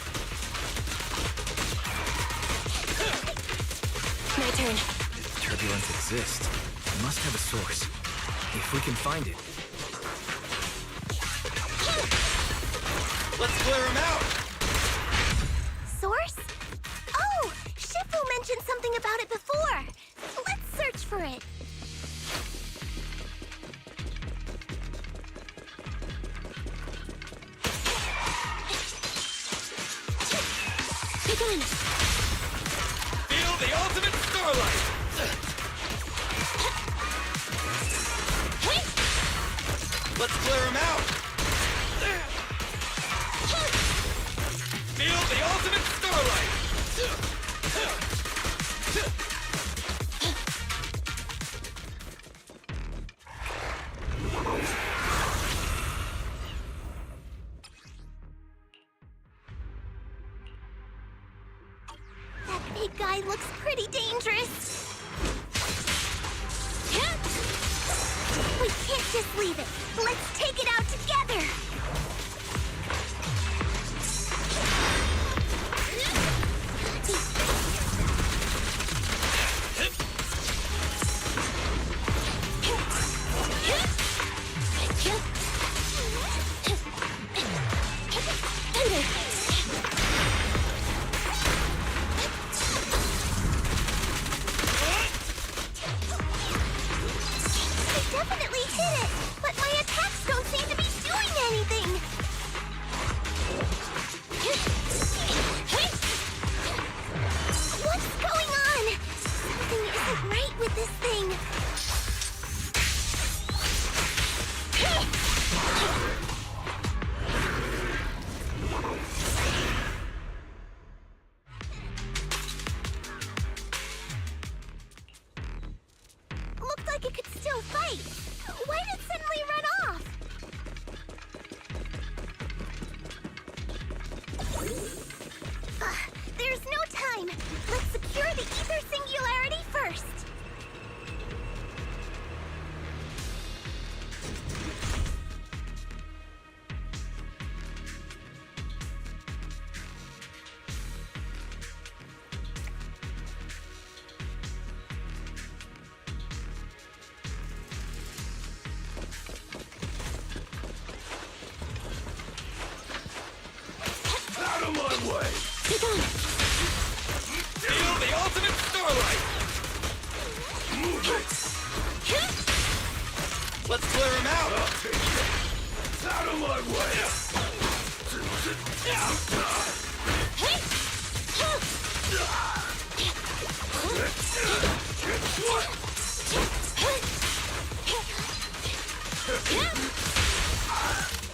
My turn. If turbulence exists, it must have a source. If we can find it. Let's clear him out! Source? Oh! Shifu mentioned something about it before! Let's search for it! Begin! Feel the ultimate starlight! Let's clear him out! Feel the ultimate starlight! That big guy looks pretty dangerous. We can't just leave it. Let's take it out together. Definitely hit it, but my attacks don't seem to be doing anything. What's going on? Something isn't right with this thing. Looked like it could still fight. Why did it suddenly run off? There's no time. Let's secure the ether singularity first. Out of my way! Be gone! Feel the ultimate starlight! Move it! Let's clear him out! Out of my way!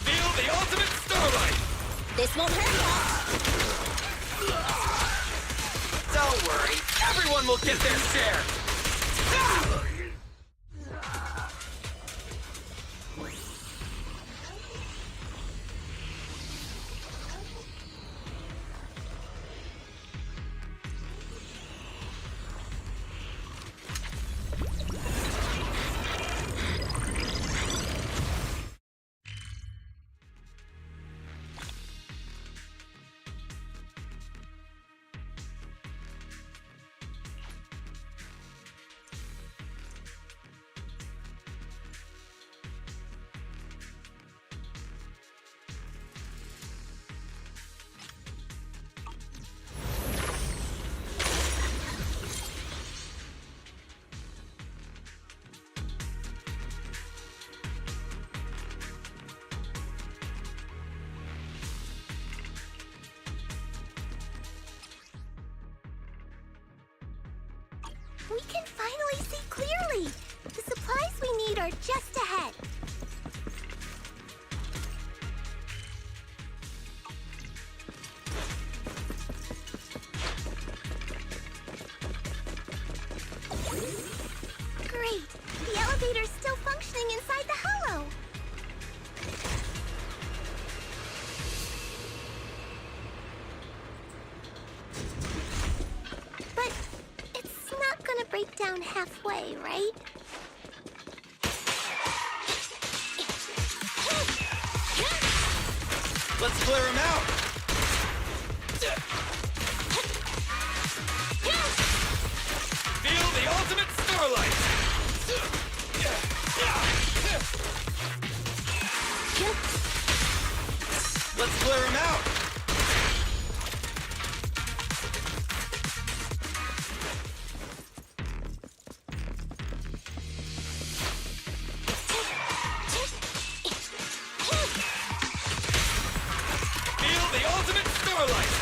Feel the ultimate starlight! This won't hurt you. Don't worry, everyone will get their share! We can finally see clearly! The supplies we need are just ahead. Great! The elevator's still functioning inside the hollow! But it's not gonna break down halfway, right? Let's clear him out! Feel the ultimate starlight! Let's clear him out! Feel the ultimate starlight!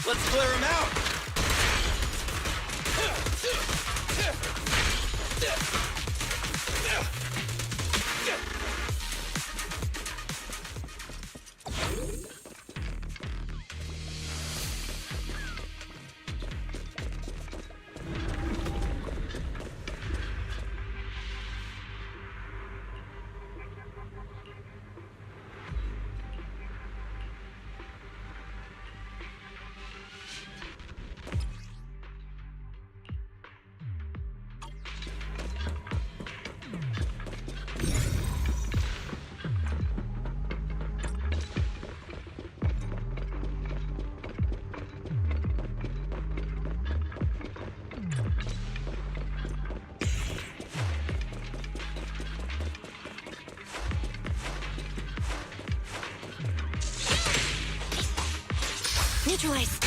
Let's clear him out! Neutralize.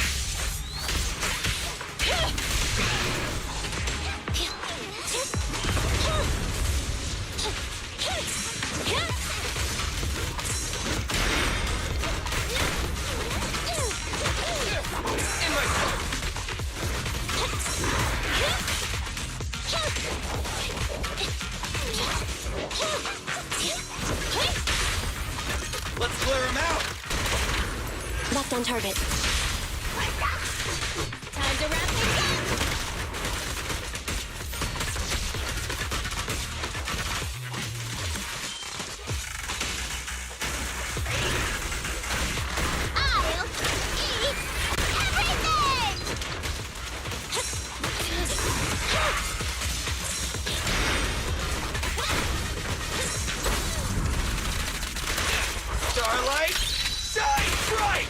Let's clear him out! Locked on target. Time to wrap things up! I'll eat everything! Starlight, shine bright!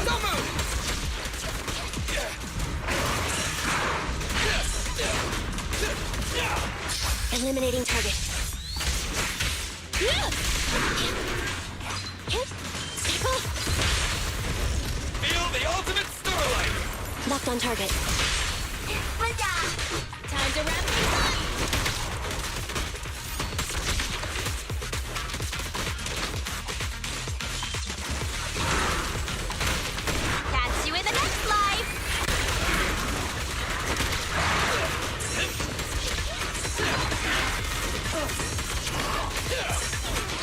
Don't move! Eliminating target. Feel the ultimate starlight! Locked on target. Time to wrap things up! Catch you in the next life!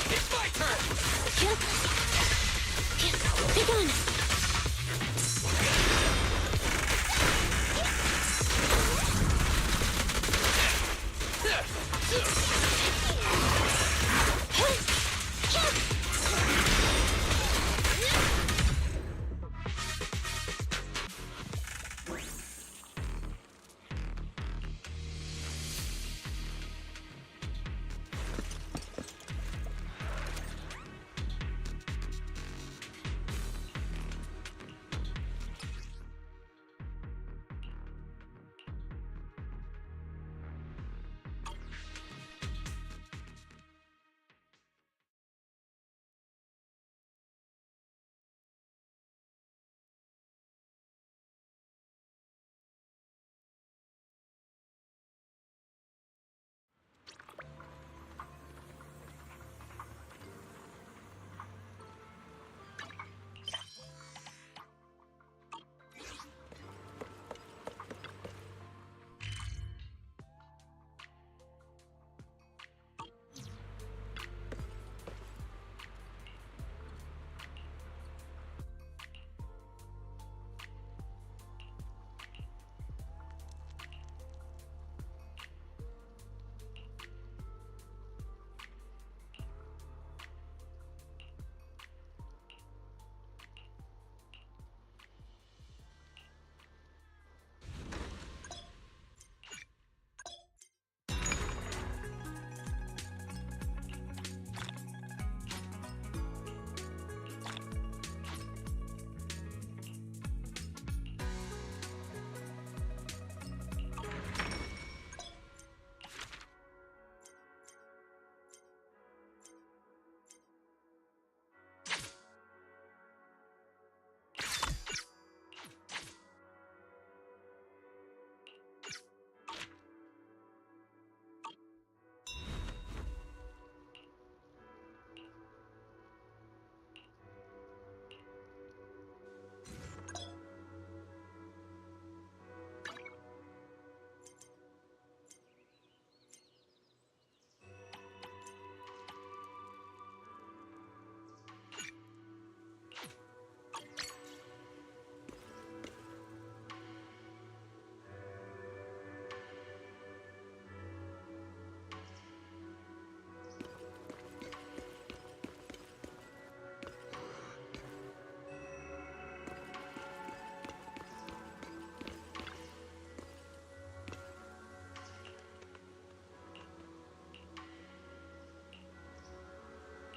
It's my turn! Be gone.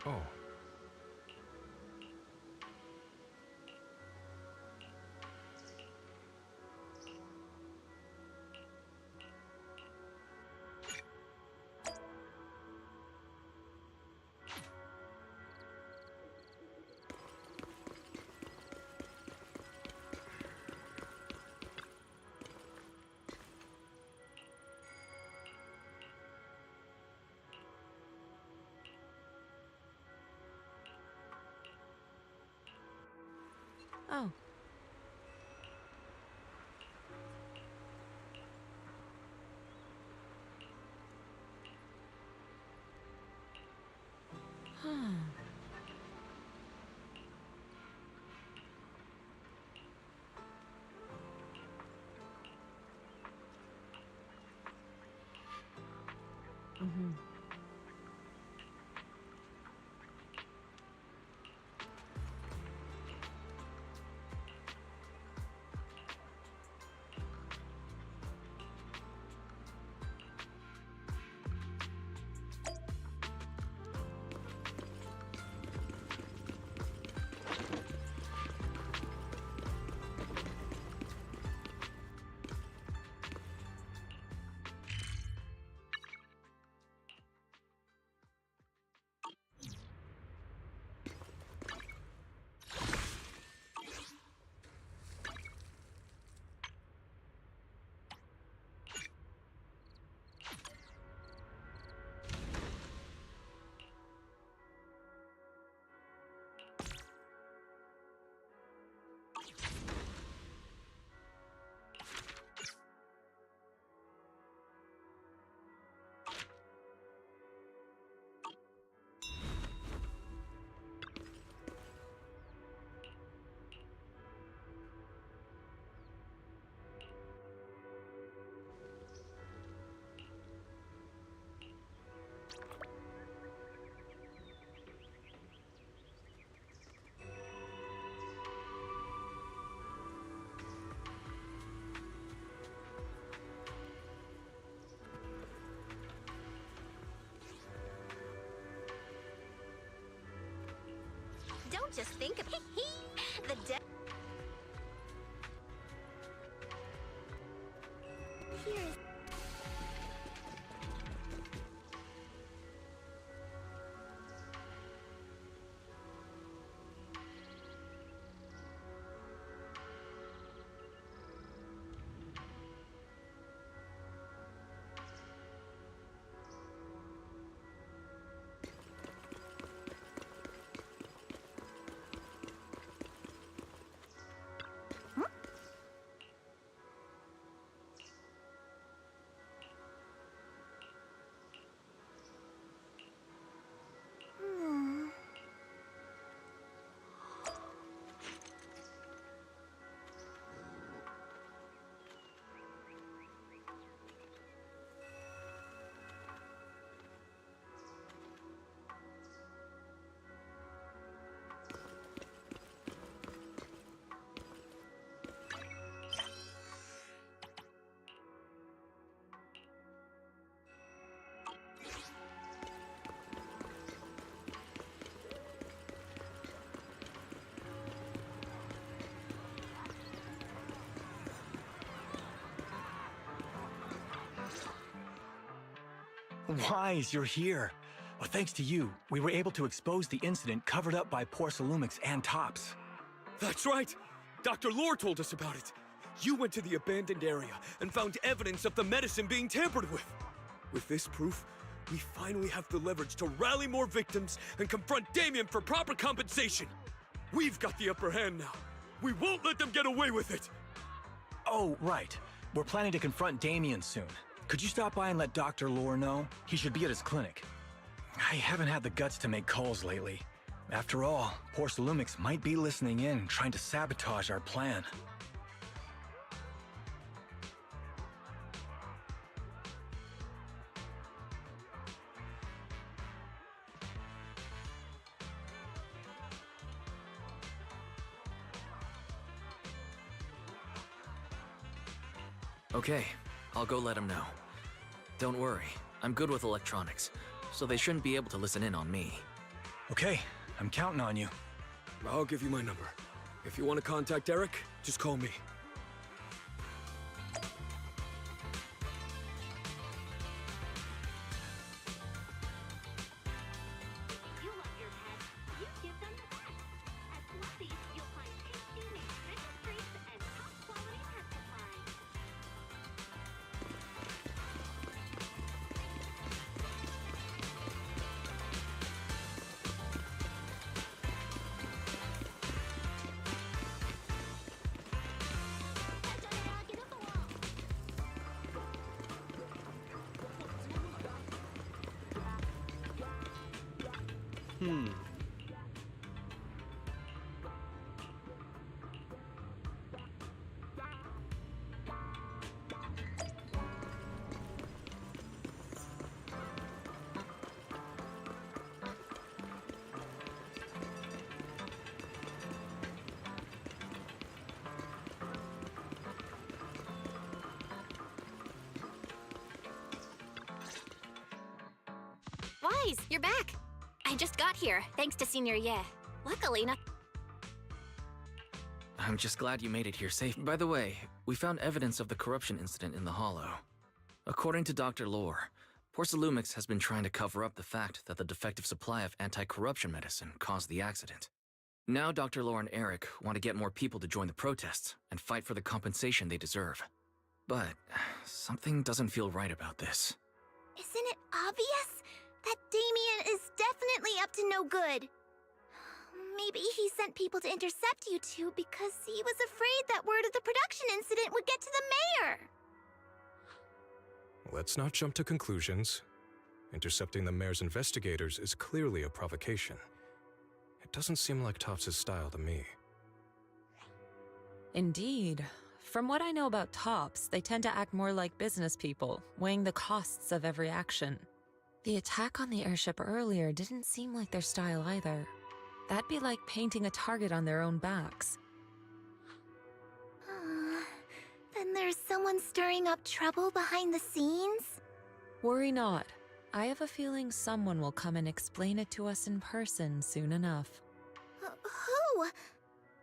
Oh. Oh. Huh. Mm-hmm. Don't just think of the Here's Wise, you're here. Well, thanks to you, we were able to expose the incident covered up by Porcelumix and Tops. That's right! Dr. Lore told us about it. You went to the abandoned area and found evidence of the medicine being tampered with. With this proof, we finally have the leverage to rally more victims and confront Damien for proper compensation. We've got the upper hand now. We won't let them get away with it. Oh, right. We're planning to confront Damien soon. Could you stop by and let Dr. Lore know? He should be at his clinic. I haven't had the guts to make calls lately. After all, Porcelumix might be listening in, trying to sabotage our plan. Okay, I'll go let him know. Don't worry, I'm good with electronics, so they shouldn't be able to listen in on me. Okay, I'm counting on you. I'll give you my number. If you want to contact Eric, just call me. You love your pets. You give them the best. At Fluffy's, you'll find tasty, nutritious treats and top-quality pet supplies. Wise, you're back. I just got here, thanks to Senior Ye. Luckily, not. I'm just glad you made it here safe. By the way, we found evidence of the corruption incident in the Hollow. According to Dr. Lore, Porcelumix has been trying to cover up the fact that the defective supply of anti-corruption medicine caused the accident. Now Dr. Lore and Eric want to get more people to join the protests and fight for the compensation they deserve. But something doesn't feel right about this. Isn't it obvious? That Damien is definitely up to no good. Maybe he sent people to intercept you two because he was afraid that word of the production incident would get to the mayor. Let's not jump to conclusions. Intercepting the mayor's investigators is clearly a provocation. It doesn't seem like Topps' style to me. Indeed. From what I know about Topps, they tend to act more like business people, weighing the costs of every action. The attack on the airship earlier didn't seem like their style either. That'd be like painting a target on their own backs. Then there's someone stirring up trouble behind the scenes? Worry not. I have a feeling someone will come and explain it to us in person soon enough. Who?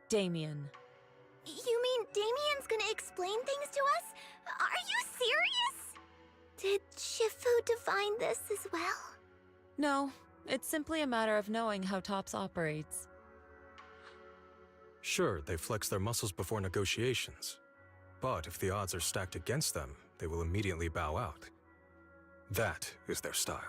Damien. You mean Damien's gonna explain things to us? Are you serious? Did Shifu divine this as well? No, it's simply a matter of knowing how Topps operates. Sure, they flex their muscles before negotiations. But if the odds are stacked against them, they will immediately bow out. That is their style.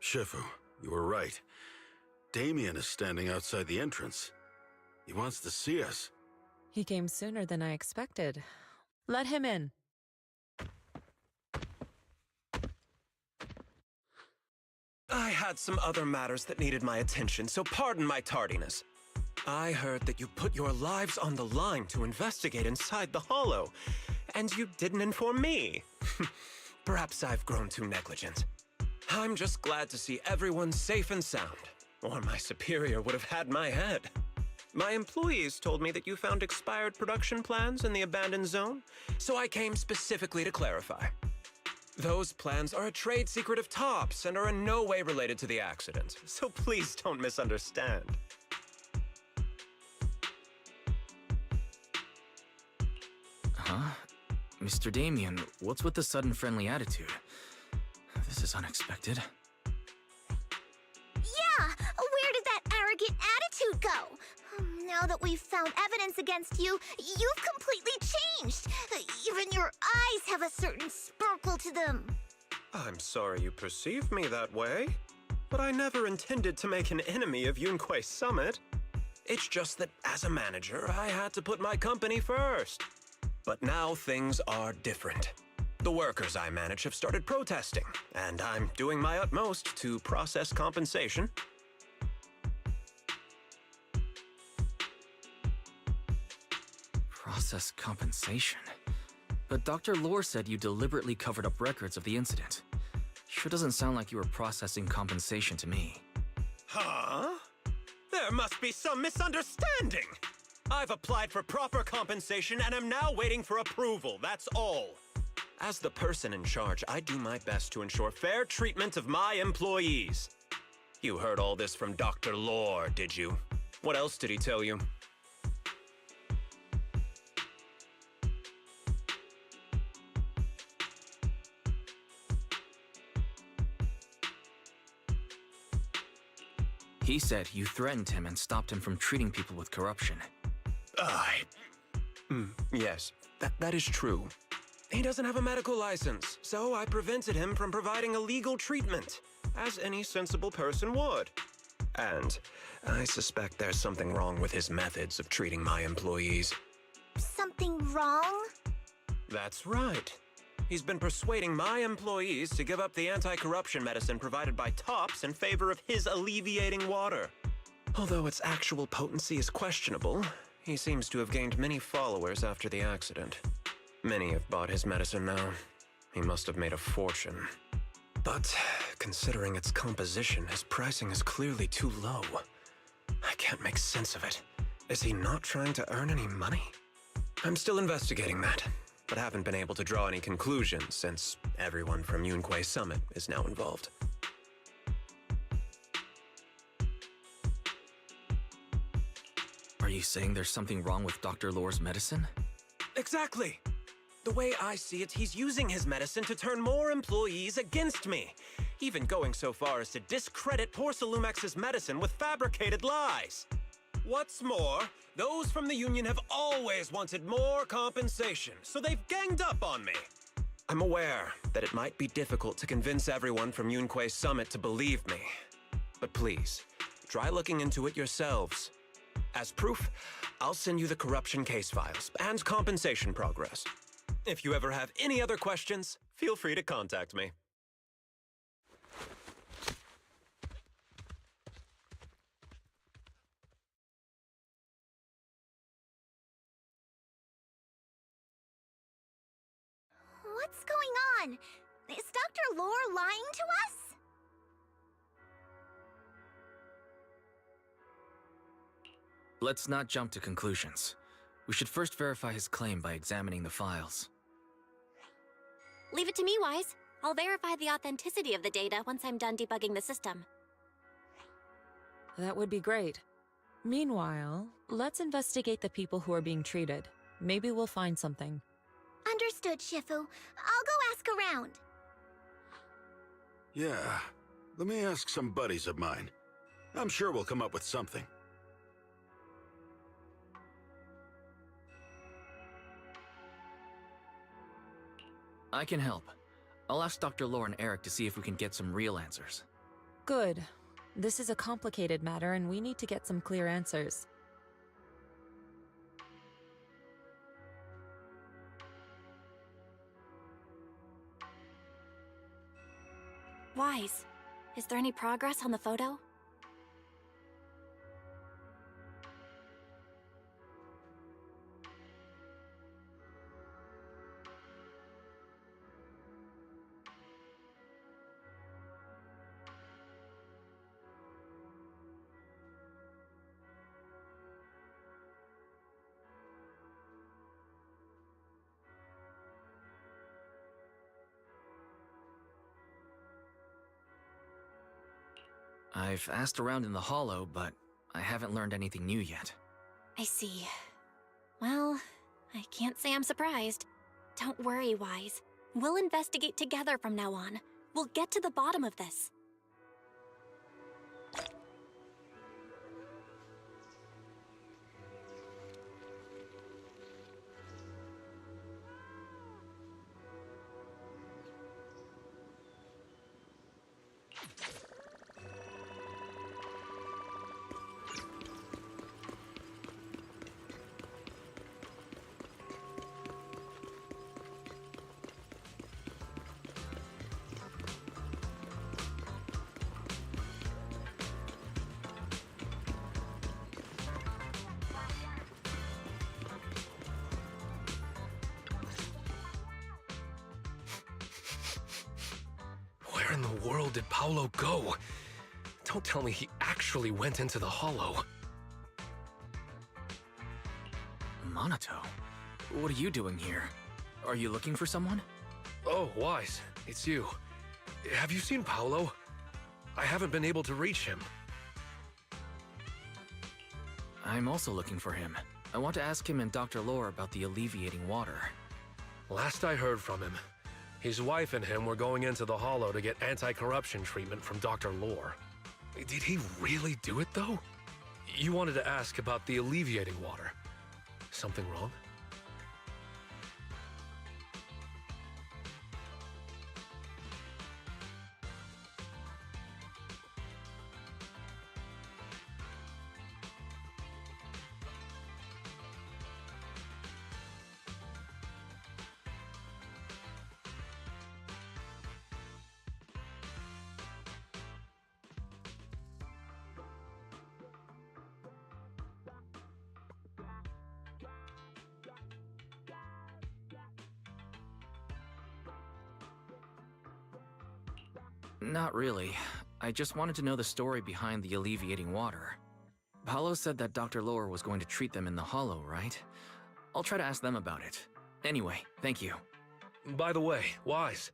Shifu, you were right. Damien is standing outside the entrance. He wants to see us. He came sooner than I expected. Let him in. I had some other matters that needed my attention, so pardon my tardiness. I heard that you put your lives on the line to investigate inside the Hollow, and you didn't inform me. Perhaps I've grown too negligent. I'm just glad to see everyone safe and sound, or my superior would have had my head. My employees told me that you found expired production plans in the abandoned zone, so I came specifically to clarify. Those plans are a trade secret of Topps and are in no way related to the accident, so please don't misunderstand. Huh? Mr. Damien, what's with the sudden friendly attitude? This is unexpected. Yeah! Where did that arrogant attitude go? Now that we've found evidence against you, you've completely changed. Even your eyes have a certain sparkle to them. I'm sorry you perceive me that way, but I never intended to make an enemy of Yunquay Summit. It's just that as a manager, I had to put my company first. But now things are different. The workers I manage have started protesting, and I'm doing my utmost to process compensation. Process compensation? But Dr. Lore said you deliberately covered up records of the incident. Sure doesn't sound like you were processing compensation to me. Huh? There must be some misunderstanding. I've applied for proper compensation and am now waiting for approval, that's all. As the person in charge, I do my best to ensure fair treatment of my employees. You heard all this from Dr. Lore, did you? What else did he tell you? He said you threatened him and stopped him from treating people with corruption. Yes, that is true. He doesn't have a medical license, so I prevented him from providing a legal treatment, as any sensible person would. And I suspect there's something wrong with his methods of treating my employees. Something wrong? That's right. He's been persuading my employees to give up the anti-corruption medicine provided by Tops in favor of his alleviating water. Although its actual potency is questionable, he seems to have gained many followers after the accident. Many have bought his medicine now. He must have made a fortune. But considering its composition, his pricing is clearly too low. I can't make sense of it. Is he not trying to earn any money? I'm still investigating that, but haven't been able to draw any conclusions since everyone from Yunquay Summit is now involved. Are you saying there's something wrong with Dr. Lore's medicine? Exactly! The way I see it, he's using his medicine to turn more employees against me, even going so far as to discredit Porcelumex's medicine with fabricated lies. What's more, those from the union have always wanted more compensation, so they've ganged up on me. I'm aware that it might be difficult to convince everyone from Yunquay Summit to believe me, but please, try looking into it yourselves. As proof, I'll send you the corruption case files and compensation progress. If you ever have any other questions, feel free to contact me. What's going on? Is Dr. Lore lying to us? Let's not jump to conclusions. We should first verify his claim by examining the files. Leave it to me, Wise. I'll verify the authenticity of the data once I'm done debugging the system. That would be great. Meanwhile, let's investigate the people who are being treated. Maybe we'll find something. Understood, Shifu. I'll go ask around. Yeah, let me ask some buddies of mine. I'm sure we'll come up with something. I can help. I'll ask Dr. Lore and Eric to see if we can get some real answers. Good. This is a complicated matter and we need to get some clear answers. Wise, is there any progress on the photo? I've asked around in the Hollow, but I haven't learned anything new yet. I see. Well, I can't say I'm surprised. Don't worry, Wise. We'll investigate together from now on. We'll get to the bottom of this. Where in the world did Paolo go? Don't tell me he actually went into the Hollow. Monato, what are you doing here? Are you looking for someone? Oh, Wise, it's you. Have you seen Paolo? I haven't been able to reach him. I'm also looking for him. I want to ask him and Dr. Lore about the alleviating water. Last I heard from him, his wife and him were going into the Hollow to get anti-corruption treatment from Dr. Lore. Did he really do it, though? You wanted to ask about the alleviating water. Something wrong? Not really. I just wanted to know the story behind the alleviating water. Paolo said that Dr. Lore was going to treat them in the Hollow, right? I'll try to ask them about it. Anyway, thank you. By the way, Wise,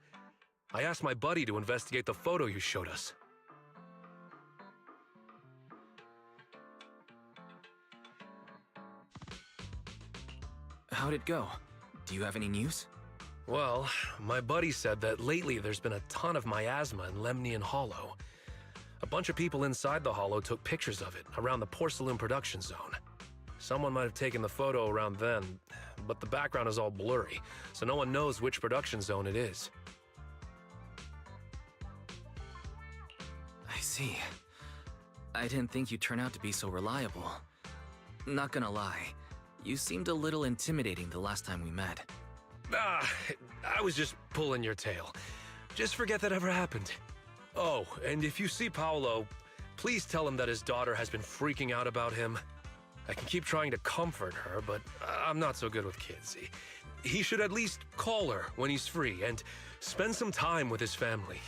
I asked my buddy to investigate the photo you showed us. How'd it go? Do you have any news? Well, my buddy said that lately there's been a ton of miasma in Lemnian Hollow. A bunch of people inside the Hollow took pictures of it around the porcelain production zone. Someone might have taken the photo around then, but the background is all blurry, so no one knows which production zone it is. I see. I didn't think you'd turn out to be so reliable. Not gonna lie, you seemed a little intimidating the last time we met. I was just pulling your tail. Just forget that ever happened. Oh, and if you see Paolo, please tell him that his daughter has been freaking out about him. I can keep trying to comfort her, but I'm not so good with kids. He should at least call her when he's free and spend some time with his family.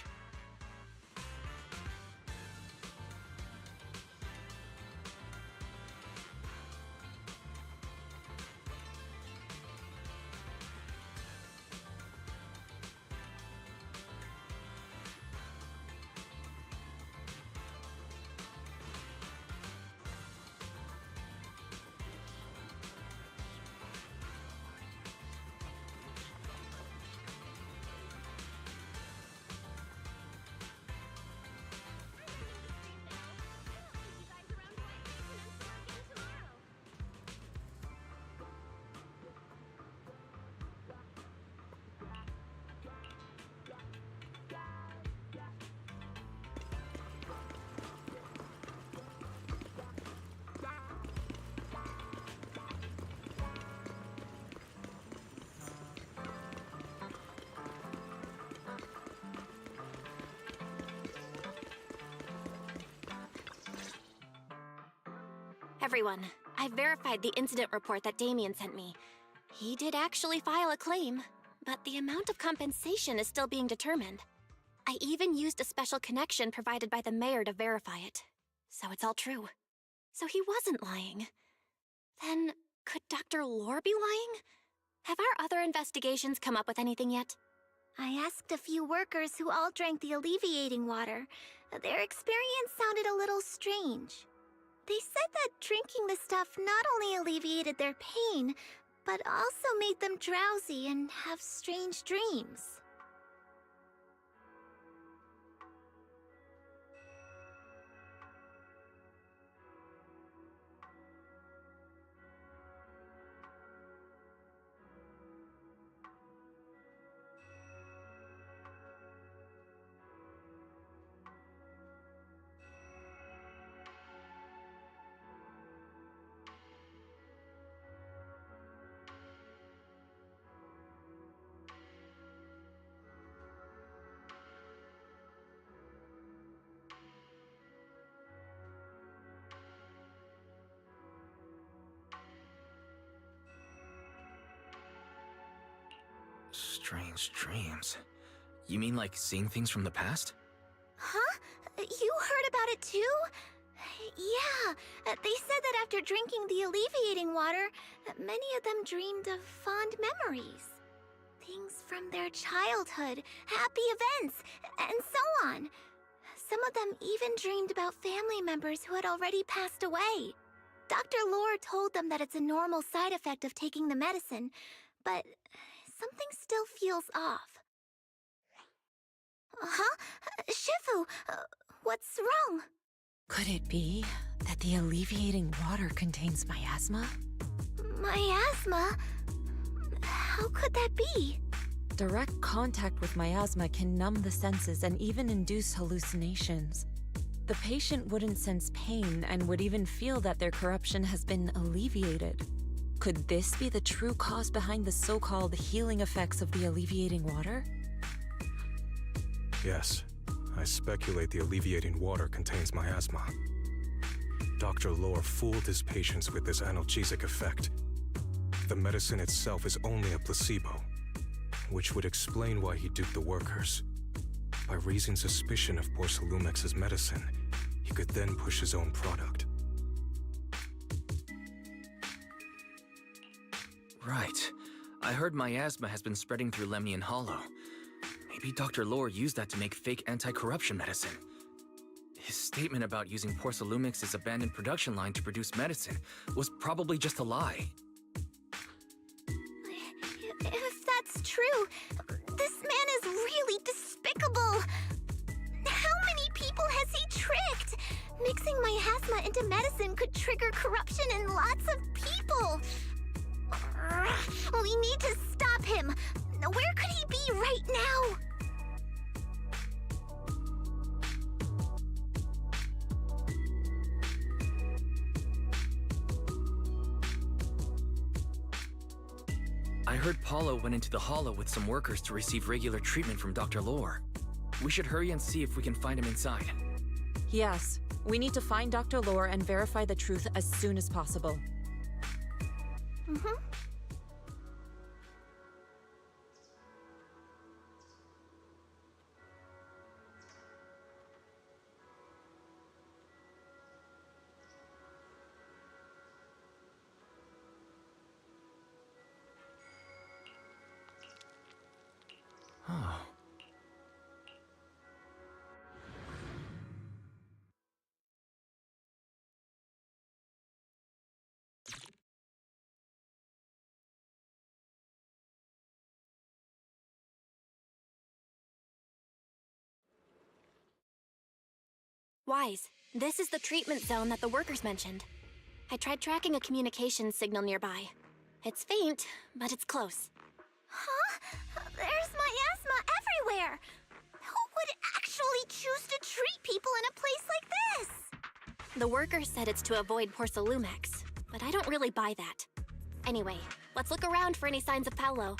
Everyone, I've verified the incident report that Damien sent me. He did actually file a claim, but the amount of compensation is still being determined. I even used a special connection provided by the mayor to verify it. So it's all true. So he wasn't lying. Then, could Dr. Lore be lying? Have our other investigations come up with anything yet? I asked a few workers who all drank the alleviating water. Their experience sounded a little strange. They said that drinking the stuff not only alleviated their pain, but also made them drowsy and have strange dreams. Strange dreams. You mean like seeing things from the past? Huh? You heard about it too? Yeah, they said that after drinking the alleviating water, many of them dreamed of fond memories. Things from their childhood, happy events, and so on. Some of them even dreamed about family members who had already passed away. Dr. Lore told them that it's a normal side effect of taking the medicine, but something still feels off. Huh? Shifu, what's wrong? Could it be that the alleviating water contains miasma? Miasma? How could that be? Direct contact with miasma can numb the senses and even induce hallucinations. The patient wouldn't sense pain and would even feel that their corruption has been alleviated. Could this be the true cause behind the so-called healing effects of the alleviating water? Yes, I speculate the alleviating water contains miasma. Dr. Lore fooled his patients with this analgesic effect. The medicine itself is only a placebo, which would explain why he duped the workers. By raising suspicion of Porcelumex's medicine, he could then push his own product. Right. I heard miasma has been spreading through Lemnian Hollow. Maybe Dr. Lore used that to make fake anti-corruption medicine. His statement about using Porcelumex's abandoned production line to produce medicine was probably just a lie. If that's true, this man is really despicable. How many people has he tricked? Mixing miasma into medicine could trigger corruption in lots of people. We need to stop him. Where could he be right now? I heard Paulo went into the Hollow with some workers to receive regular treatment from Dr. Lore. We should hurry and see if we can find him inside. Yes, we need to find Dr. Lore and verify the truth as soon as possible. Mm-hmm. Oh. Wise, this is the treatment zone that the workers mentioned. I tried tracking a communications signal nearby. It's faint, but it's close. Huh? There's miasma everywhere! Who would actually choose to treat people in a place like this? The workers said it's to avoid Porcelumex, but I don't really buy that. Anyway, let's look around for any signs of Paulo.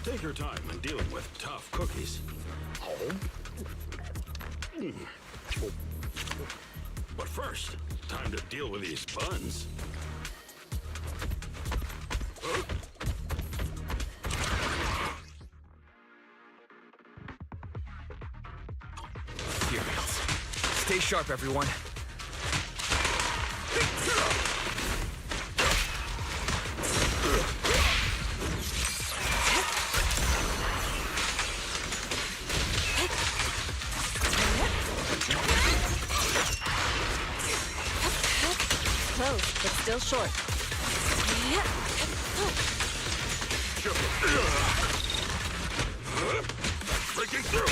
Take your time in dealing with tough cookies. But first, time to deal with these buns. Cereals. Stay sharp, everyone. Close, but still short. Breaking through!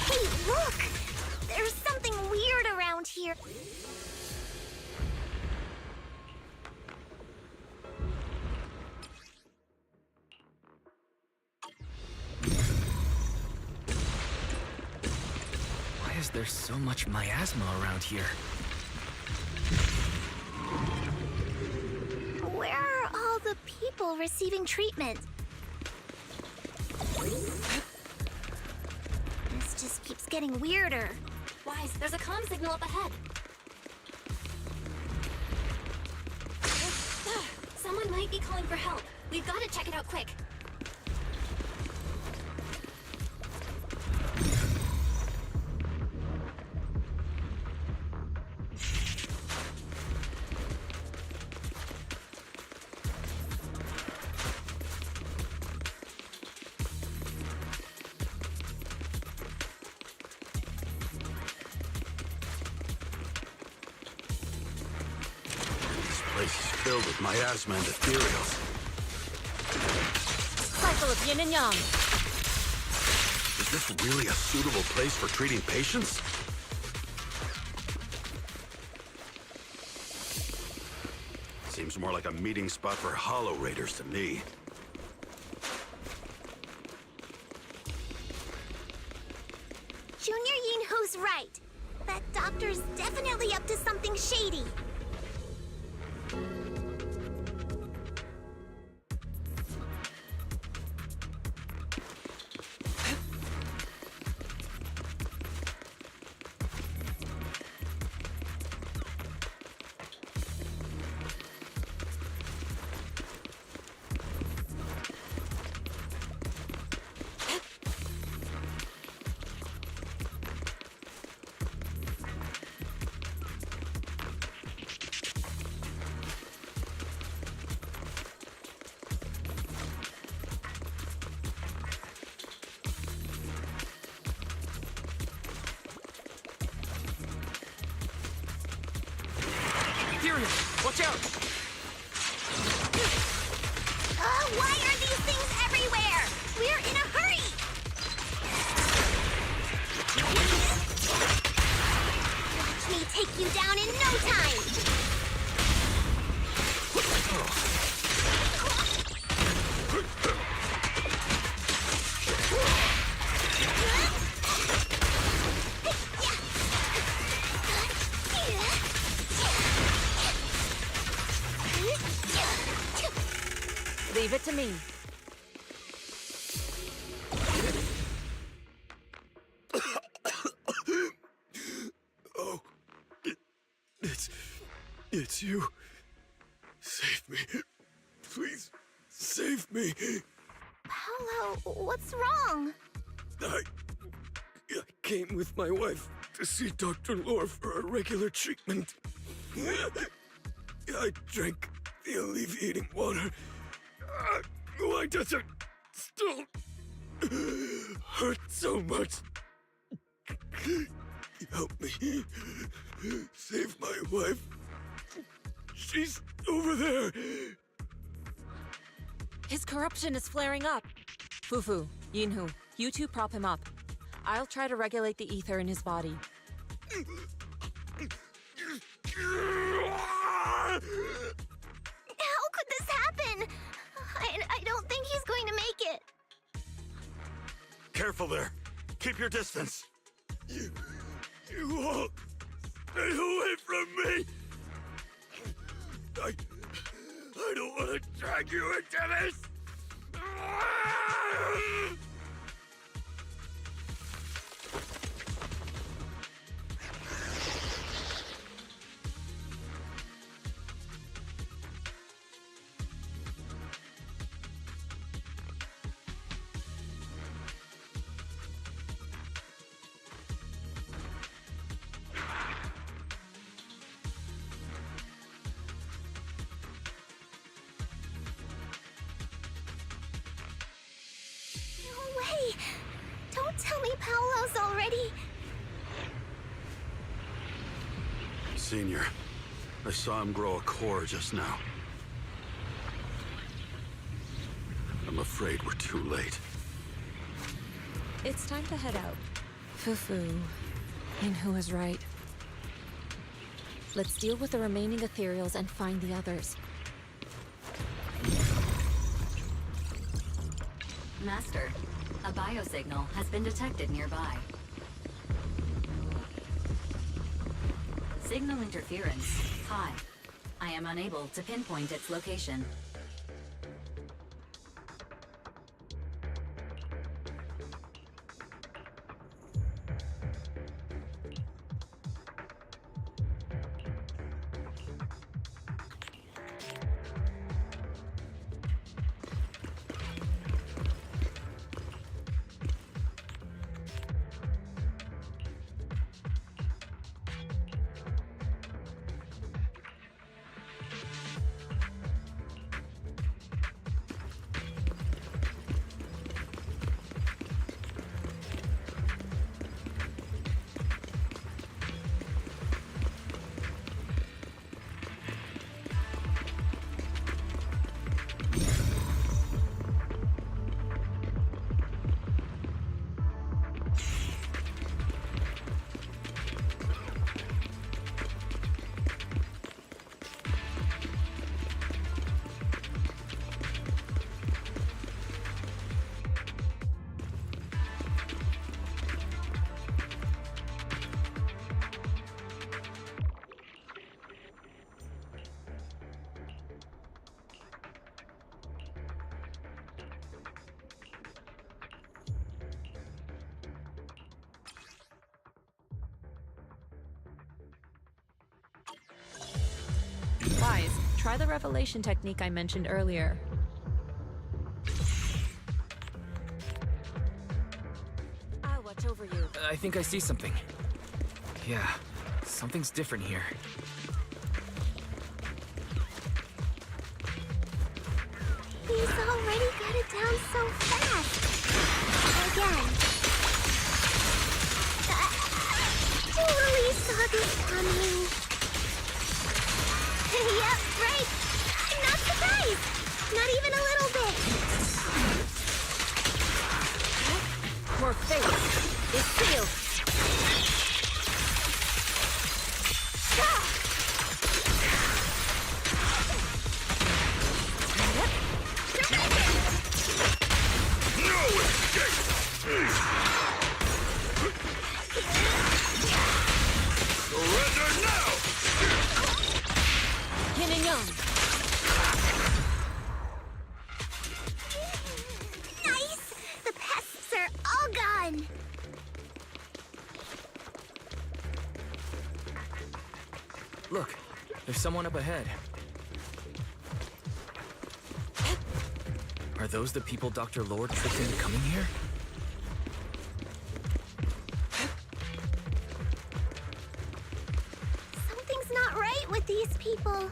Hey, look! There's something weird around here. Why is there so much miasma around here? Where are all the people receiving treatment? This just keeps getting weirder. Wise, there's a comm signal up ahead. Someone might be calling for help. We've got to check it out quick. This place is filled with miasma and ethereals. Cycle of yin and yang. Is this really a suitable place for treating patients? Seems more like a meeting spot for Hollow Raiders to me. Junior Yinho's right. That doctor's definitely up to something shady. Ethereal, watch out! Why are these things everywhere? We're in a hurry! Watch me take you down in no time! Leave it to me. Oh, it's you. Save me. Please, save me. Paolo, what's wrong? I came with my wife to see Dr. Lore for a regular treatment. I drank the alleviating water. Why does it still hurt so much? Help me. Save my wife. She's over there. His corruption is flaring up. Fufu, Yinhu, you two prop him up. I'll try to regulate the ether in his body. How could this happen? I don't think he's going to make it. Careful there. Keep your distance. You all stay away from me. I don't want to drag you into this. No way! Don't tell me Paolo's already... Senior, I saw him grow a core just now. I'm afraid we're too late. It's time to head out. Fufu. Yinhu is right. Let's deal with the remaining ethereals and find the others. Master, a biosignal has been detected nearby. Signal interference high. I am unable to pinpoint its location. Wise, try the revelation technique I mentioned earlier. I'll watch over you. I think I see something. Yeah, something's different here. He's already got it down so fast. Again. Totally saw this coming. Yep, right. I'm not surprised. Not even a little bit. More fate is sealed. No escape! Surrender now! Yin and yang. Nice! The pests are all gone. Look, there's someone up ahead. Are those the people Dr. Lord tricked into coming here? Something's not right with these people.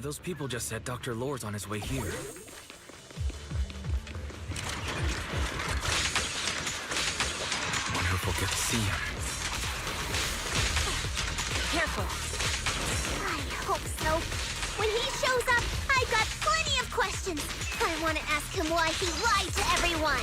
Those people just said Dr. Lord's on his way here. Wonder if we'll get to see him. Careful. I hope so. When he shows up, I've got plenty of questions. I want to ask him why he lied to everyone.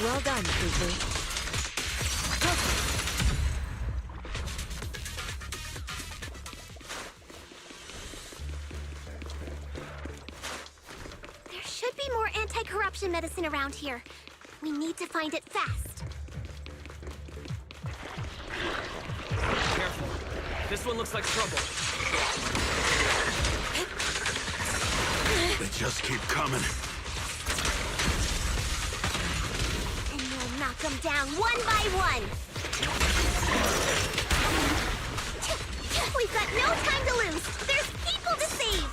Well done, Fufu. There should be more anti-corruption medicine around here. We need to find it fast. Careful. This one looks like trouble. They just keep coming. And we'll knock them down one by one. We've got no time to lose. There's people to save.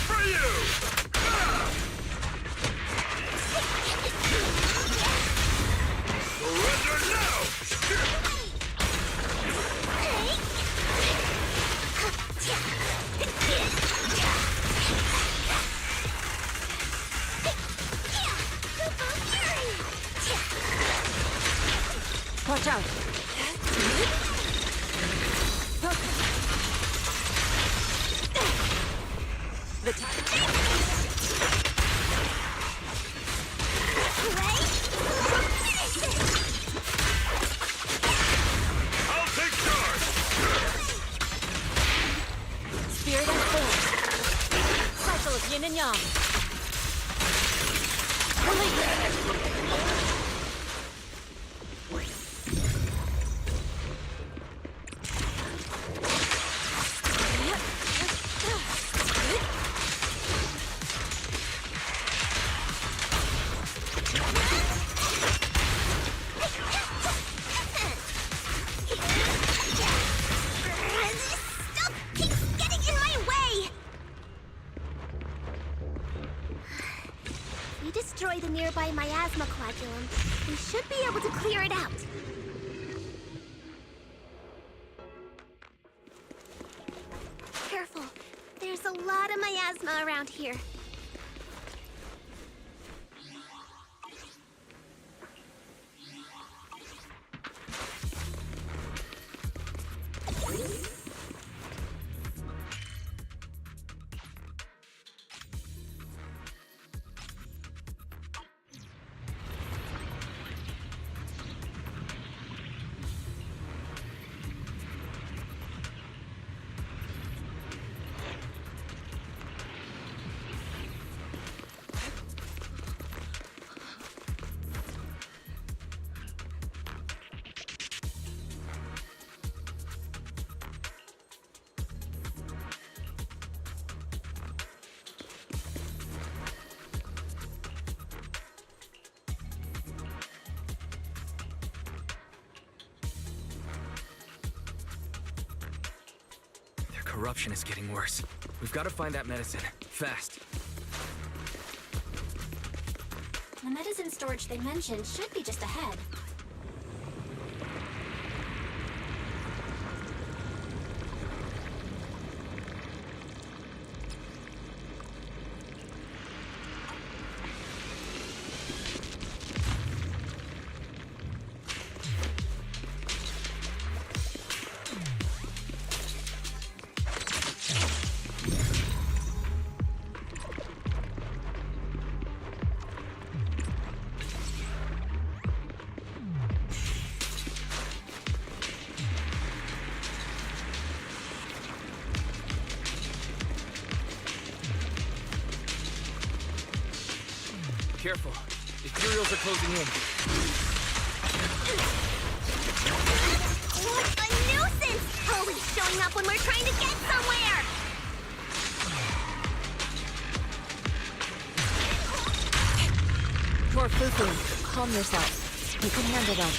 For you! Surrender now! Watch out. The I'll take charge! spirit and force. Cycle of yin and yang. destroy the nearby miasma coagulum, we should be able to clear it out. Careful. There's a lot of miasma around here. Corruption is getting worse. We've got to find that medicine. Fast. The medicine storage they mentioned should be just ahead. Careful. Ethereals are closing in. What a nuisance! Always showing up when we're trying to get somewhere! Poor Fufu, calm yourself. You can handle them.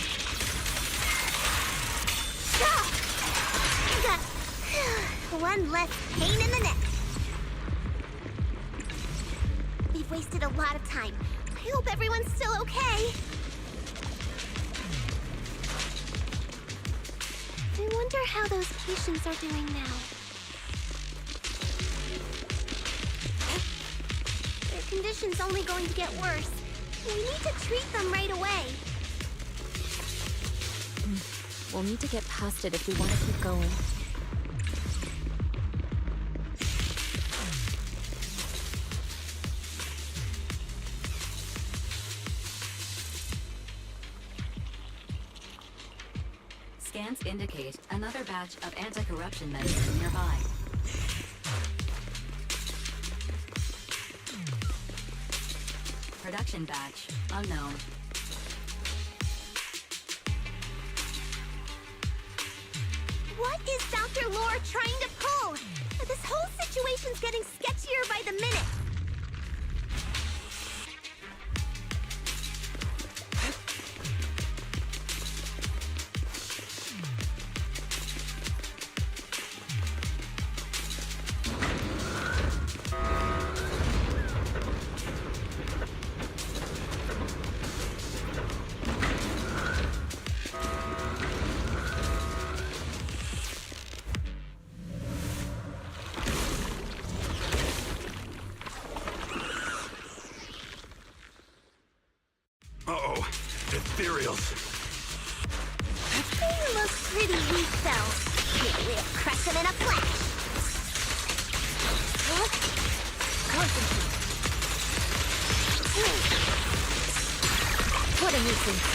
One less pain in the neck. We've wasted a lot of time. I hope everyone's still okay. I wonder how those patients are doing now. Their condition's only going to get worse. We need to treat them right away. We'll need to get past it if we want to keep going. Scans indicate another batch of anti-corruption medicine nearby. Production batch unknown. What is Dr. Lore trying to pull? This whole situation's getting sketchier by the minute. Uh-oh. Ethereals. They look pretty weak, though. We'll crush them in a flash. Concentrate. What a nuisance.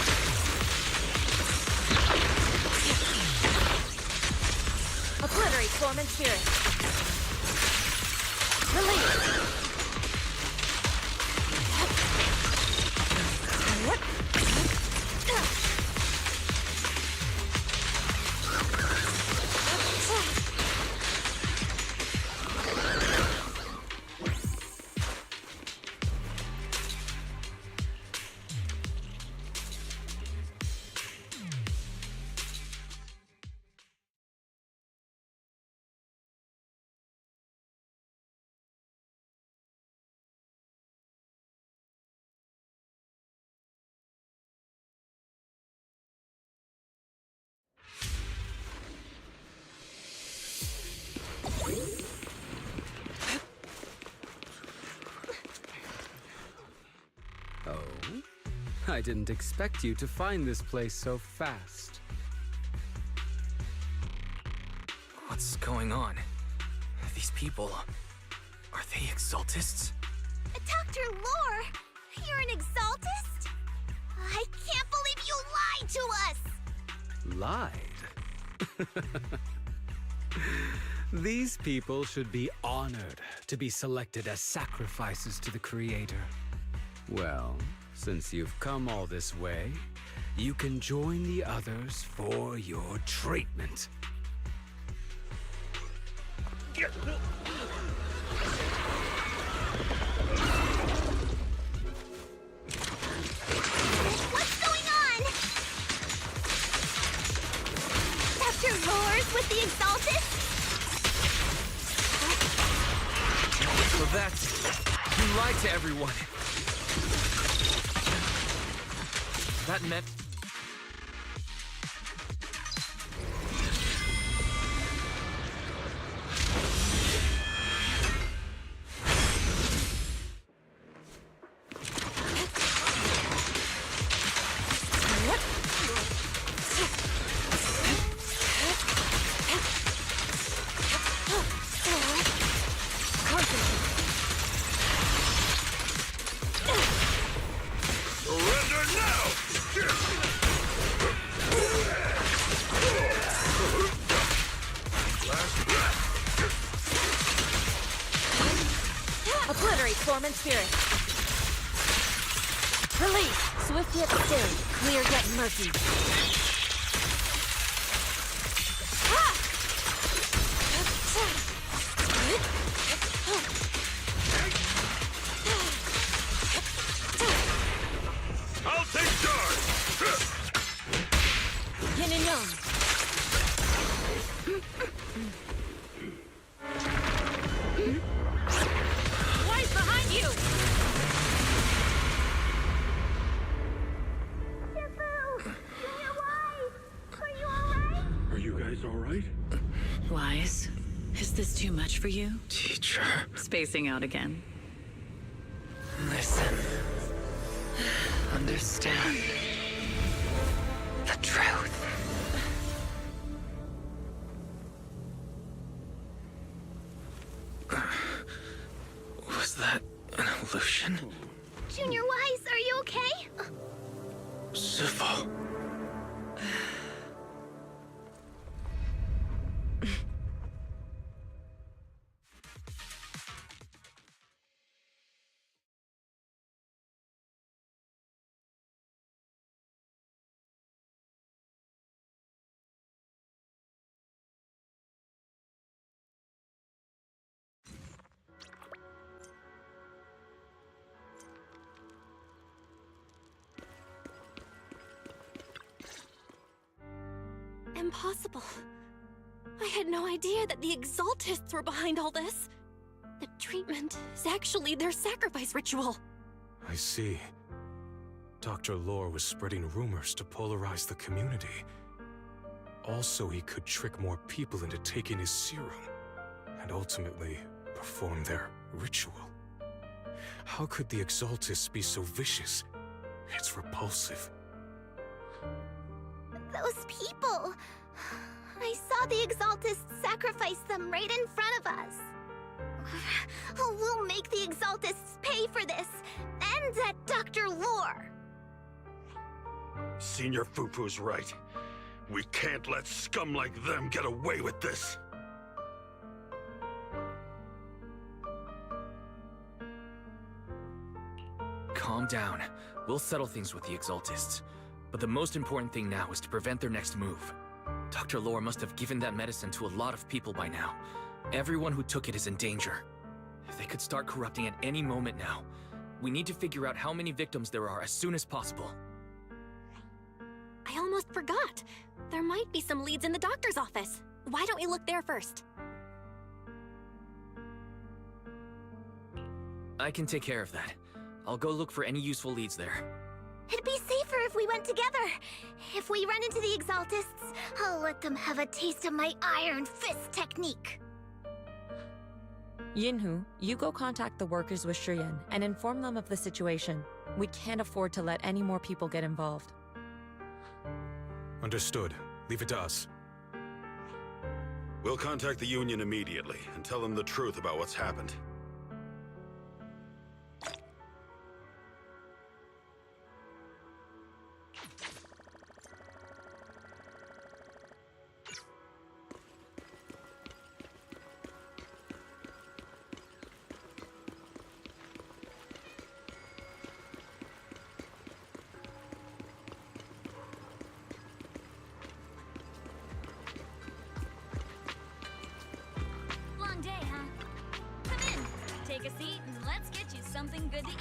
Obliterate form and spirit. Release. I didn't expect you to find this place so fast. What's going on? These people... Are they Exaltists? Dr. Lore, you're an Exaltist? I can't believe you lied to us! Lied? These people should be honored to be selected as sacrifices to the Creator. Well, since you've come all this way, you can join the others for your treatment. What's going on? Dr. Lore's with the Exaltists? So that's... You lied to everyone. That meant... Obliterate form and spirit. Release. Swift yet steady. Clear yet murky. I'll take charge! Yin and yang. Wise behind you! Are you guys all right? Wise, is this too much for you? Teacher... Spacing out again. Listen. Understand. The truth. Was that an illusion? Junior Wise, are you okay? Sifu. Impossible. I had no idea that the Exaltists were behind all this. The treatment is actually their sacrifice ritual. I see. Dr. Lore was spreading rumors to polarize the community. Also, he could trick more people into taking his serum, and ultimately perform their ritual. How could the Exaltists be so vicious? It's repulsive. Those people. I saw the Exaltists sacrifice them right in front of us. We'll make the Exaltists pay for this, and that Dr. Lore. Senior Fufu's right. We can't let scum like them get away with this. Calm down. We'll settle things with the Exaltists. But the most important thing now is to prevent their next move. Dr. Lore must have given that medicine to a lot of people by now. Everyone who took it is in danger. They could start corrupting at any moment now. We need to figure out how many victims there are as soon as possible. I almost forgot. There might be some leads in the doctor's office. Why don't we look there first? I can take care of that. I'll go look for any useful leads there. It'd be safer if we went together. If we run into the Exaltists, I'll let them have a taste of my Iron Fist technique. Yinhu, you go contact the workers with Shiyan and inform them of the situation. We can't afford to let any more people get involved. Understood. Leave it to us. We'll contact the Union immediately and tell them the truth about what's happened. Long day, huh? Come in, take a seat, and let's get you something good to eat.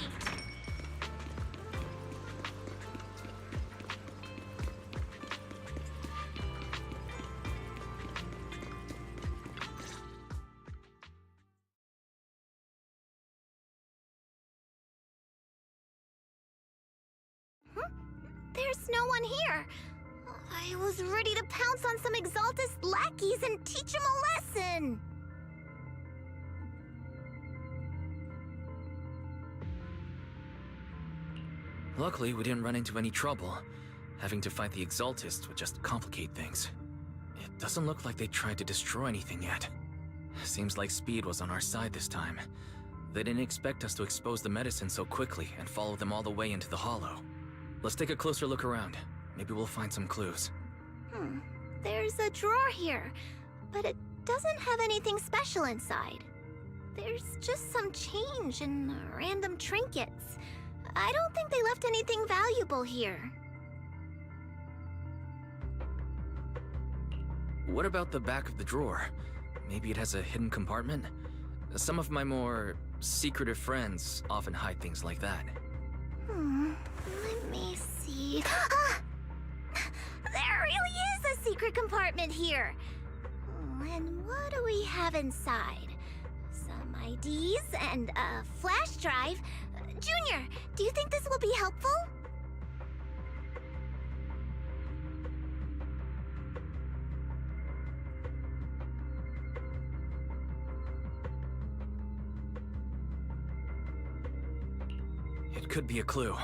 There's no one here. I was ready to pounce on some Exaltus lackeys and teach them a lesson. Luckily, we didn't run into any trouble. Having to fight the Exaltists would just complicate things. It doesn't look like they tried to destroy anything yet. Seems like speed was on our side this time. They didn't expect us to expose the medicine so quickly and follow them all the way into the hollow. Let's take a closer look around. Maybe we'll find some clues. There's a drawer here, but it doesn't have anything special inside. There's just some change and random trinkets. I don't think they left anything valuable here. What about the back of the drawer? Maybe it has a hidden compartment? Some of my more secretive friends often hide things like that. Let me see. Ah! There really is a secret compartment here. And what do we have inside? Some IDs and a flash drive. Junior, do you think this will be helpful? It could be a clue.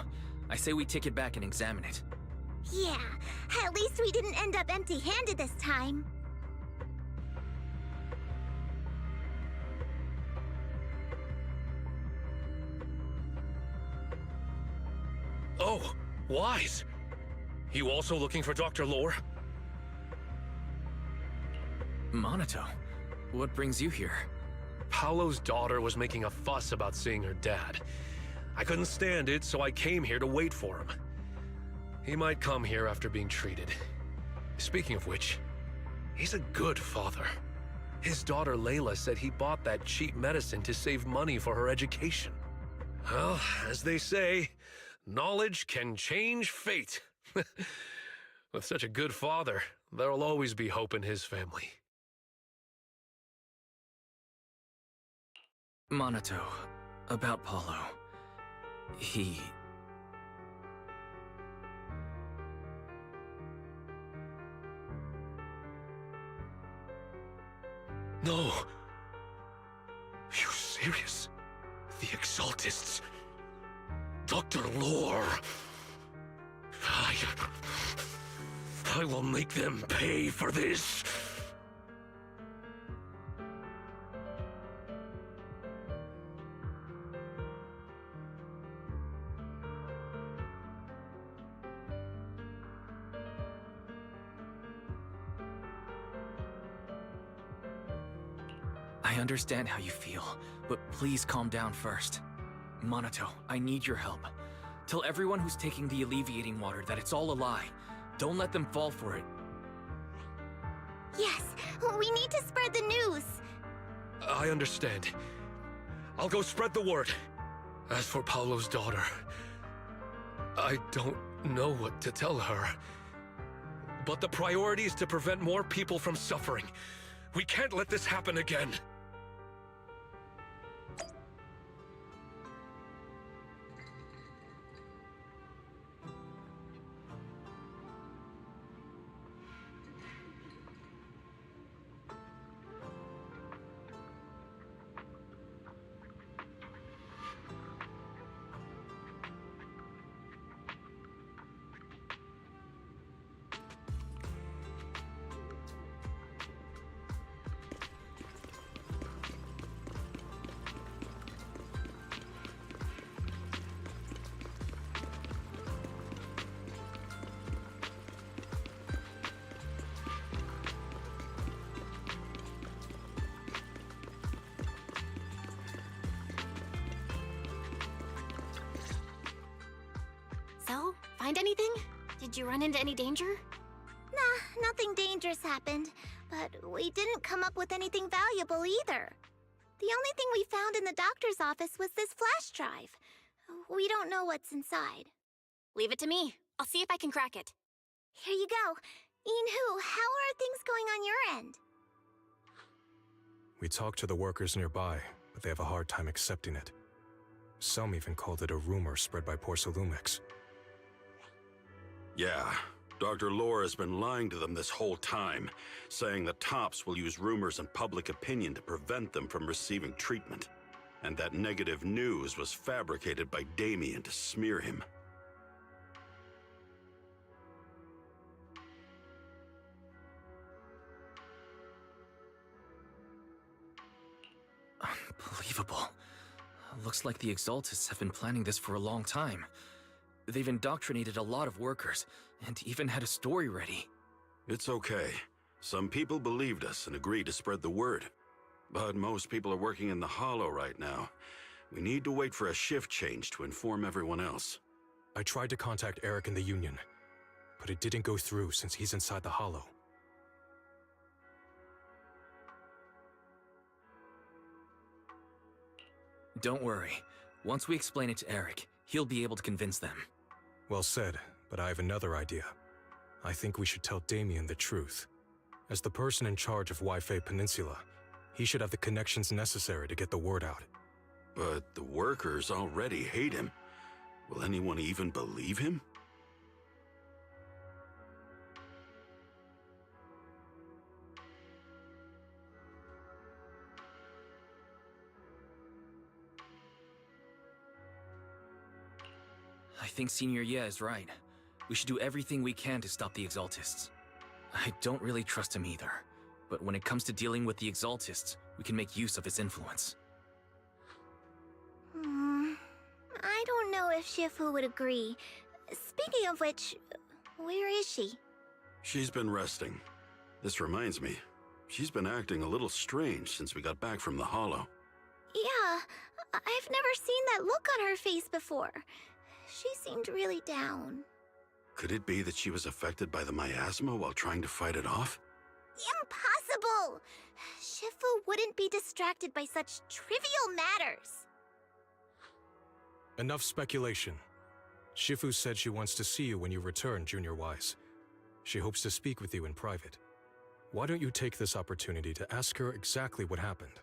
I say we take it back and examine it. Yeah, at least we didn't end up empty-handed this time. Oh, Wise! You also looking for Dr. Lore? Monato, what brings you here? Paolo's daughter was making a fuss about seeing her dad. I couldn't stand it, so I came here to wait for him. He might come here after being treated. Speaking of which, he's a good father. His daughter Layla said he bought that cheap medicine to save money for her education. Well, as they say, knowledge can change fate. With such a good father, there'll always be hope in his family. Monato, about Paulo. He... No! You serious? The Exaltists? Dr. Lore? I will make them pay for this! I understand how you feel, but please calm down first. Monato, I need your help. Tell everyone who's taking the alleviating water that it's all a lie. Don't let them fall for it. Yes, we need to spread the news. I understand. I'll go spread the word. As for Paolo's daughter, I don't know what to tell her. But the priority is to prevent more people from suffering. We can't let this happen again. find anything? Did you run into any danger? Nah, nothing dangerous happened, but we didn't come up with anything valuable either. The only thing we found in the doctor's office was this flash drive. We don't know what's inside. Leave it to me. I'll see if I can crack it. Here you go. Inhu, how are things going on your end? We talked to the workers nearby, but they have a hard time accepting it. Some even called it a rumor spread by Porcelumix. Yeah, Dr. Lore has been lying to them this whole time, saying that Tops will use rumors and public opinion to prevent them from receiving treatment. And that negative news was fabricated by Damien to smear him. Unbelievable. Looks like the Exaltists have been planning this for a long time. They've indoctrinated a lot of workers, and even had a story ready. It's okay. Some people believed us and agreed to spread the word. But most people are working in the Hollow right now. We need to wait for a shift change to inform everyone else. I tried to contact Eric in the Union, but it didn't go through since he's inside the Hollow. Don't worry. Once we explain it to Eric, he'll be able to convince them. Well said, but I have another idea. I think we should tell Damien the truth. As the person in charge of Wi-Fi Peninsula, he should have the connections necessary to get the word out. But the workers already hate him. Will anyone even believe him? I think Senior Ye is right. We should do everything we can to stop the Exaltists. I don't really trust him either, but when it comes to dealing with the Exaltists, we can make use of his influence. I don't know if Shifu would agree. Speaking of which, where is she? She's been resting. This reminds me, she's been acting a little strange since we got back from the Hollow. Yeah, I've never seen that look on her face before. She seemed really down. Could it be that she was affected by the miasma while trying to fight it off? Impossible! Shifu wouldn't be distracted by such trivial matters. Enough speculation. Shifu said she wants to see you when you return, Junior Wise. She hopes to speak with you in private. Why don't you take this opportunity to ask her exactly what happened?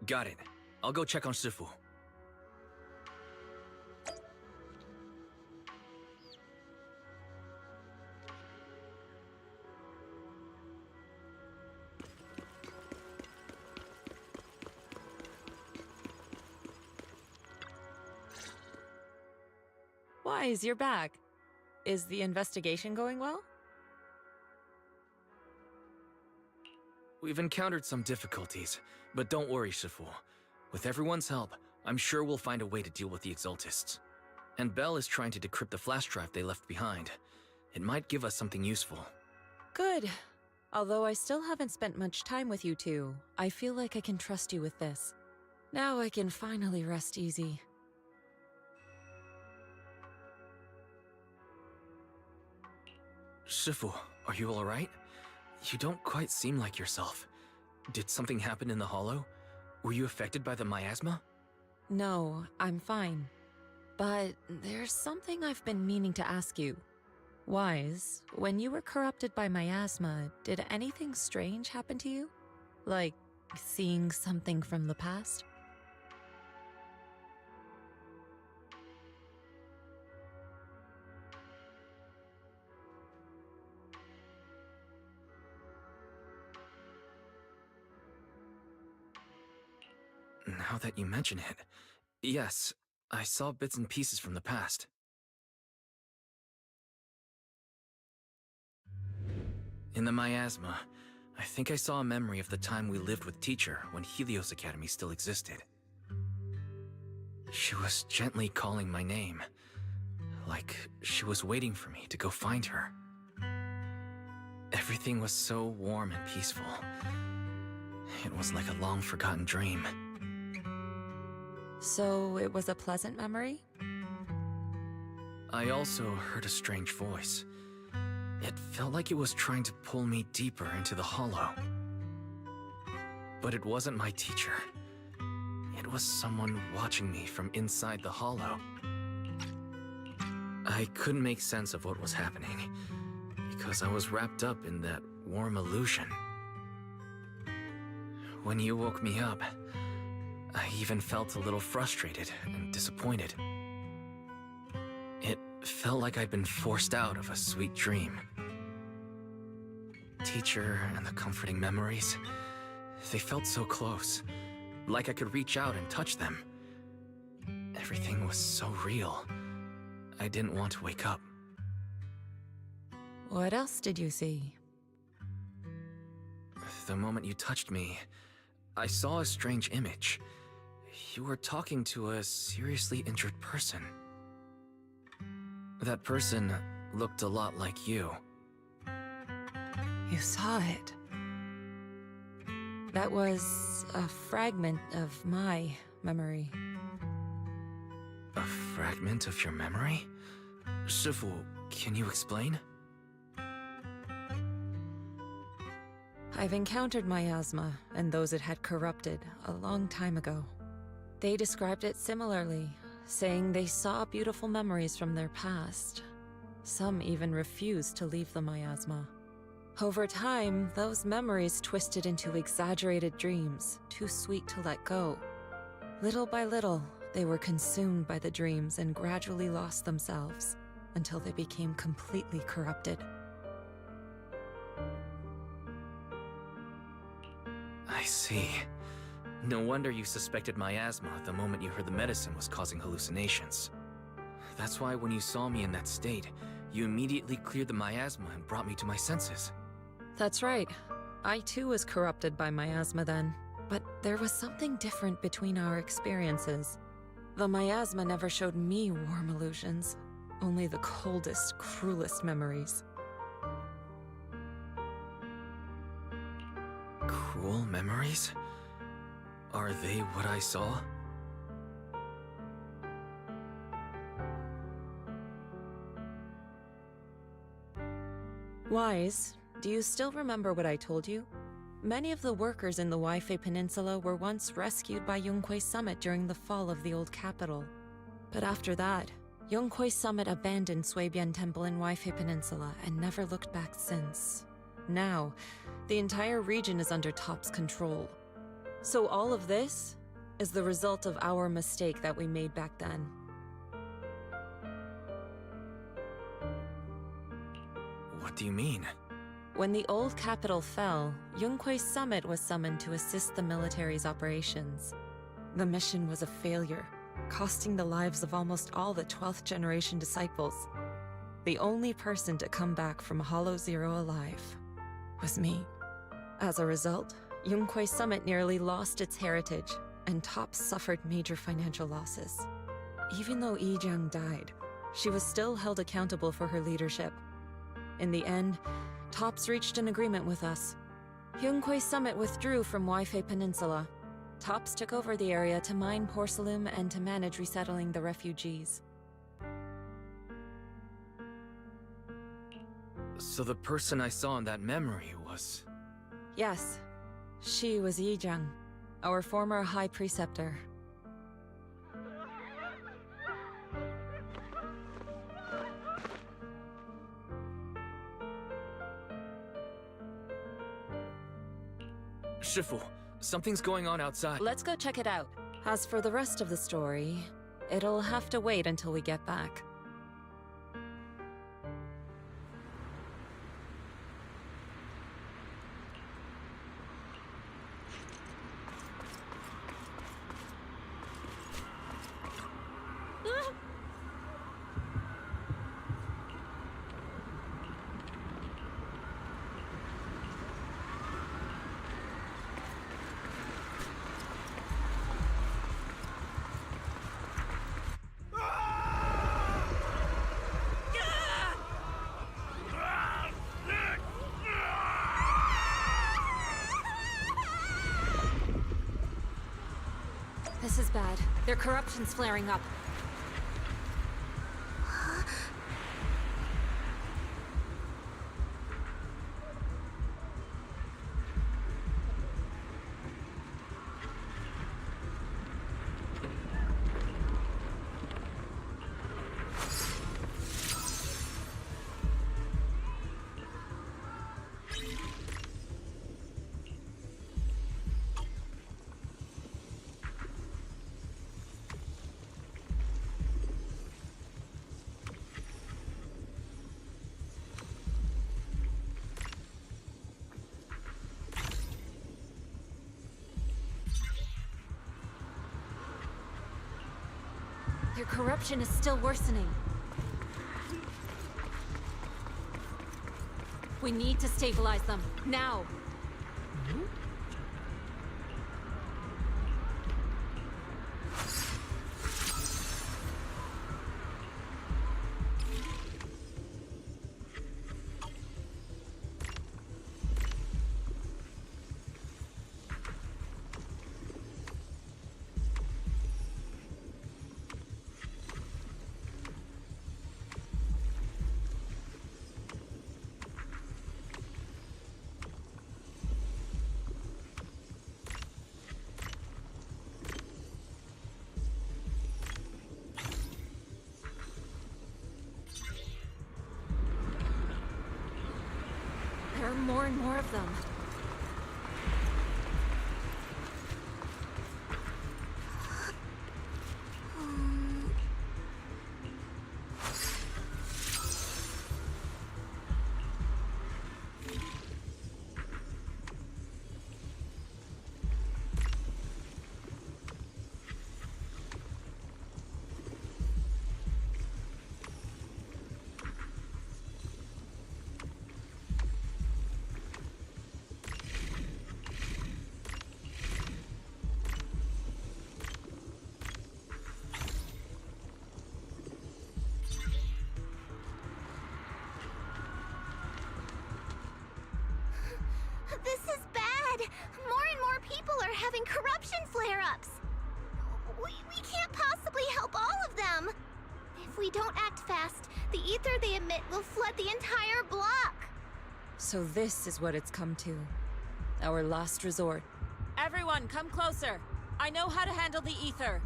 Got it. I'll go check on Shifu. Wise, you're back. Is the investigation going well? We've encountered some difficulties, but don't worry, Shifu. With everyone's help, I'm sure we'll find a way to deal with the Exaltists. And Belle is trying to decrypt the flash drive they left behind. It might give us something useful. Good. Although I still haven't spent much time with you two, I feel like I can trust you with this. Now I can finally rest easy. Shifu, are you alright? You don't quite seem like yourself. Did something happen in the Hollow? Were you affected by the miasma? No, I'm fine. But there's something I've been meaning to ask you. Wise, when you were corrupted by miasma, did anything strange happen to you? Like seeing something from the past? Now that you mention it, yes, I saw bits and pieces from the past. In the miasma, I think I saw a memory of the time we lived with Teacher when Helios Academy still existed. She was gently calling my name, like she was waiting for me to go find her. Everything was so warm and peaceful. It was like a long-forgotten dream. So it was a pleasant memory? I also heard a strange voice. It felt like it was trying to pull me deeper into the hollow. But it wasn't my teacher. It was someone watching me from inside the hollow. I couldn't make sense of what was happening, because I was wrapped up in that warm illusion. When you woke me up, I even felt a little frustrated and disappointed. It felt like I'd been forced out of a sweet dream. Teacher and the comforting memories, they felt so close, like I could reach out and touch them. Everything was so real. I didn't want to wake up. What else did you see? The moment you touched me, I saw a strange image. You were talking to a seriously injured person. That person looked a lot like you. You saw it. That was a fragment of my memory. A fragment of your memory? Shifu, can you explain? I've encountered miasma and those it had corrupted a long time ago. They described it similarly, saying they saw beautiful memories from their past. Some even refused to leave the miasma. Over time, those memories twisted into exaggerated dreams, too sweet to let go. Little by little, they were consumed by the dreams and gradually lost themselves, until they became completely corrupted. I see. No wonder you suspected miasma the moment you heard the medicine was causing hallucinations. That's why when you saw me in that state, you immediately cleared the miasma and brought me to my senses. That's right. I too was corrupted by miasma then, but there was something different between our experiences. The miasma never showed me warm illusions, only the coldest, cruelest memories. Cruel memories? Are they what I saw? Wise, do you still remember what I told you? Many of the workers in the Waifei Peninsula were once rescued by Yonghui Summit during the fall of the old capital. But after that, Yonghui Summit abandoned Suibian Temple in Waifei Peninsula and never looked back since. Now, the entire region is under Top's control. So all of this is the result of our mistake that we made back then. What do you mean? When the old capital fell, Yonghui Summit was summoned to assist the military's operations. The mission was a failure, costing the lives of almost all the 12th generation disciples. The only person to come back from Hollow Zero alive was me. As a result, Yonghui Summit nearly lost its heritage, and Top suffered major financial losses. Even though Yijiang died, she was still held accountable for her leadership. In the end, Tops reached an agreement with us. Yonghui Summit withdrew from Waifei Peninsula. Tops took over the area to mine porcelain and to manage resettling the refugees. So the person I saw in that memory was... Yes, she was Yijiang, our former High Preceptor. Shifu, something's going on outside. Let's go check it out. As for the rest of the story, it'll have to wait until we get back. This is bad. Their corruption's flaring up. Their corruption is still worsening. We need to stabilize them, now! There are more and more of them. This is bad! More and more people are having corruption flare-ups! We can't possibly help all of them! If we don't act fast, the ether they emit will flood the entire block! So this is what it's come to. Our last resort. Everyone, come closer! I know how to handle the ether!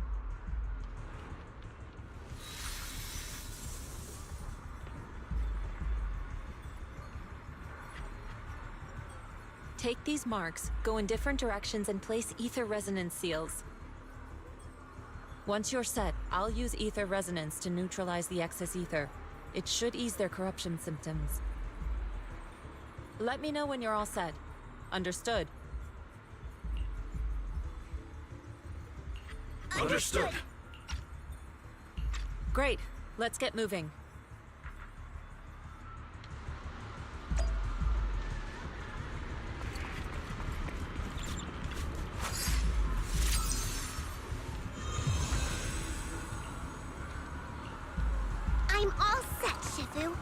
Take these marks, go in different directions, and place ether resonance seals. Once you're set, I'll use ether resonance to neutralize the excess ether. It should ease their corruption symptoms. Let me know when you're all set. Understood? Understood. Great. Let's get moving. I'm all set, Shifu.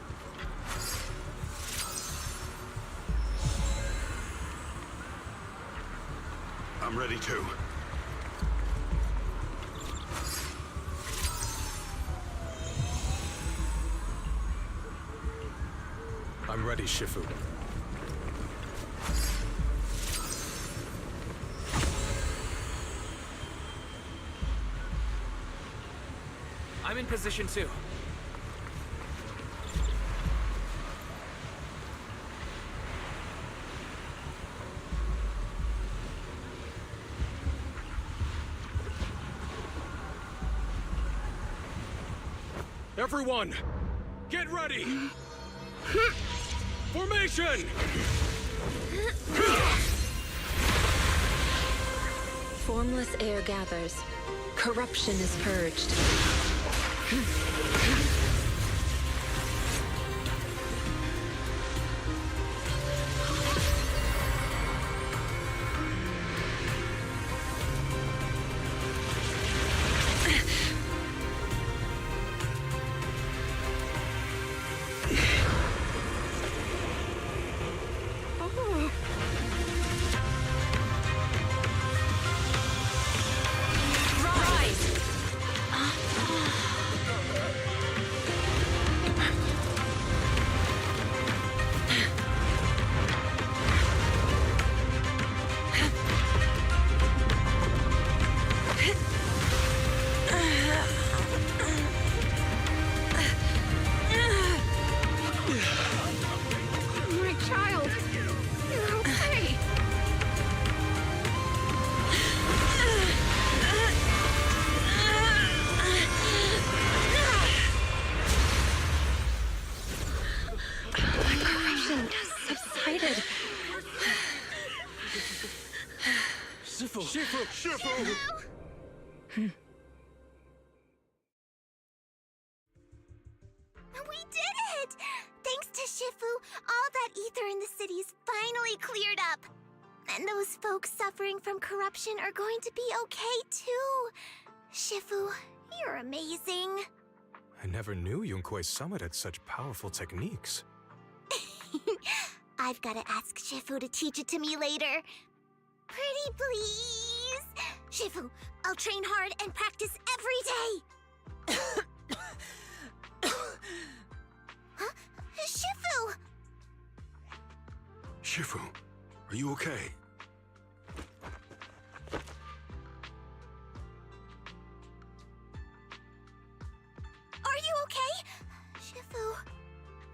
I'm ready too. I'm ready, Shifu. I'm in position too. Everyone, get ready! Formation! Formless air gathers. Corruption is purged. Rise! Shifu! Shifu! Shifu! We did it! Thanks to Shifu, all that ether in the city's finally cleared up. And those folks suffering from corruption are going to be okay too. Shifu, you're amazing. I never knew Yunque's summit had such powerful techniques. I've got to ask Shifu to teach it to me later. Pretty please? Shifu, I'll train hard and practice every day. Huh? Shifu! Shifu, are you okay? Are you okay? Shifu.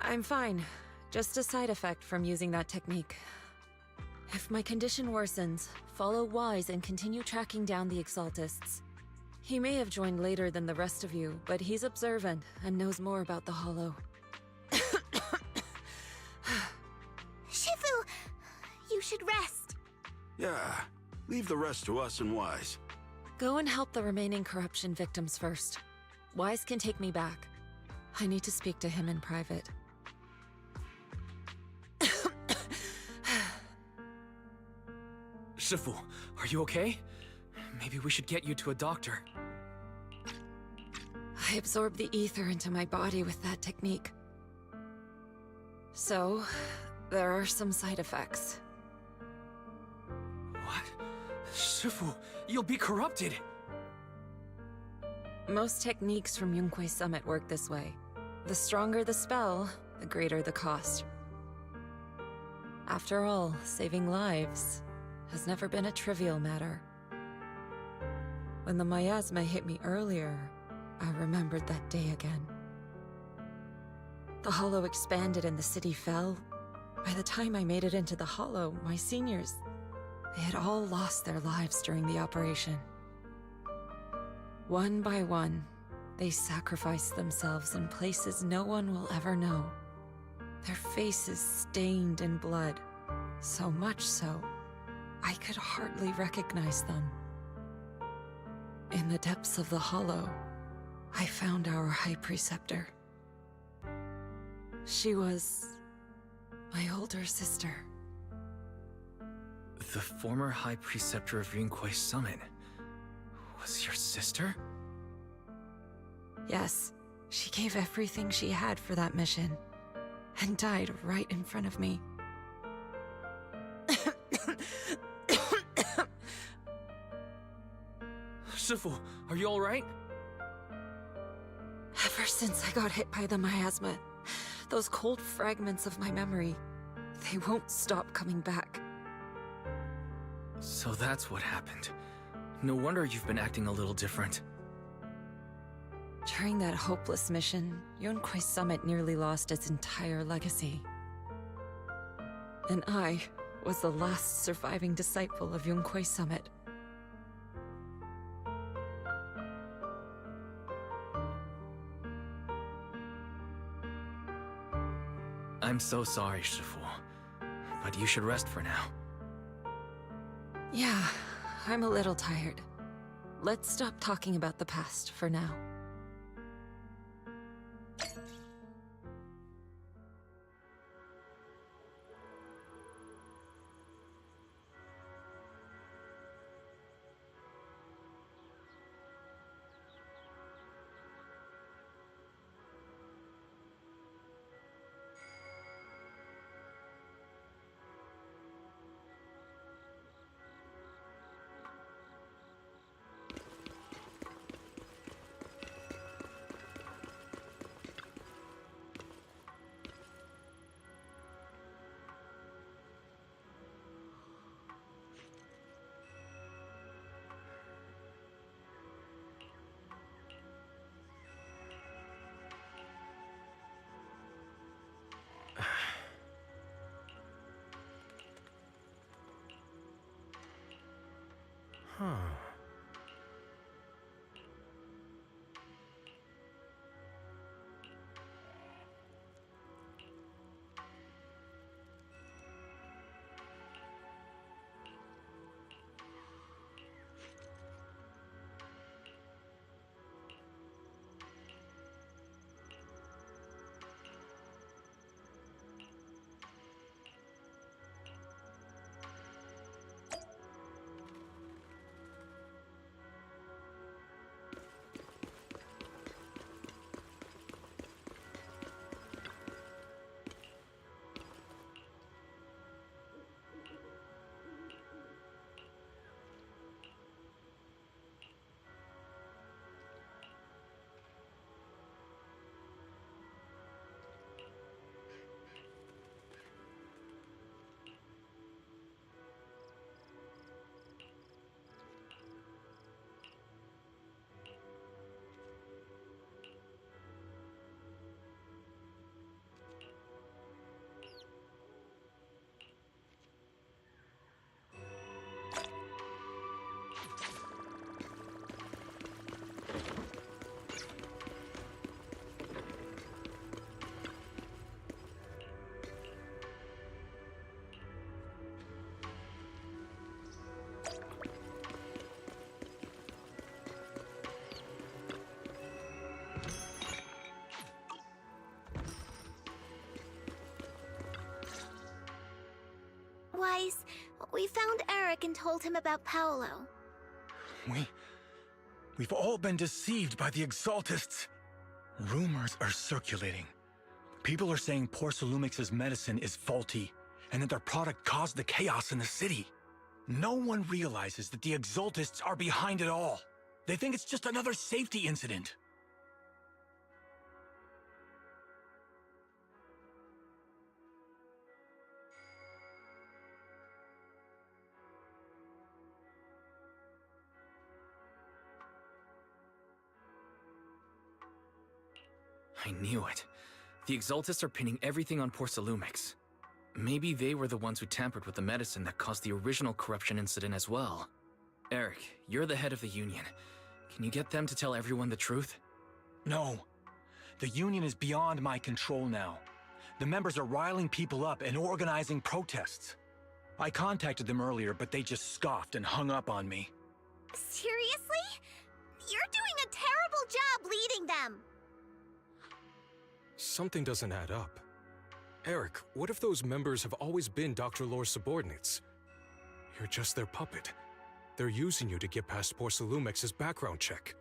I'm fine. Just a side effect from using that technique. If my condition worsens, follow Wise and continue tracking down the Exaltists. He may have joined later than the rest of you, but he's observant and knows more about the Hollow. Shifu, you should rest. Yeah, leave the rest to us and Wise. Go and help the remaining corruption victims first. Wise can take me back. I need to speak to him in private. Shifu, are you okay? Maybe we should get you to a doctor. I absorbed the ether into my body with that technique. So, there are some side effects. What? Shifu, you'll be corrupted! Most techniques from Yunque's summit work this way. The stronger the spell, the greater the cost. After all, saving lives has never been a trivial matter. When the miasma hit me earlier, I remembered that day again. The Hollow expanded and the city fell. By the time I made it into the Hollow, my seniors, they had all lost their lives during the operation. One by one, they sacrificed themselves in places no one will ever know. Their faces stained in blood, so much so, I could hardly recognize them. In the depths of the Hollow, I found our High Preceptor. She was my older sister. The former High Preceptor of Yunque's summit was your sister? Yes, she gave everything she had for that mission, and died right in front of me. Shifu, are you alright? Ever since I got hit by the miasma, those cold fragments of my memory, they won't stop coming back. So that's what happened. No wonder you've been acting a little different. During that hopeless mission, Yunque's summit nearly lost its entire legacy. And I was the last surviving disciple of Yunque's summit. I'm so sorry, Shifu. But you should rest for now. Yeah, I'm a little tired. Let's stop talking about the past for now. Huh. Wise, we found Eric and told him about Paolo. We've all been deceived by the Exaltists. Rumors are circulating. People are saying Porcelumix's medicine is faulty, and that their product caused the chaos in the city. No one realizes that the Exaltists are behind it all. They think it's just another safety incident. I knew it. The Exaltists are pinning everything on Porcelumix. Maybe they were the ones who tampered with the medicine that caused the original corruption incident as well. Eric, you're the head of the Union. Can you get them to tell everyone the truth? No. The Union is beyond my control now. The members are riling people up and organizing protests. I contacted them earlier, but they just scoffed and hung up on me. Seriously? You're doing a terrible job leading them! Something doesn't add up. Eric, what if those members have always been Dr. Lore's subordinates? You're just their puppet. They're using you to get past Porcelumix's background check.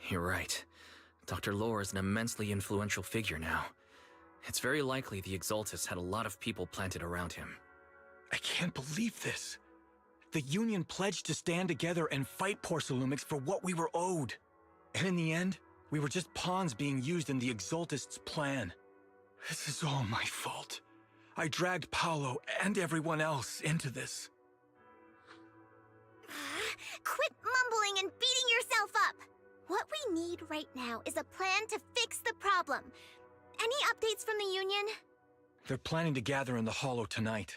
You're right. Dr. Lore is an immensely influential figure now. It's very likely the Exaltists had a lot of people planted around him. I can't believe this. The Union pledged to stand together and fight Porcelumix for what we were owed. And in the end, we were just pawns being used in the Exaltists' plan. This is all my fault. I dragged Paolo and everyone else into this. Quit mumbling and beating yourself up! What we need right now is a plan to fix the problem. Any updates from the Union? They're planning to gather in the Hollow tonight.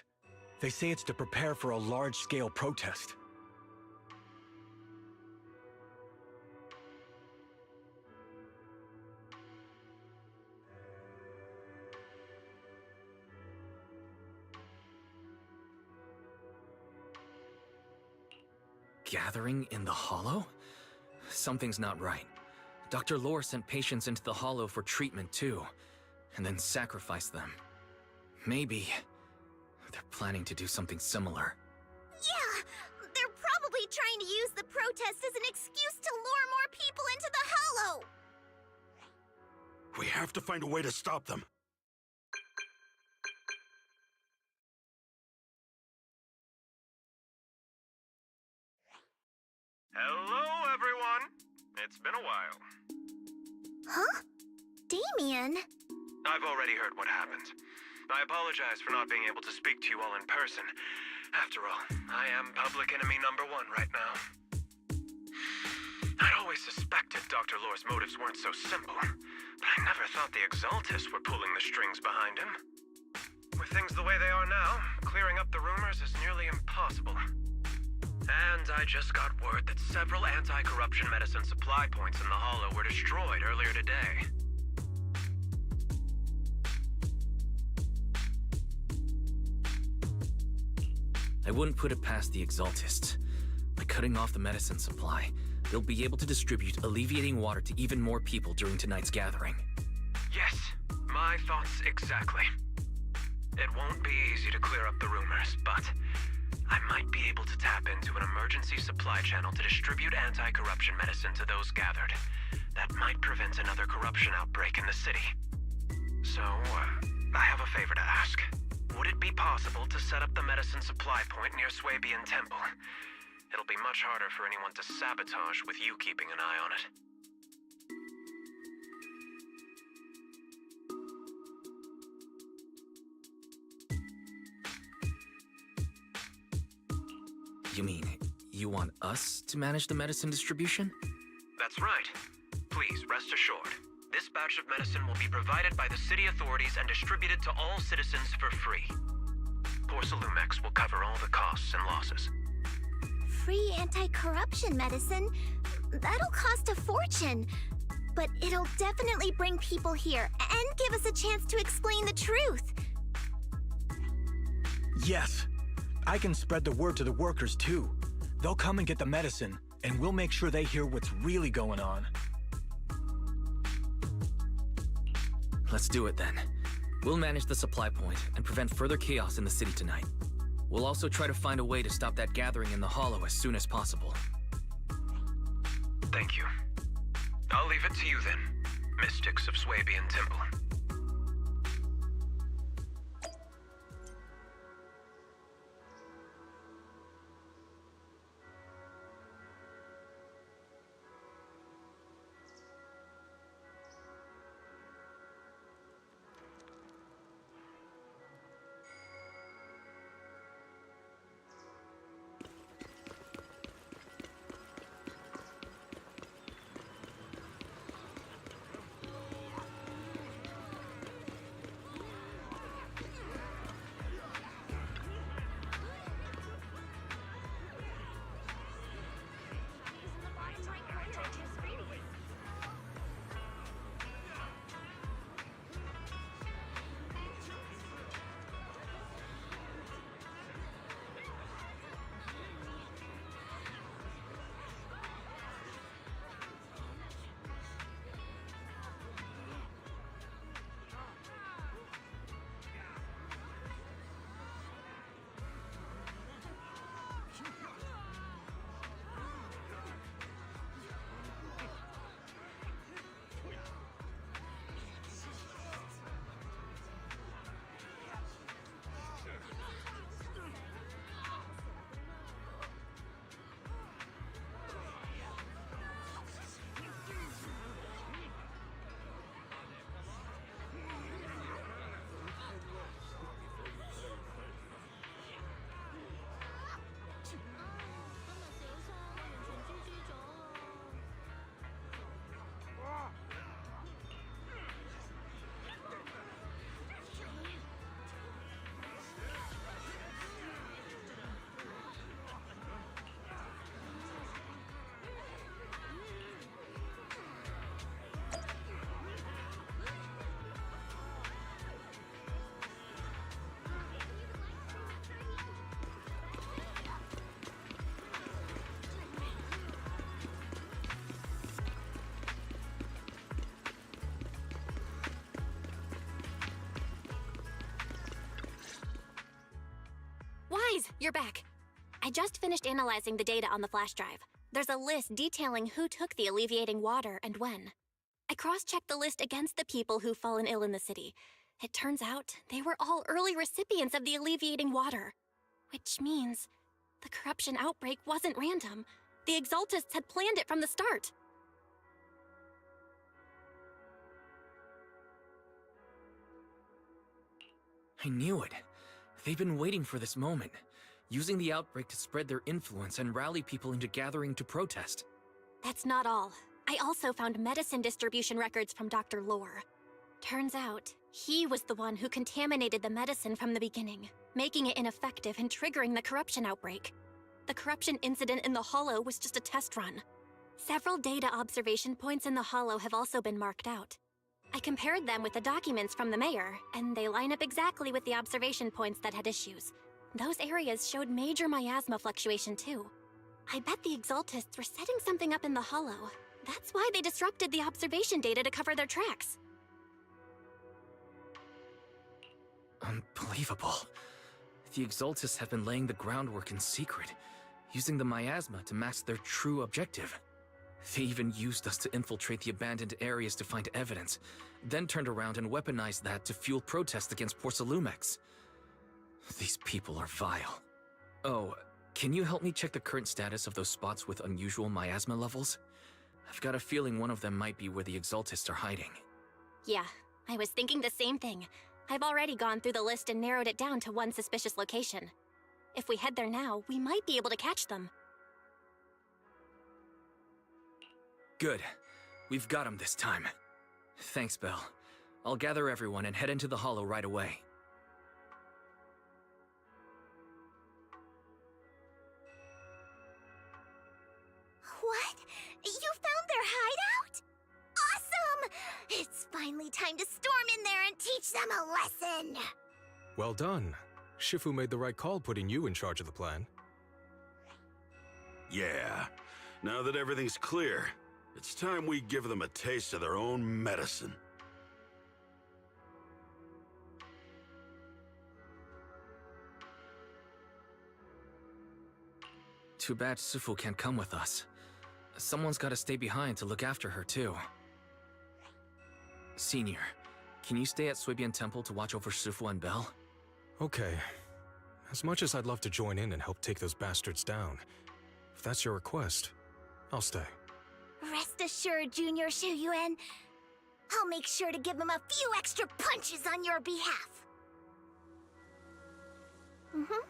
They say it's to prepare for a large-scale protest. Gathering in the Hollow? Something's not right. Dr. Lore sent patients into the Hollow for treatment too, and then sacrificed them. Maybe they're planning to do something similar. Yeah! They're probably trying to use the protest as an excuse to lure more people into the Hollow! We have to find a way to stop them. Hello, everyone. It's been a while. Huh? Damien? I've already heard what happened. I apologize for not being able to speak to you all in person. After all, I am public enemy #1 right now. I'd always suspected Dr. Lore's motives weren't so simple, but I never thought the Exaltists were pulling the strings behind him. With things the way they are now, clearing up the rumors is nearly impossible. And I just got word that several anti-corruption medicine supply points in the Hollow were destroyed earlier today. I wouldn't put it past the Exaltists. By cutting off the medicine supply, they'll be able to distribute alleviating water to even more people during tonight's gathering. Yes, my thoughts exactly. It won't be easy to clear up the rumors, but I might be able to tap into an emergency supply channel to distribute anti-corruption medicine to those gathered. That might prevent another corruption outbreak in the city. So, I have a favor to ask. Would it be possible to set up the medicine supply point near Swabian Temple? It'll be much harder for anyone to sabotage with you keeping an eye on it. You mean, you want us to manage the medicine distribution? That's right. Please, rest assured. This batch of medicine will be provided by the city authorities and distributed to all citizens for free. Porcelumix will cover all the costs and losses. Free anti-corruption medicine? That'll cost a fortune. but it'll definitely bring people here and give us a chance to explain the truth. Yes. I can spread the word to the workers, too. They'll come and get the medicine, and we'll make sure they hear what's really going on. Let's do it then. We'll manage the supply point and prevent further chaos in the city tonight. We'll also try to find a way to stop that gathering in the Hollow as soon as possible. Thank you. I'll leave it to you then, mystics of Swabian Temple. Wise, you're back. I just finished analyzing the data on the flash drive. There's a list detailing who took the alleviating water and when. I cross-checked the list against the people who've fallen ill in the city. It turns out they were all early recipients of the alleviating water. Which means the corruption outbreak wasn't random. The Exaltists had planned it from the start. I knew it. They've been waiting for this moment, using the outbreak to spread their influence and rally people into gathering to protest. That's not all. I also found medicine distribution records from Dr. Lore. Turns out, he was the one who contaminated the medicine from the beginning, making it ineffective and triggering the corruption outbreak. The corruption incident in the Hollow was just a test run. Several data observation points in the Hollow have also been marked out. I compared them with the documents from the mayor, and they line up exactly with the observation points that had issues. Those areas showed major miasma fluctuation too. I bet the Exaltists were setting something up in the Hollow. That's why they disrupted the observation data to cover their tracks. Unbelievable. The Exaltists have been laying the groundwork in secret, using the miasma to mask their true objective. They even used us to infiltrate the abandoned areas to find evidence, then turned around and weaponized that to fuel protests against Porcelumex. These people are vile. Oh, can you help me check the current status of those spots with unusual miasma levels? I've got a feeling one of them might be where the Exaltists are hiding. Yeah, I was thinking the same thing. I've already gone through the list and narrowed it down to one suspicious location. If we head there now, we might be able to catch them. Good. We've got him this time. Thanks, Belle. I'll gather everyone and head into the Hollow right away. What? You found their hideout? finally time to storm in there and teach them a lesson! Well done. Shifu made the right call putting you in charge of the plan. Yeah. Now that everything's clear, it's time we give them a taste of their own medicine. Too bad Sufu can't come with us. Someone's gotta stay behind to look after her, too. Senior, can you stay at Suibian Temple to watch over Sufu and Belle? Okay. As much as I'd love to join in and help take those bastards down, if that's your request, I'll stay. Rest assured, Junior Shuyuan. I'll make sure to give him a few extra punches on your behalf. Mm-hmm.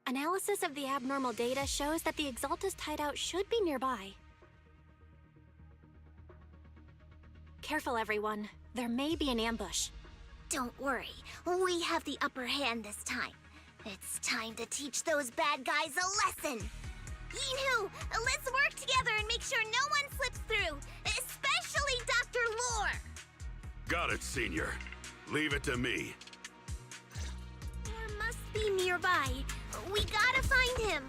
Analysis of the abnormal data shows that the Exalta's hideout should be nearby. Careful, everyone. There may be an ambush. Don't worry, we have the upper hand this time. It's time to teach those bad guys a lesson. Yinhu, let's work together and make sure no one slips through, especially Dr. Lore. Got it, Senior. Leave it to me. Lore must be nearby. We gotta find him.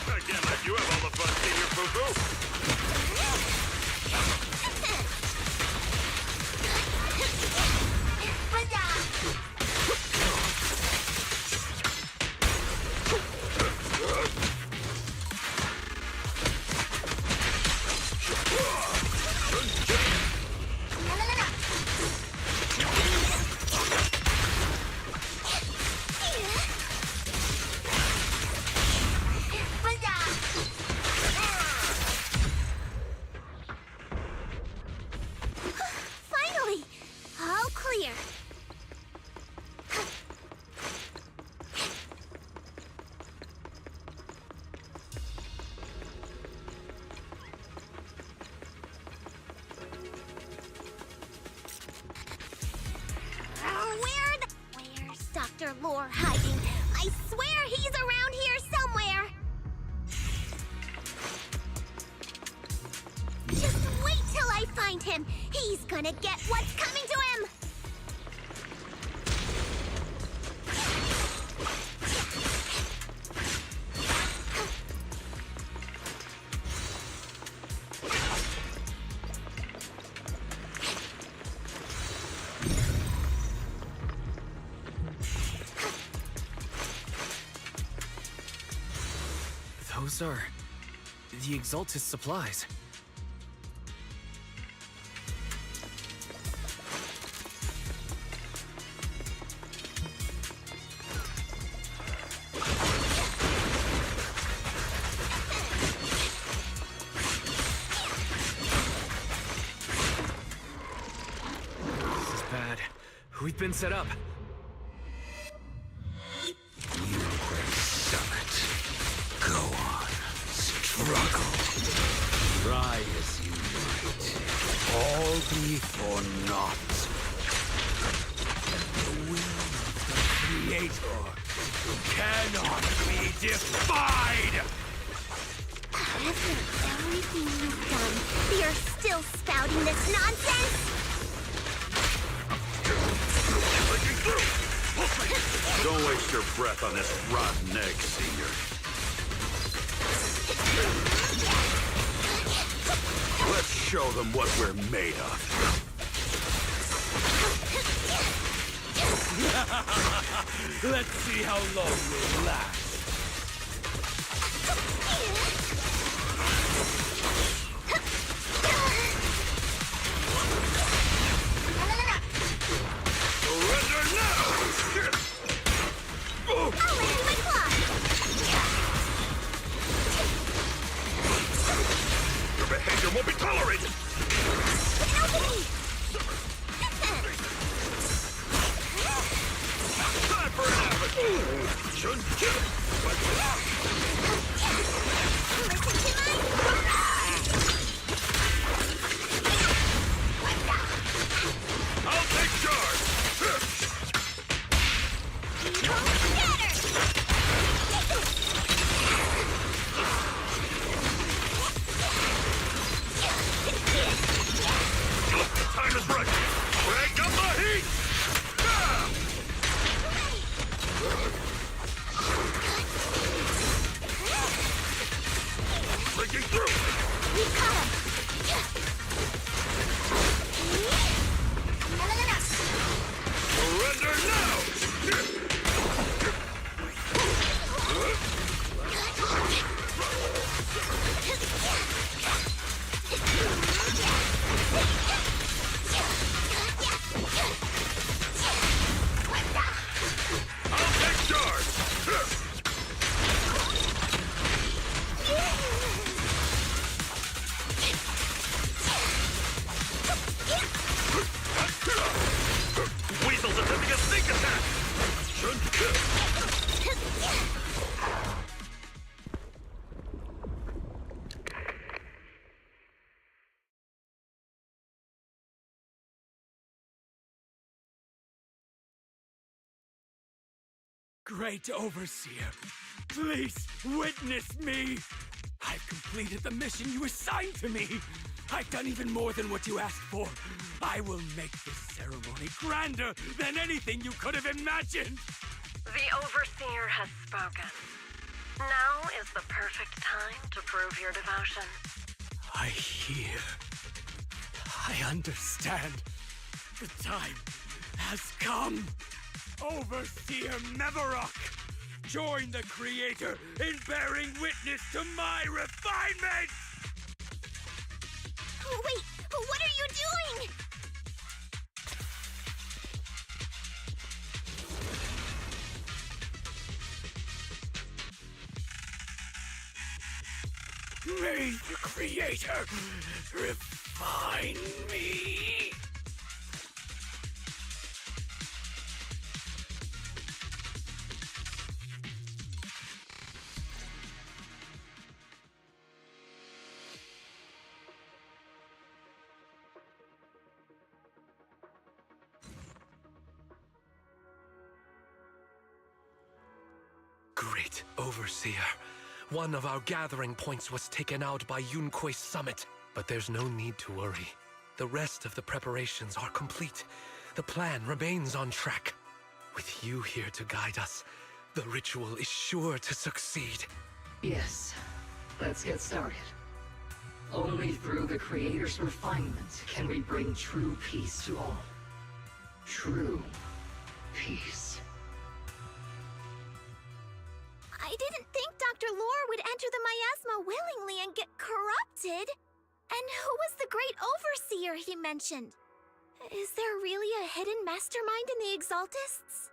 I can't let you have all the fun, Senior Foo-Foo. Finally! All clear. Where's Dr. Lore hiding? I swear he's around here somewhere. Just wait till I find him. He's gonna get what's coming to him. Those are the Exalted supplies. This is bad. We've been set up. Go on, thief or not. The will of the Creator cannot be defied! After everything you've done, you're still spouting this nonsense? Don't waste your breath on this rotten egg, Senior. Let's show them what we're made of. Let's see how long we'll last. Surrender now! I'll let you my claw! Your behavior won't be tolerated! Time for an average! I'll take charge! Time is right! Crank up the heat! Breaking through! We've caught him! Surrender now! I'll take charge! Weasel's attempting a sneak attack! Great Overseer, please witness me! I've completed the mission you assigned to me! I've done even more than what you asked for! I will make this ceremony grander than anything you could have imagined! The Overseer has spoken. Now is the perfect time to prove your devotion. I hear. I understand. The time has come. Overseer Mevarok, join the Creator in bearing witness to my refinement! Wait, what are you doing? May the Creator refine me! Great Overseer. One of our gathering points was taken out by Yunque's summit. But there's no need to worry. The rest of the preparations are complete. The plan remains on track. With you here to guide us, the ritual is sure to succeed. Yes, let's get started. Only through the Creator's refinement can we bring true peace to all. True peace. I didn't think Dr. Lore would enter the miasma willingly and get corrupted. And who was the great overseer he mentioned? Is there really a hidden mastermind in the Exaltists?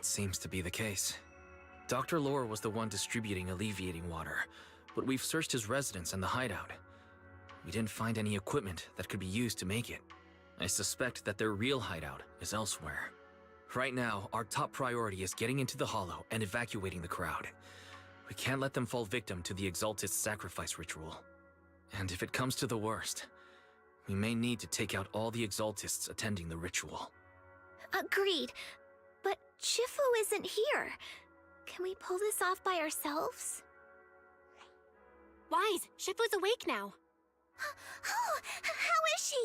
That seems to be the case. Dr. Lore was the one distributing alleviating water, but we've searched his residence and the hideout. We didn't find any equipment that could be used to make it. I suspect that their real hideout is elsewhere. Right now, our top priority is getting into the Hollow and evacuating the crowd. We can't let them fall victim to the Exalted's sacrifice ritual. And if it comes to the worst, we may need to take out all the Exaltists attending the ritual. Agreed. But Shifu isn't here. Can we pull this off by ourselves? Wise, Shifu's awake now. Oh, how is she?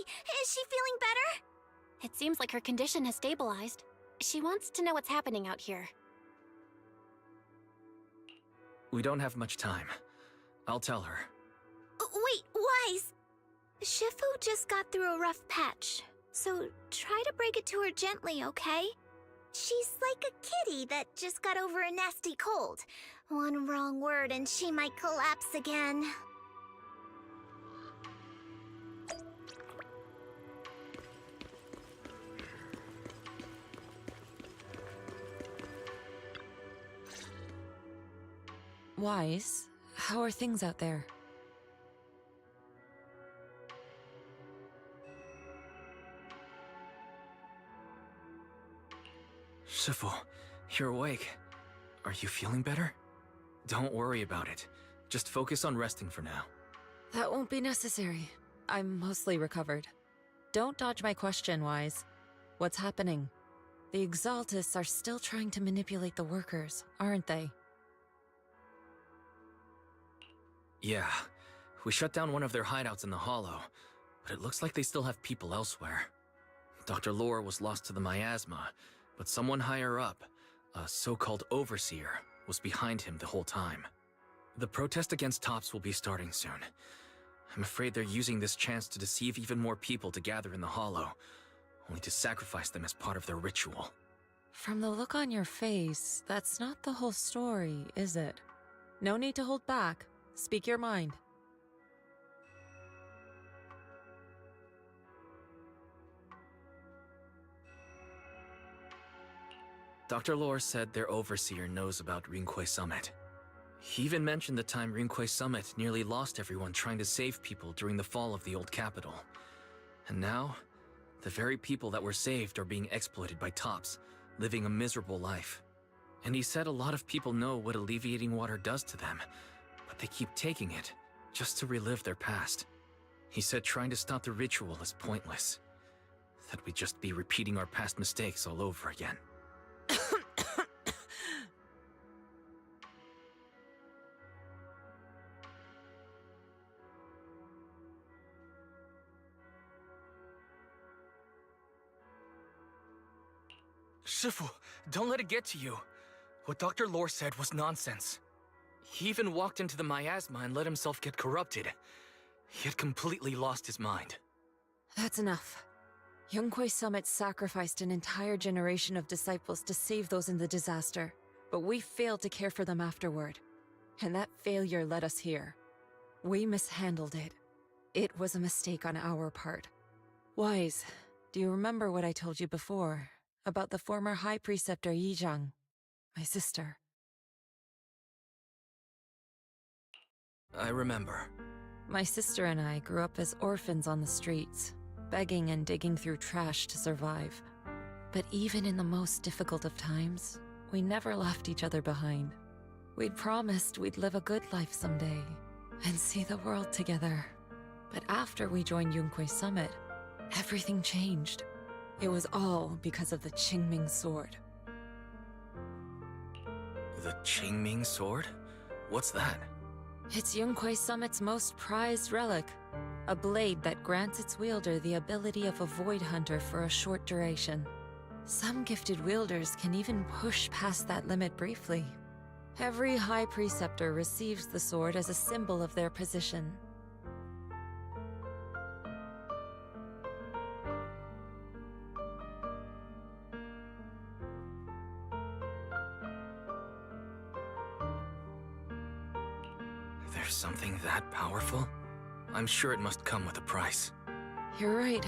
Is she feeling better? It seems like her condition has stabilized. She wants to know what's happening out here. We don't have much time. I'll tell her. Wait, Wise! Shifu just got through a rough patch, so try to break it to her gently, okay? She's like a kitty that just got over a nasty cold. One wrong word and she might collapse again. Wise, how are things out there? Shifu, you're awake. Are you feeling better? Don't worry about it. Just focus on resting for now. That won't be necessary. I'm mostly recovered. Don't dodge my question, Wise. What's happening? The Exaltists are still trying to manipulate the workers, aren't they? Yeah, we shut down one of their hideouts in the Hollow, but it looks like they still have people elsewhere. Dr. Lore was lost to the miasma, but someone higher up, a so-called overseer, was behind him the whole time. The protest against Tops will be starting soon. I'm afraid they're using this chance to deceive even more people to gather in the Hollow, only to sacrifice them as part of their ritual. From the look on your face, that's not the whole story, is it? No need to hold back. Speak your mind. Dr. Lore said their overseer knows about Rinquay Summit. He even mentioned the time Rinquay Summit nearly lost everyone trying to save people during the fall of the old capital. And now, the very people that were saved are being exploited by Tops, living a miserable life. And he said a lot of people know what alleviating water does to them, but they keep taking it just to relive their past. He said trying to stop the ritual is pointless, that we'd just be repeating our past mistakes all over again. Shifu, don't let it get to you. What Dr. Lore said was nonsense. He even walked into the miasma and let himself get corrupted. He had completely lost his mind. That's enough. Yunquay Summit sacrificed an entire generation of disciples to save those in the disaster, but we failed to care for them afterward. And that failure led us here. We mishandled it. It was a mistake on our part. Wise, do you remember what I told you before about the former High Preceptor Yizhang, my sister? I remember. My sister and I grew up as orphans on the streets, begging and digging through trash to survive. But even in the most difficult of times, we never left each other behind. We'd promised we'd live a good life someday, and see the world together. But after we joined Yunquay Summit, everything changed. It was all because of the Qingming Sword. The Qingming Sword? What's that? It's Yunquay Summit's most prized relic. A blade that grants its wielder the ability of a void hunter for a short duration. Some gifted wielders can even push past that limit briefly. Every High Preceptor receives the sword as a symbol of their position. There's something that powerful? I'm sure it must come with a price. You're right.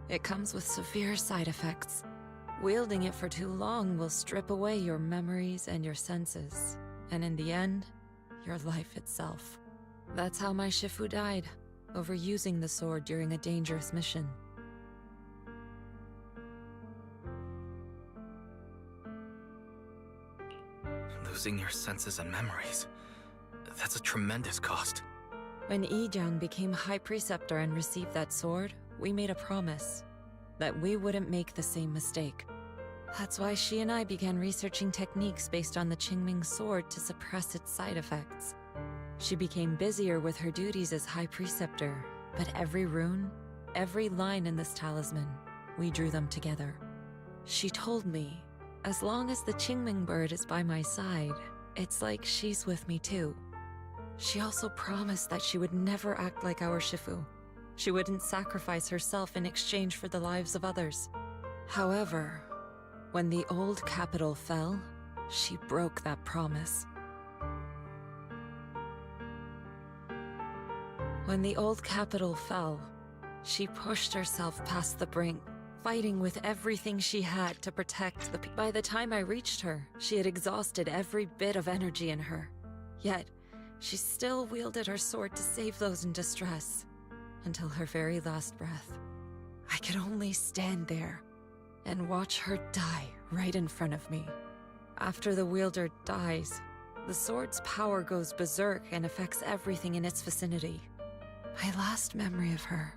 It comes with severe side effects. Wielding it for too long will strip away your memories and your senses, and in the end, your life itself. That's how my Shifu died, overusing the sword during a dangerous mission. Losing your senses and memories. That's a tremendous cost. When Yijiang became High Preceptor and received that sword, we made a promise that we wouldn't make the same mistake. That's why she and I began researching techniques based on the Qingming sword to suppress its side effects. She became busier with her duties as High Preceptor, but every rune, every line in this talisman, we drew them together. She told me, as long as the Qingming bird is by my side, it's like she's with me too. She also promised that she would never act like our Shifu. She wouldn't sacrifice herself in exchange for the lives of others. However, when the old capital fell, she broke that promise. When the old capital fell, she pushed herself past the brink, fighting with everything she had to protect the people. By the time I reached her, she had exhausted every bit of energy in her. Yet, she still wielded her sword to save those in distress, until her very last breath. I could only stand there and watch her die right in front of me. After the wielder dies, the sword's power goes berserk and affects everything in its vicinity. My last memory of her,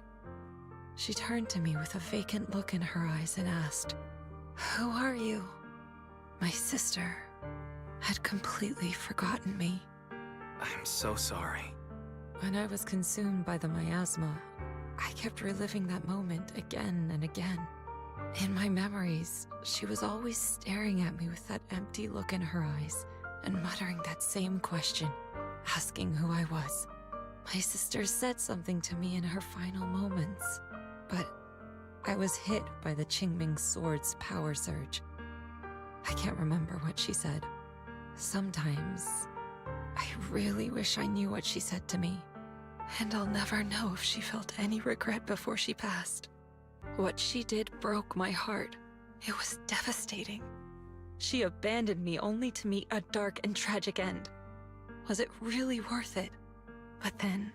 she turned to me with a vacant look in her eyes and asked, "Who are you?" My sister had completely forgotten me. I'm so sorry. When I was consumed by the miasma, I kept reliving that moment again and again. In my memories, she was always staring at me with that empty look in her eyes and muttering that same question, asking who I was. My sister said something to me in her final moments, but I was hit by the Qingming sword's power surge. I can't remember what she said. Sometimes, I really wish I knew what she said to me, and I'll never know if she felt any regret before she passed. What she did broke my heart. It was devastating. She abandoned me only to meet a dark and tragic end. Was it really worth it? But then,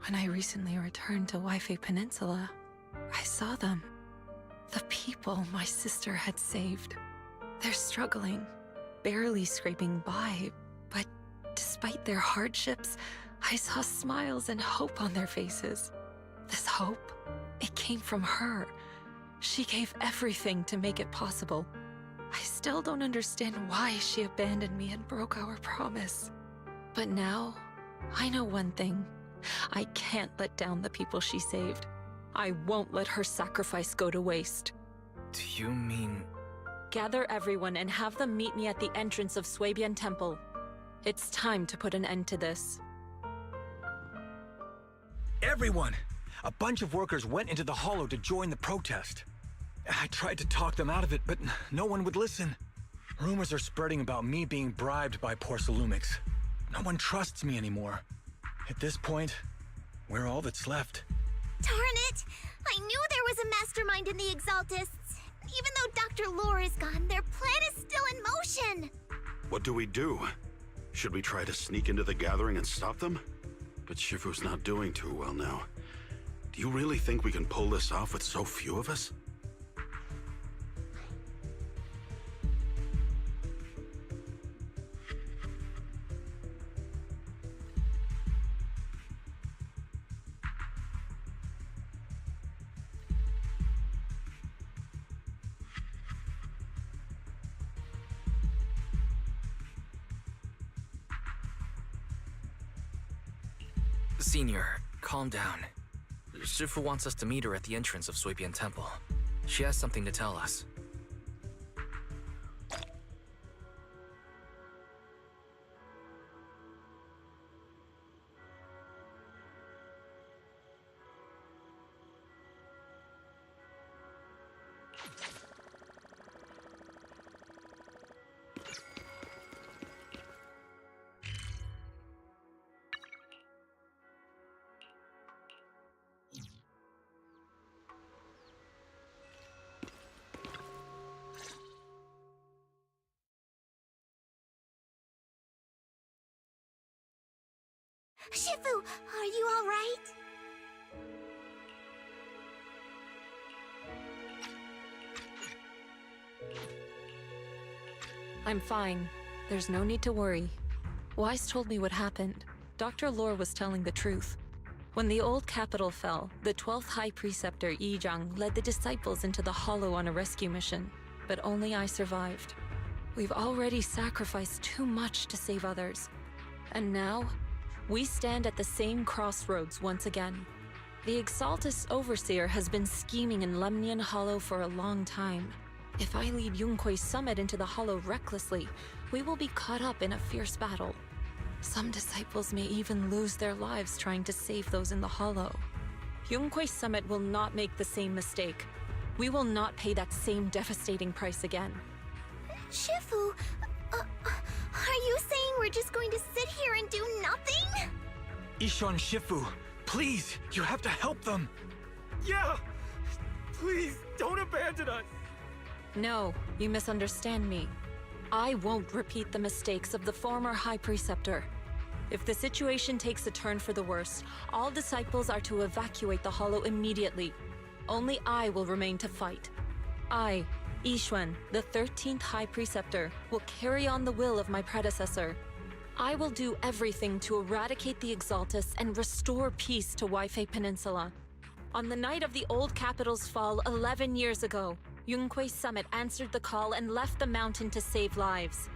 when I recently returned to Waifei Peninsula, I saw them. The people my sister had saved. They're struggling, barely scraping by, but despite their hardships, I saw smiles and hope on their faces. This hope, it came from her. She gave everything to make it possible. I still don't understand why she abandoned me and broke our promise. But now, I know one thing. I can't let down the people she saved. I won't let her sacrifice go to waste. Do you mean... Gather everyone and have them meet me at the entrance of Suibian Temple. It's time to put an end to this. Everyone! A bunch of workers went into the hollow to join the protest. I tried to talk them out of it, but no one would listen. Rumors are spreading about me being bribed by Porcelumix. No one trusts me anymore. At this point, we're all that's left. Darn it! I knew there was a mastermind in the Exaltists. Even though Dr. Lore is gone, their plan is still in motion. What do we do? Should we try to sneak into the gathering and stop them? But Shifu's not doing too well now. Do you really think we can pull this off with so few of us? Senior, calm down. Shifu wants us to meet her at the entrance of Suibian Temple. She has something to tell us. Shifu, are you all right? I'm fine. There's no need to worry. Wise told me what happened. Dr. Lore was telling the truth. When the old capital fell, the 12th High Preceptor Yi Zhang led the disciples into the Hollow on a rescue mission, but only I survived. We've already sacrificed too much to save others. And now, we stand at the same crossroads once again. The Exaltus Overseer has been scheming in Lemnian Hollow for a long time. If I lead Yunque's summit into the Hollow recklessly, we will be caught up in a fierce battle. Some disciples may even lose their lives trying to save those in the Hollow. Yunque's summit will not make the same mistake. We will not pay that same devastating price again. Shifu, are you saying we're just going to sit here and do nothing? Ishan Shifu, please, you have to help them. Yeah! Please, don't abandon us! No, you misunderstand me. I won't repeat the mistakes of the former High Preceptor. If the situation takes a turn for the worse, all disciples are to evacuate the Hollow immediately. Only I will remain to fight. I, Yixuan, the 13th High Preceptor, will carry on the will of my predecessor. I will do everything to eradicate the Exaltus and restore peace to Waifei Peninsula. On the night of the old capital's fall 11 years ago, Yunque's summit answered the call and left the mountain to save lives.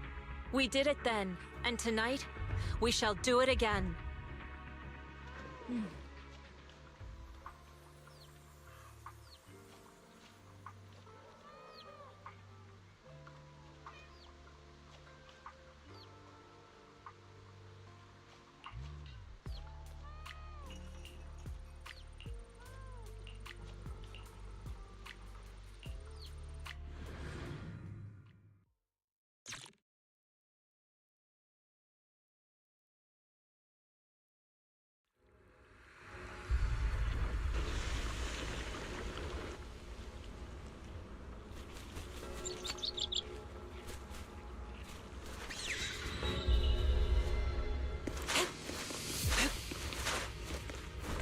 We did it then, and tonight, we shall do it again.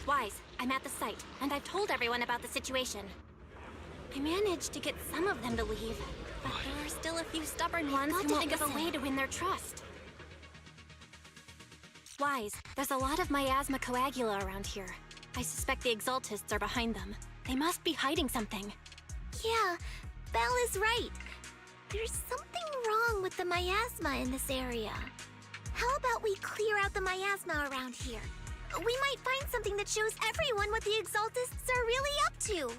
Wise, I'm at the site, and I've told everyone about the situation. I managed to get some of them to leave, but there are still a few stubborn ones who won't think of a way to win their trust. Wise, there's a lot of miasma coagula around here. I suspect the Exaltists are behind them. They must be hiding something. Yeah, Belle is right. There's something wrong with the miasma in this area. How about we clear out the miasma around here? We might find something that shows everyone what the Exaltists are really up to.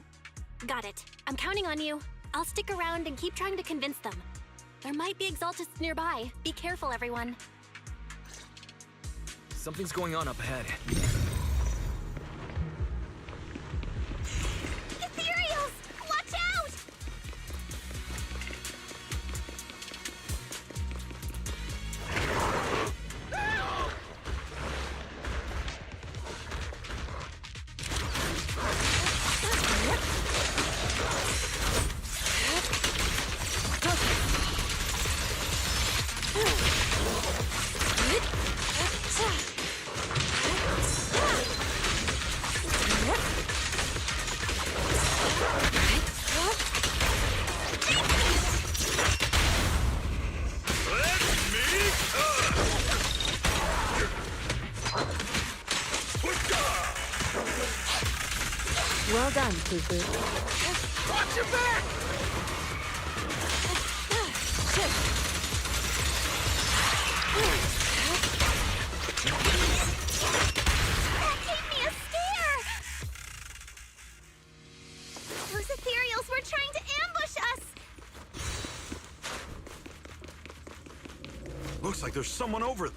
Got it. I'm counting on you. I'll stick around and keep trying to convince them. There might be Exaltists nearby. Be careful, everyone. Something's going on up ahead. Ethereals! Watch out! Well done, Fufu. Watch your back! That gave me a scare! Those ethereals were trying to ambush us! Looks like there's someone over.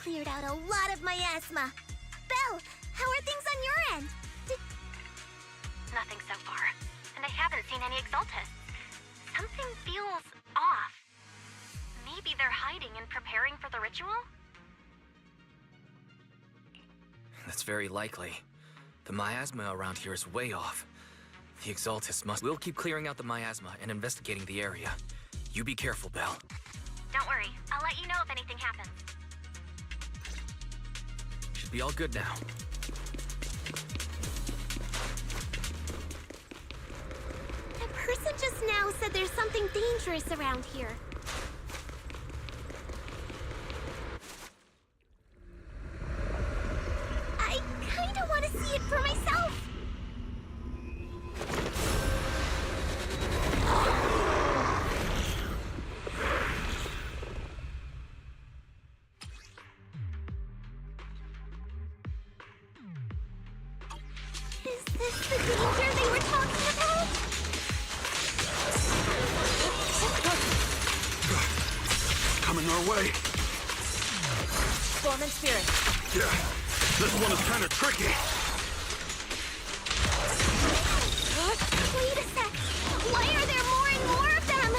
cleared out a lot of miasma. Belle, how are things on your end? Nothing so far. And I haven't seen any Exaltists. Something feels off. Maybe they're hiding and preparing for the ritual? That's very likely. The miasma around here is way off. The Exaltists must... We'll keep clearing out the miasma and investigating the area. You be careful, Belle. Don't worry. I'll let you know if anything happens. Should be all good now. The person just now said there's something dangerous around here. I kinda want to see it for myself. Is this the danger they were talking about? Coming our way. Storm and Spirit. Yeah, this one is kind of tricky. Wait a sec. Why are there more and more of them?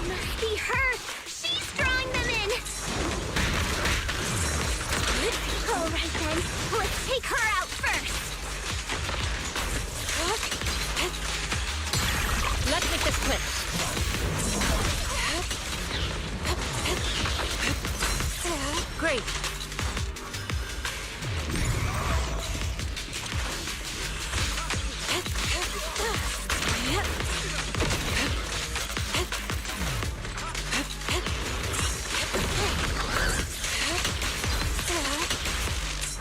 Must be her. She's drawing them in. All right then. Let's take her out first. Let's make this quick. Great.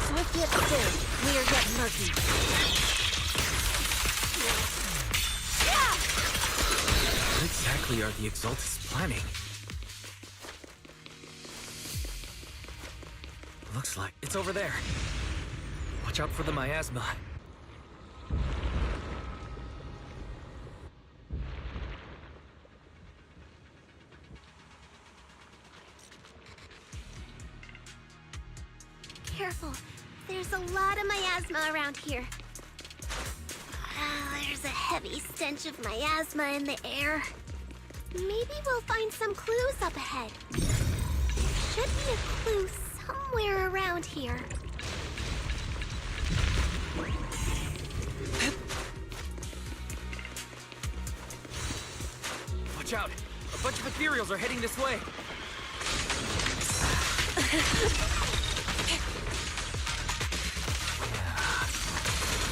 Swift yet still, clear yet murky. What exactly are the Exaltists planning? Looks like it's over there. Watch out for the miasma. Careful. There's a lot of miasma around here. There's a heavy stench of miasma in the air. Maybe we'll find some clues up ahead. Should be a clue somewhere around here. Watch out! A bunch of ethereals are heading this way.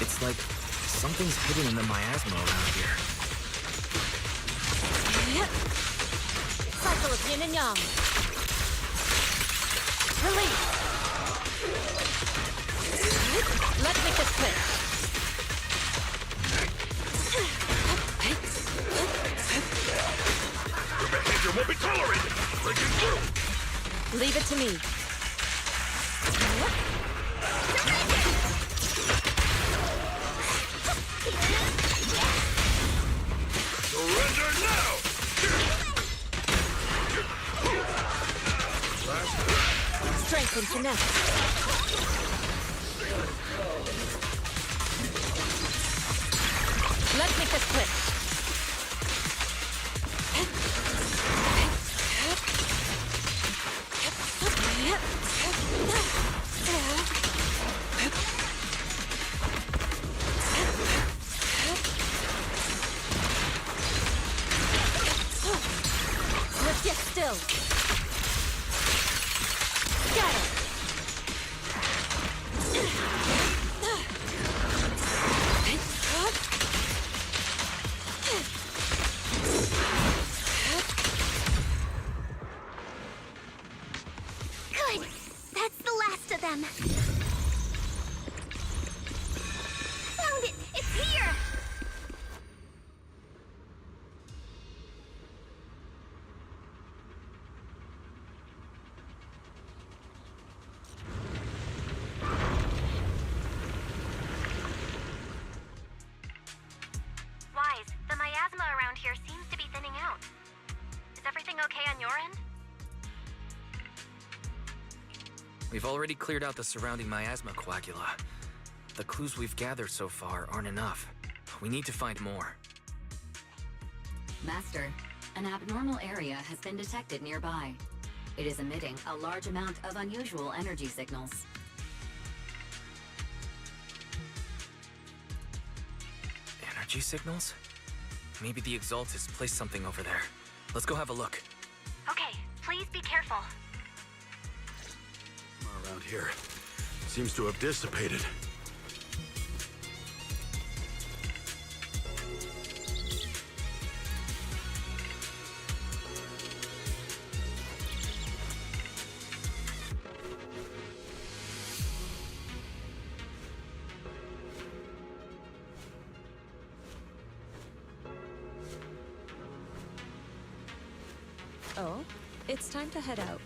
It's like something's hidden in the miasma around here. Cycle of yin and yang. Release. Let's make this quick. Your behavior won't be tolerated. Breaking through. Leave it to me. Surrender now! Strength and finesse. Let's make this quick. Let's get still. Scatter. We've already cleared out the surrounding miasma coagula. The clues we've gathered so far aren't enough. We need to find more. Master, an abnormal area has been detected nearby. It is emitting a large amount of unusual energy signals. Energy signals? Maybe the Exaltist placed something over there. Let's go have a look. Okay, please be careful. Around here seems to have dissipated. Oh, it's time to head out.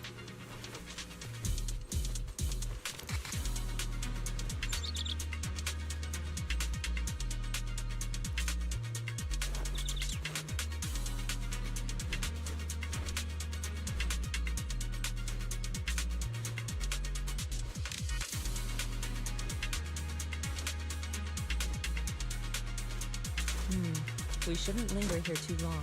We shouldn't linger here too long.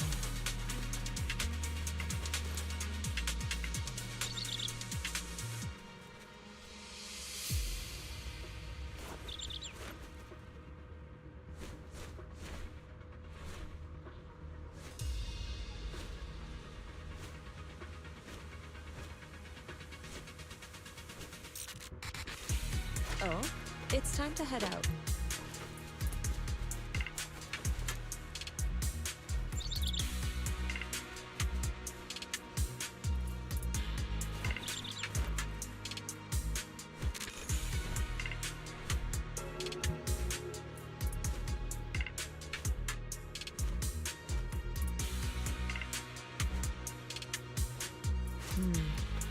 Oh, it's time to head out.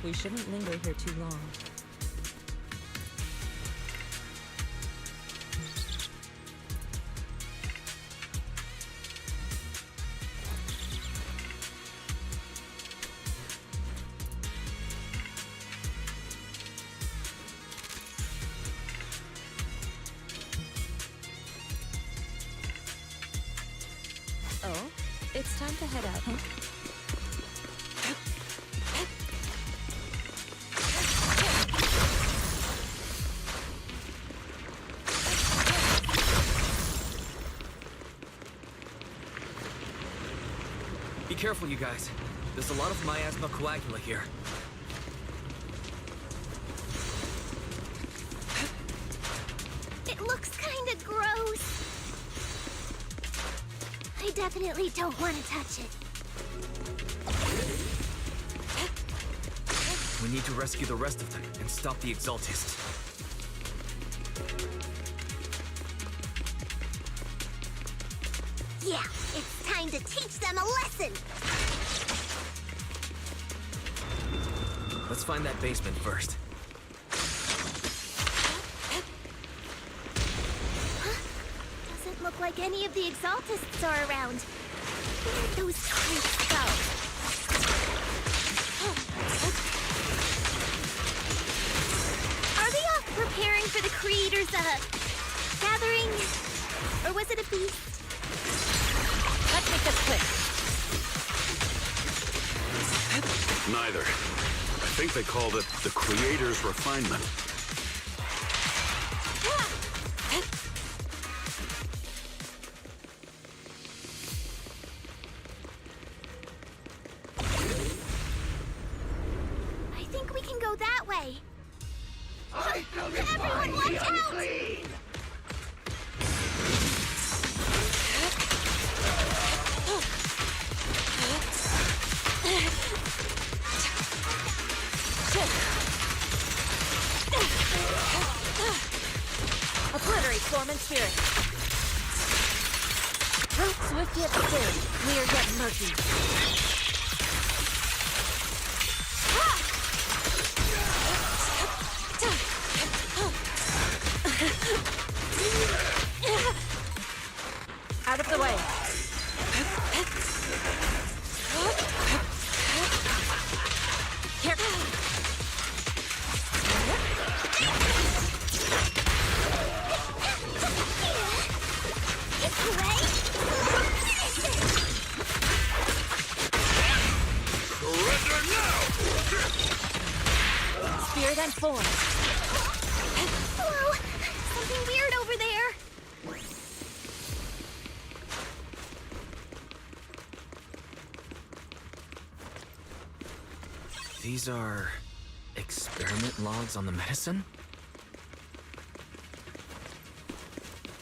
We shouldn't linger here too long. Oh, it's time to head out, huh? Be careful, you guys. There's a lot of miasma coagula here. It looks kinda gross. I definitely don't want to touch it. We need to rescue the rest of them and stop the Exaltist. Yeah, it's time to teach them a lesson! Let's find that basement first. Doesn't look like any of the Exaltists are around. Where'd those creeps go? Are they off preparing for the Creator's, gathering? Or was it a feast? Let's make this quick. Neither. I think they called it the Creator's Refinement. I think we can go that way. Everyone, watch out! Obliterate form and spirit. Swift yet steady, clear yet murky. Out of the way. Here. These are experiment logs on the medicine?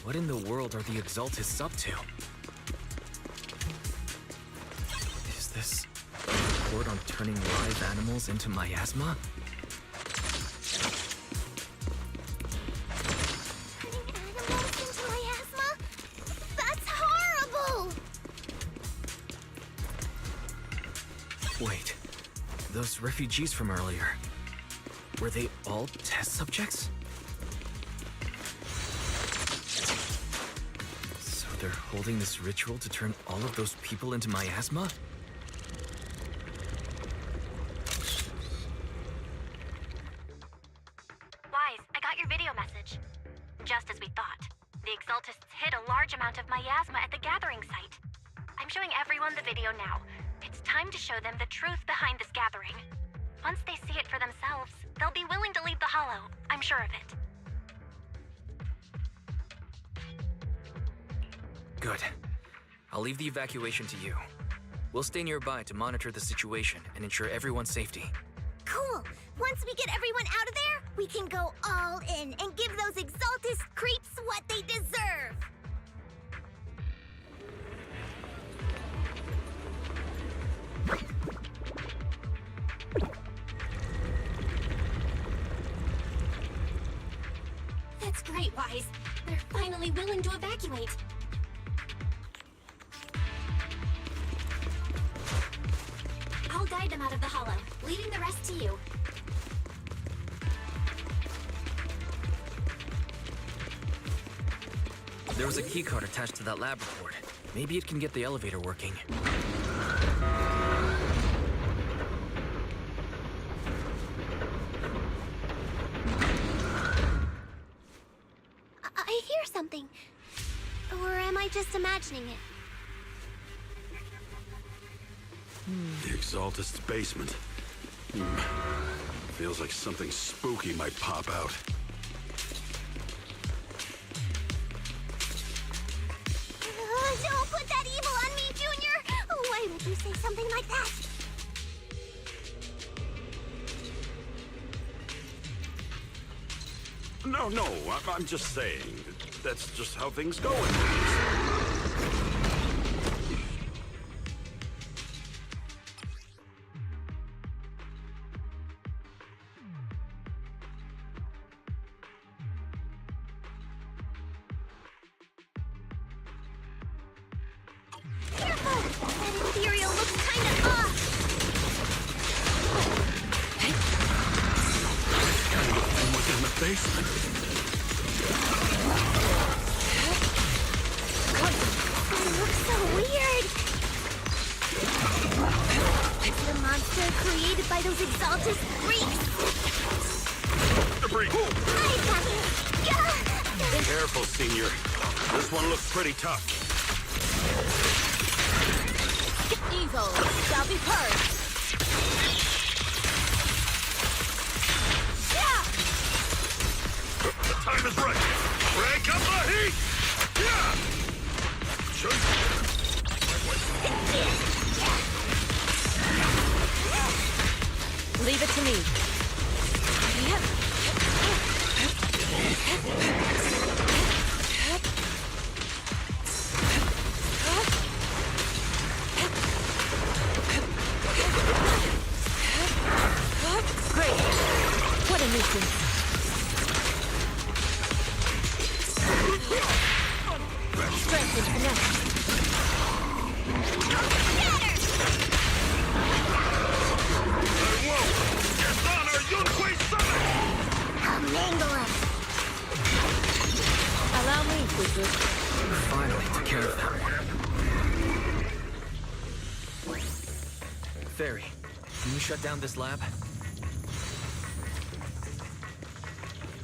What in the world are the Exaltists up to? Is this a report on turning live animals into miasma? Animals into miasma? That's horrible! Wait, those refugees from earlier, were they all test subjects? So they're holding this ritual to turn all of those people into miasma? Wise, I got your video message. Just as we thought. The Exaltists hid a large amount of miasma at the gathering site. I'm showing everyone the video now. It's time to show them the truth behind this gathering. Once they see it for themselves, they'll be willing to leave the Hollow. I'm sure of it. Good. I'll leave the evacuation to you. We'll stay nearby to monitor the situation and ensure everyone's safety. Cool! Once we get everyone out of there, we can go all in and give those Exaltist creeps what they deserve! That's great, Wise. They're finally willing to evacuate. I'll guide them out of the Hollow, leaving the rest to you. There was a keycard attached to that lab report. Maybe it can get the elevator working. I hear something. Or am I just imagining it? The Exaltist's basement. Feels like something spooky might pop out. Don't put that evil on me, Junior! Why would you say something like that? No, I'm just saying. That's just how things go in Careful! That Imperial looks kind of off! From within the basement. It looks so weird! It's the monster created by those Exaltist freaks! Debris! I got it! Gah! Careful, Senior. This one looks pretty tough. Evil shall be purged! The time is right. Crank up the heat! Yeah! Leave it to me. Great. What a nuisance. Strength and finesse. Allow me, Fufu. Finally took care of that one. Fairy, can you shut down this lab?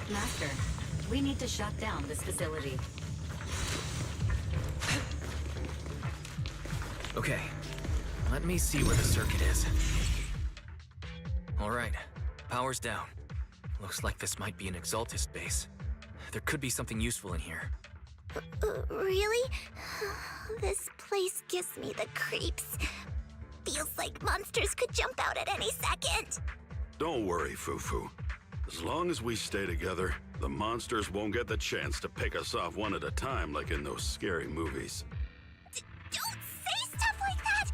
Master, we need to shut down this facility. Okay, let me see where the circuit is. All right, power's down. Looks like this might be an Exaltist base. There could be something useful in here. Really? This place gives me the creeps. Feels like monsters could jump out at any second. Don't worry, Fufu. As long as we stay together, the monsters won't get the chance to pick us off one at a time like in those scary movies. Don't say stuff like that!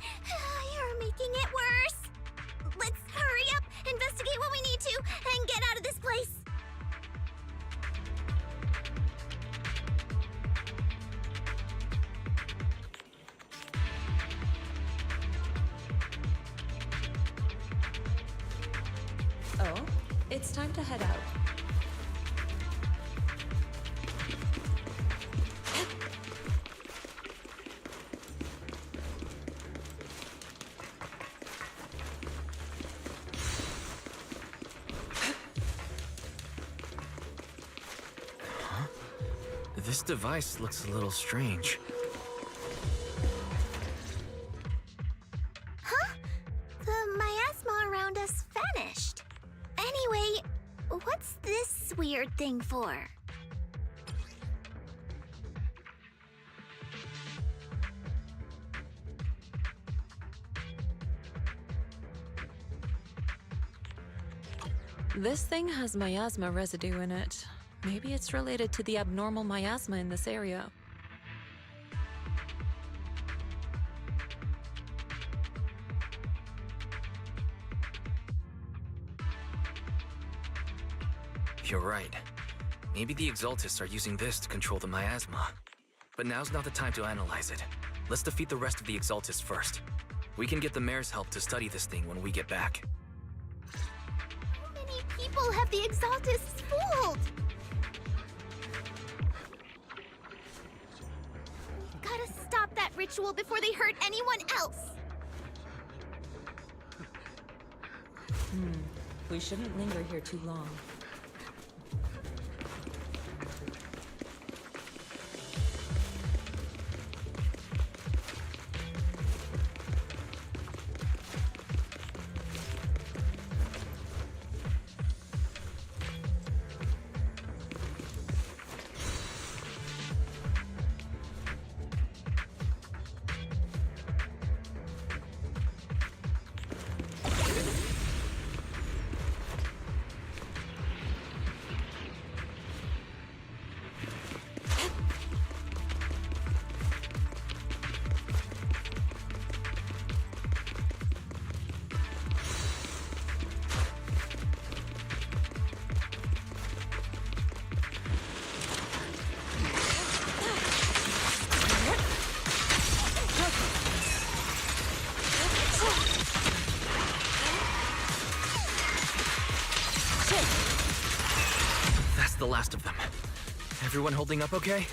You're making it worse! Let's hurry up, investigate what we need to, and get out of this place! Oh, it's time to head out. This device looks a little strange. Huh? The miasma around us vanished. Anyway, what's this weird thing for? This thing has miasma residue in it. Maybe it's related to the abnormal miasma in this area. You're right. Maybe the Exaltists are using this to control the miasma. But now's not the time to analyze it. Let's defeat the rest of the Exaltists first. We can get the mayor's help to study this thing when we get back. How many people have the Exaltists fooled? We gotta stop that ritual before they hurt anyone else! We shouldn't linger here too long. That's the last of them. Everyone holding up okay?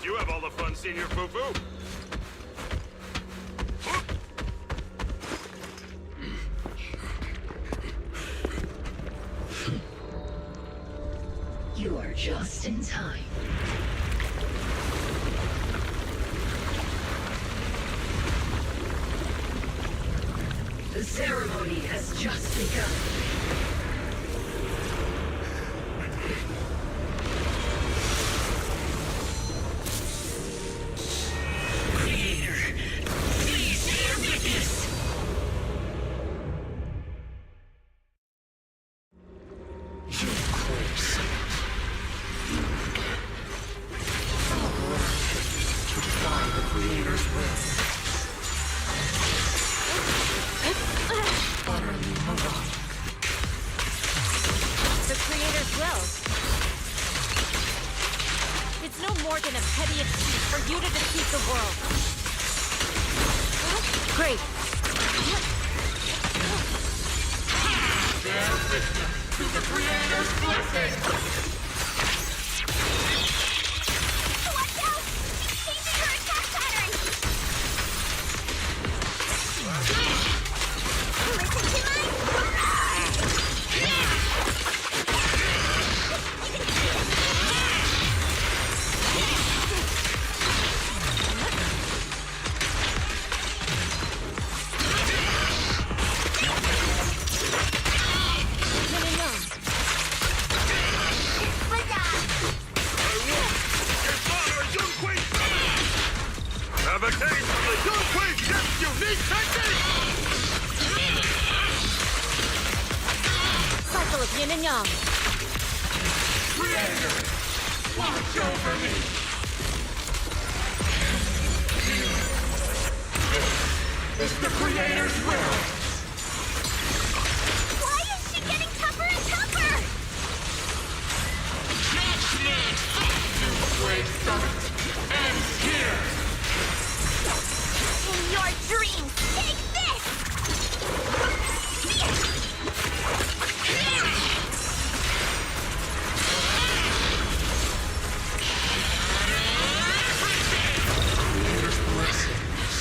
You have all the fun, Senior Fufu. You are just in time. The ceremony has just begun. Creator, please bear witness. You close. To defy the Creator's will. Utterly moronic. The Creator's will. It's no more than a petty excuse for you to defeat the world. Great. Bear witness to the Creator's blessing! Watch out! She's changing her attack pattern! Listen to mine! Have a taste of the Yunquei Chef's unique technique! Cycle of yin and yang. Creator, watch over me! It's the Creator's will! Why is she getting tougher and tougher? Judgment of Yunquei Summit ends here! In your dreams, take this! Creator's blessings.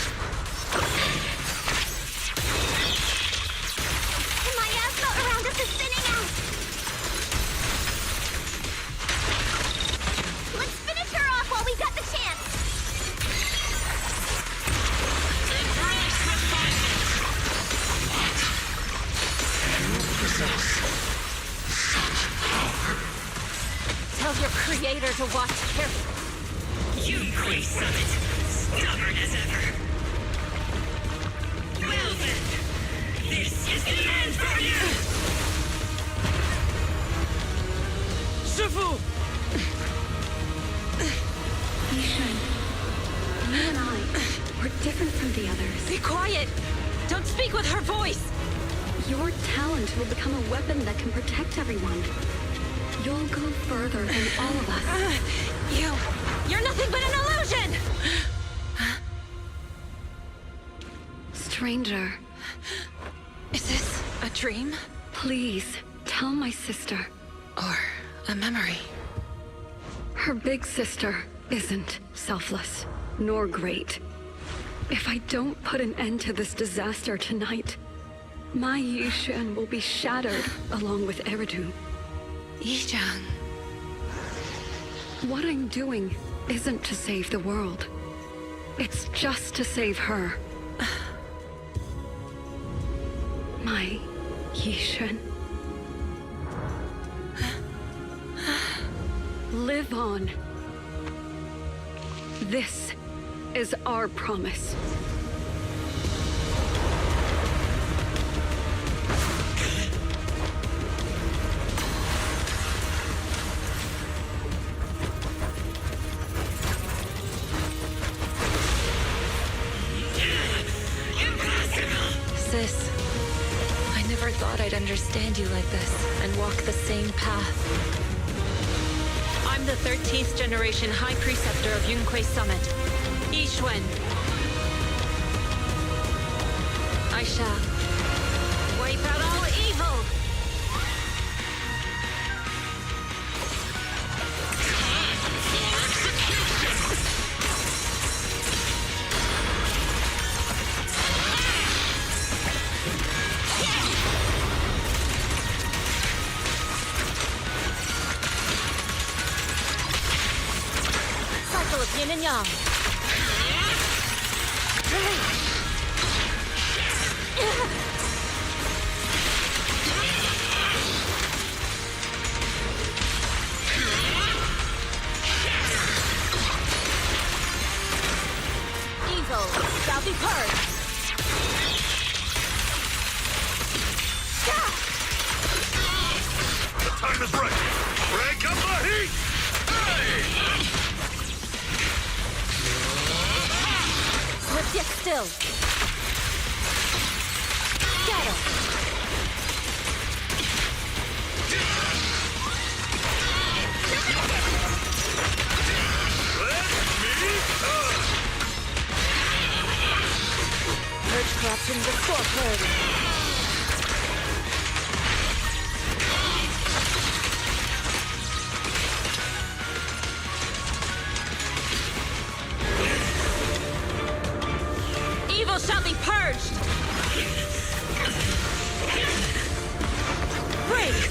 The miasma around us is thinning out! Let's finish her off while we got the chance! Embrace refinement! What? You possess such power? Tell your Creator to watch carefully. Yunquei Summit, stubborn as ever. Well then, this is the end for you! Shifu! Yishan, you and I, we're different from the others. Be quiet! Don't speak with her voice! Your talent will become a weapon that can protect everyone. You'll go further than all of us. You're nothing but an illusion! Stranger. Is this a dream? Please, tell my sister. Or a memory? Her big sister isn't selfless, nor great. If I don't put an end to this disaster tonight, my Yishan will be shattered along with Eridu. Yishan. What I'm doing isn't to save the world. It's just to save her. My Yishan. Live on. This is our promise. Sis, I never thought I'd understand you like this and walk the same path. I'm the 13th generation High Preceptor of Yunquei Summit, Yixuan. I shall wipe out all evil! Time for execution! Evil shall be purged! The time is right! Break up the heat! Hey! Swift yet still. Scatter. Purge corruption, restore clarity. Evil shall be purged! Break!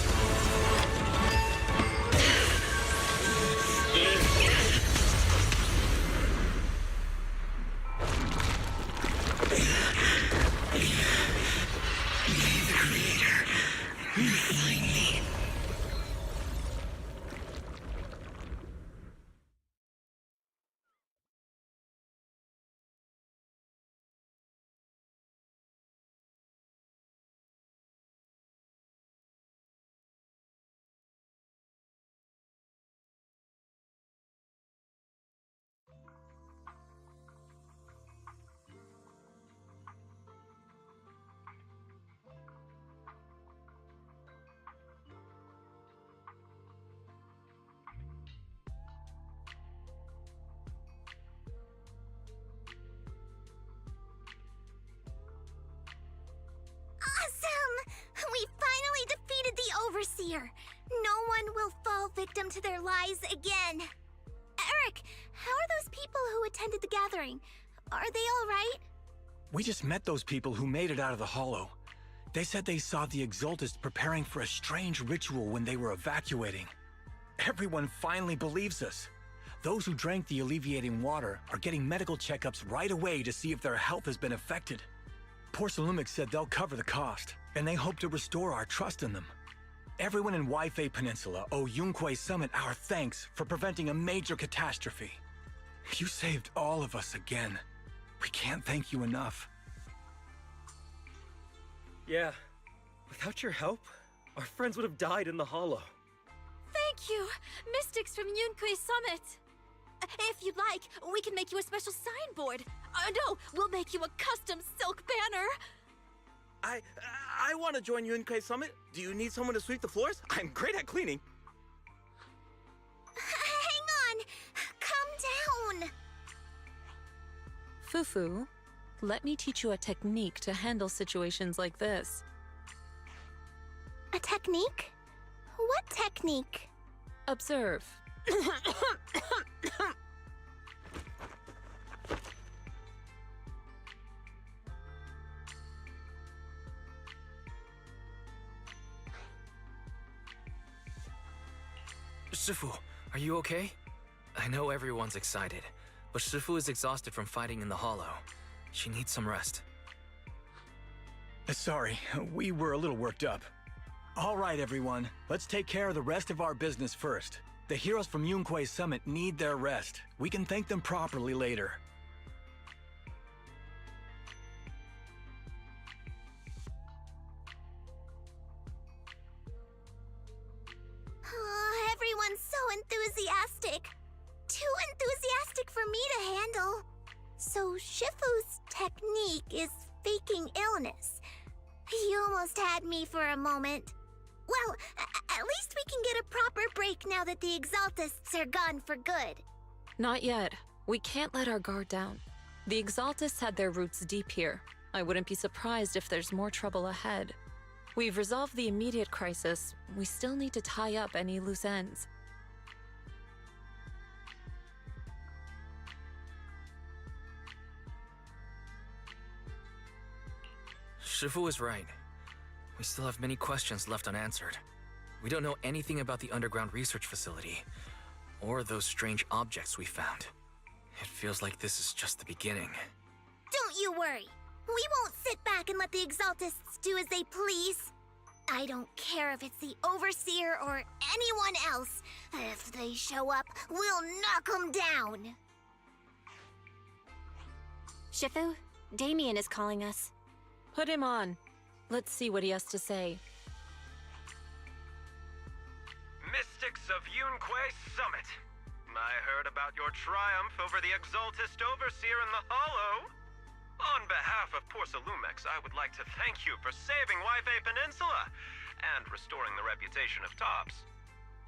Awesome! We finally defeated the Overseer. No one will fall victim to their lies again. Eric, how are those people who attended the gathering? Are they all right? We just met those people who made it out of the Hollow. They said they saw the Exaltists preparing for a strange ritual when they were evacuating. Everyone finally believes us. Those who drank the alleviating water are getting medical checkups right away to see if their health has been affected. Porcelumic said they'll cover the cost, and they hope to restore our trust in them. Everyone in Waifei Peninsula owe Yunquei Summit our thanks for preventing a major catastrophe. You saved all of us again. We can't thank you enough. Yeah, without your help, our friends would have died in the Hollow. Thank you, Mystics from Yunquei Summit. If you'd like, we can make you a special signboard. No, we'll make you a custom silk banner. I want to join Yunquei Summit. Do you need someone to sweep the floors? I'm great at cleaning. Hang on! Calm down! Fufu, let me teach you a technique to handle situations like this. A technique? What technique? Observe. Shifu, are you okay? I know everyone's excited, but Shifu is exhausted from fighting in the Hollow. She needs some rest. Sorry, we were a little worked up. All right, everyone, let's take care of the rest of our business first. The heroes from Yunquei Summit need their rest. We can thank them properly later. Oh, everyone's so enthusiastic. Too enthusiastic for me to handle. So Shifu's technique is faking illness. You almost had me for a moment. Well, at least we can get a proper break now that the Exaltists are gone for good. Not yet. We can't let our guard down. The Exaltists had their roots deep here. I wouldn't be surprised if there's more trouble ahead. We've resolved the immediate crisis. We still need to tie up any loose ends. Shifu is right. We still have many questions left unanswered. We don't know anything about the underground research facility, or those strange objects we found. It feels like this is just the beginning. Don't you worry. We won't sit back and let the Exaltists do as they please. I don't care if it's the Overseer or anyone else. If they show up, we'll knock them down. Shifu, Damien is calling us. Put him on. Let's see what he has to say. Mystics of Yunquei Summit. I heard about your triumph over the Exaltist Overseer in the Hollow. On behalf of Porcelumex, I would like to thank you for saving Wi-Fi Peninsula and restoring the reputation of Tops.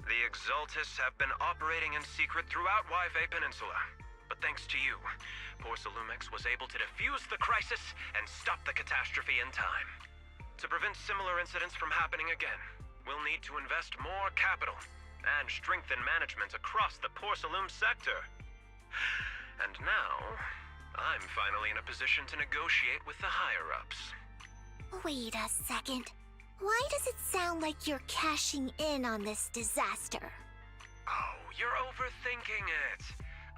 The Exaltists have been operating in secret throughout Wi-Fi Peninsula, but thanks to you, Porcelumex was able to defuse the crisis and stop the catastrophe in time. To prevent similar incidents from happening again, we'll need to invest more capital and strengthen management across the Porcelume sector. And now, I'm finally in a position to negotiate with the higher-ups. Wait a second. Why does it sound like you're cashing in on this disaster? Oh, you're overthinking it.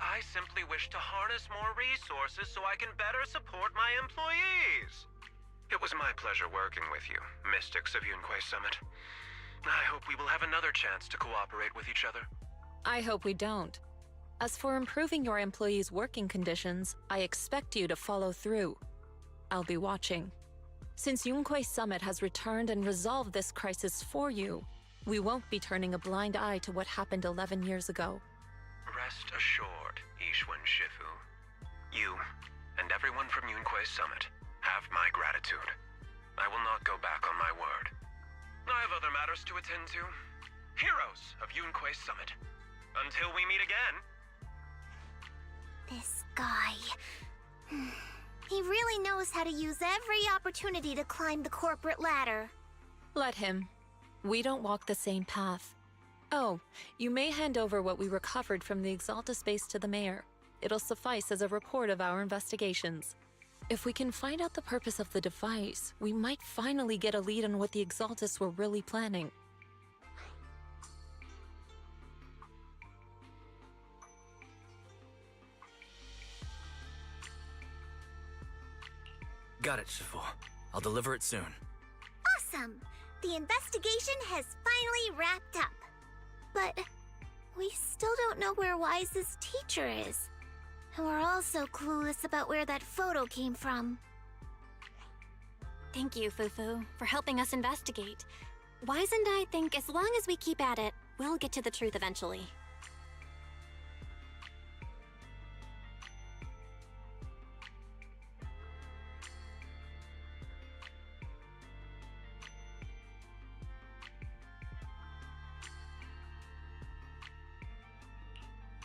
I simply wish to harness more resources so I can better support my employees. It was my pleasure working with you, Mystics of Yunquei Summit. I hope we will have another chance to cooperate with each other. I hope we don't. As for improving your employees' working conditions, I expect you to follow through. I'll be watching. Since Yunquei Summit has returned and resolved this crisis for you, we won't be turning a blind eye to what happened 11 years ago. Rest assured, Ishwan Shifu. You, and everyone from Yunquei Summit, have my gratitude. I will not go back on my word. I have other matters to attend to. Heroes of Yunquei Summit. Until we meet again. This guy... He really knows how to use every opportunity to climb the corporate ladder. Let him. We don't walk the same path. Oh, you may hand over what we recovered from the Exaltus base to the mayor. It'll suffice as a report of our investigations. If we can find out the purpose of the device, we might finally get a lead on what the Exaltus were really planning. Got it, Shifu. I'll deliver it soon. Awesome! The investigation has finally wrapped up. But we still don't know where Wise's teacher is. And we're also clueless about where that photo came from. Thank you, Fufu, for helping us investigate. Wise and I think as long as we keep at it, we'll get to the truth eventually.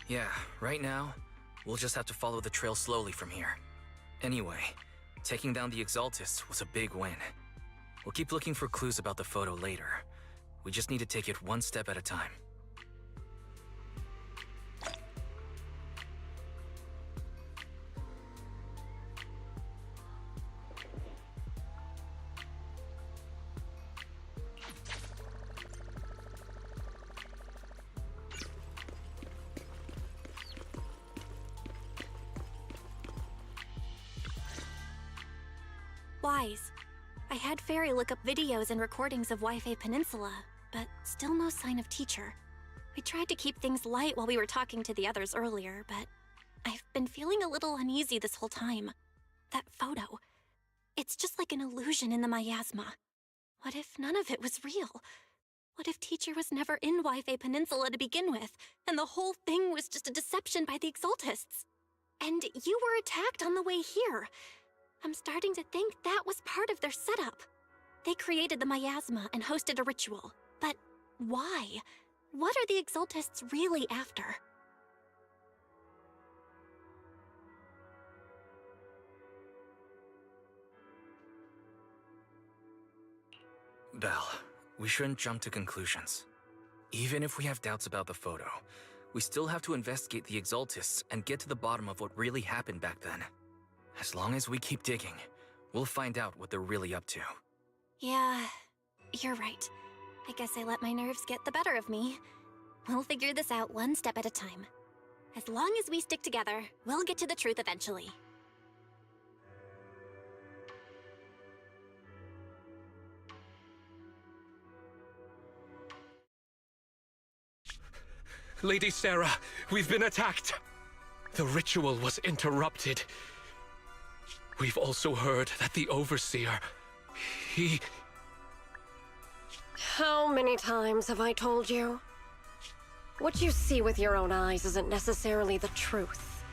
Yeah, right now, we'll just have to follow the trail slowly from here. Anyway, taking down the Exaltists was a big win. We'll keep looking for clues about the photo later. We just need to take it one step at a time. Wise. I had Fairy look up videos and recordings of Wi-Fi Peninsula, but still no sign of teacher. We tried to keep things light while we were talking to the others earlier, but I've been feeling a little uneasy this whole time. That photo, it's just like an illusion in the miasma. What if none of it was real? What if teacher was never in Wi-Fi Peninsula to begin with, and the whole thing was just a deception by the Exaltists? And you were attacked on the way here. I'm starting to think that was part of their setup. They created the miasma and hosted a ritual. But why? What are the Exaltists really after? Belle, we shouldn't jump to conclusions. Even if we have doubts about the photo, we still have to investigate the Exaltists and get to the bottom of what really happened back then. As long as we keep digging, we'll find out what they're really up to. Yeah, you're right. I guess I let my nerves get the better of me. We'll figure this out one step at a time. As long as we stick together, we'll get to the truth eventually. Lady Sarah, we've been attacked. The ritual was interrupted. we've also heard that the Overseer, he... How many times have I told you? What you see with your own eyes isn't necessarily the truth.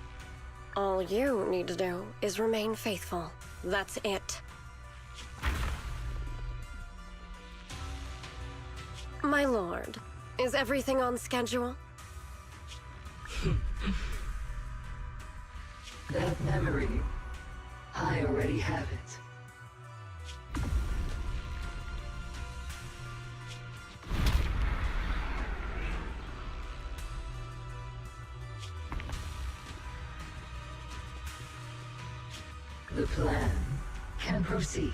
All you need to do is remain faithful. That's it. My lord, is everything on schedule? That memory, I already have it. The plan can proceed.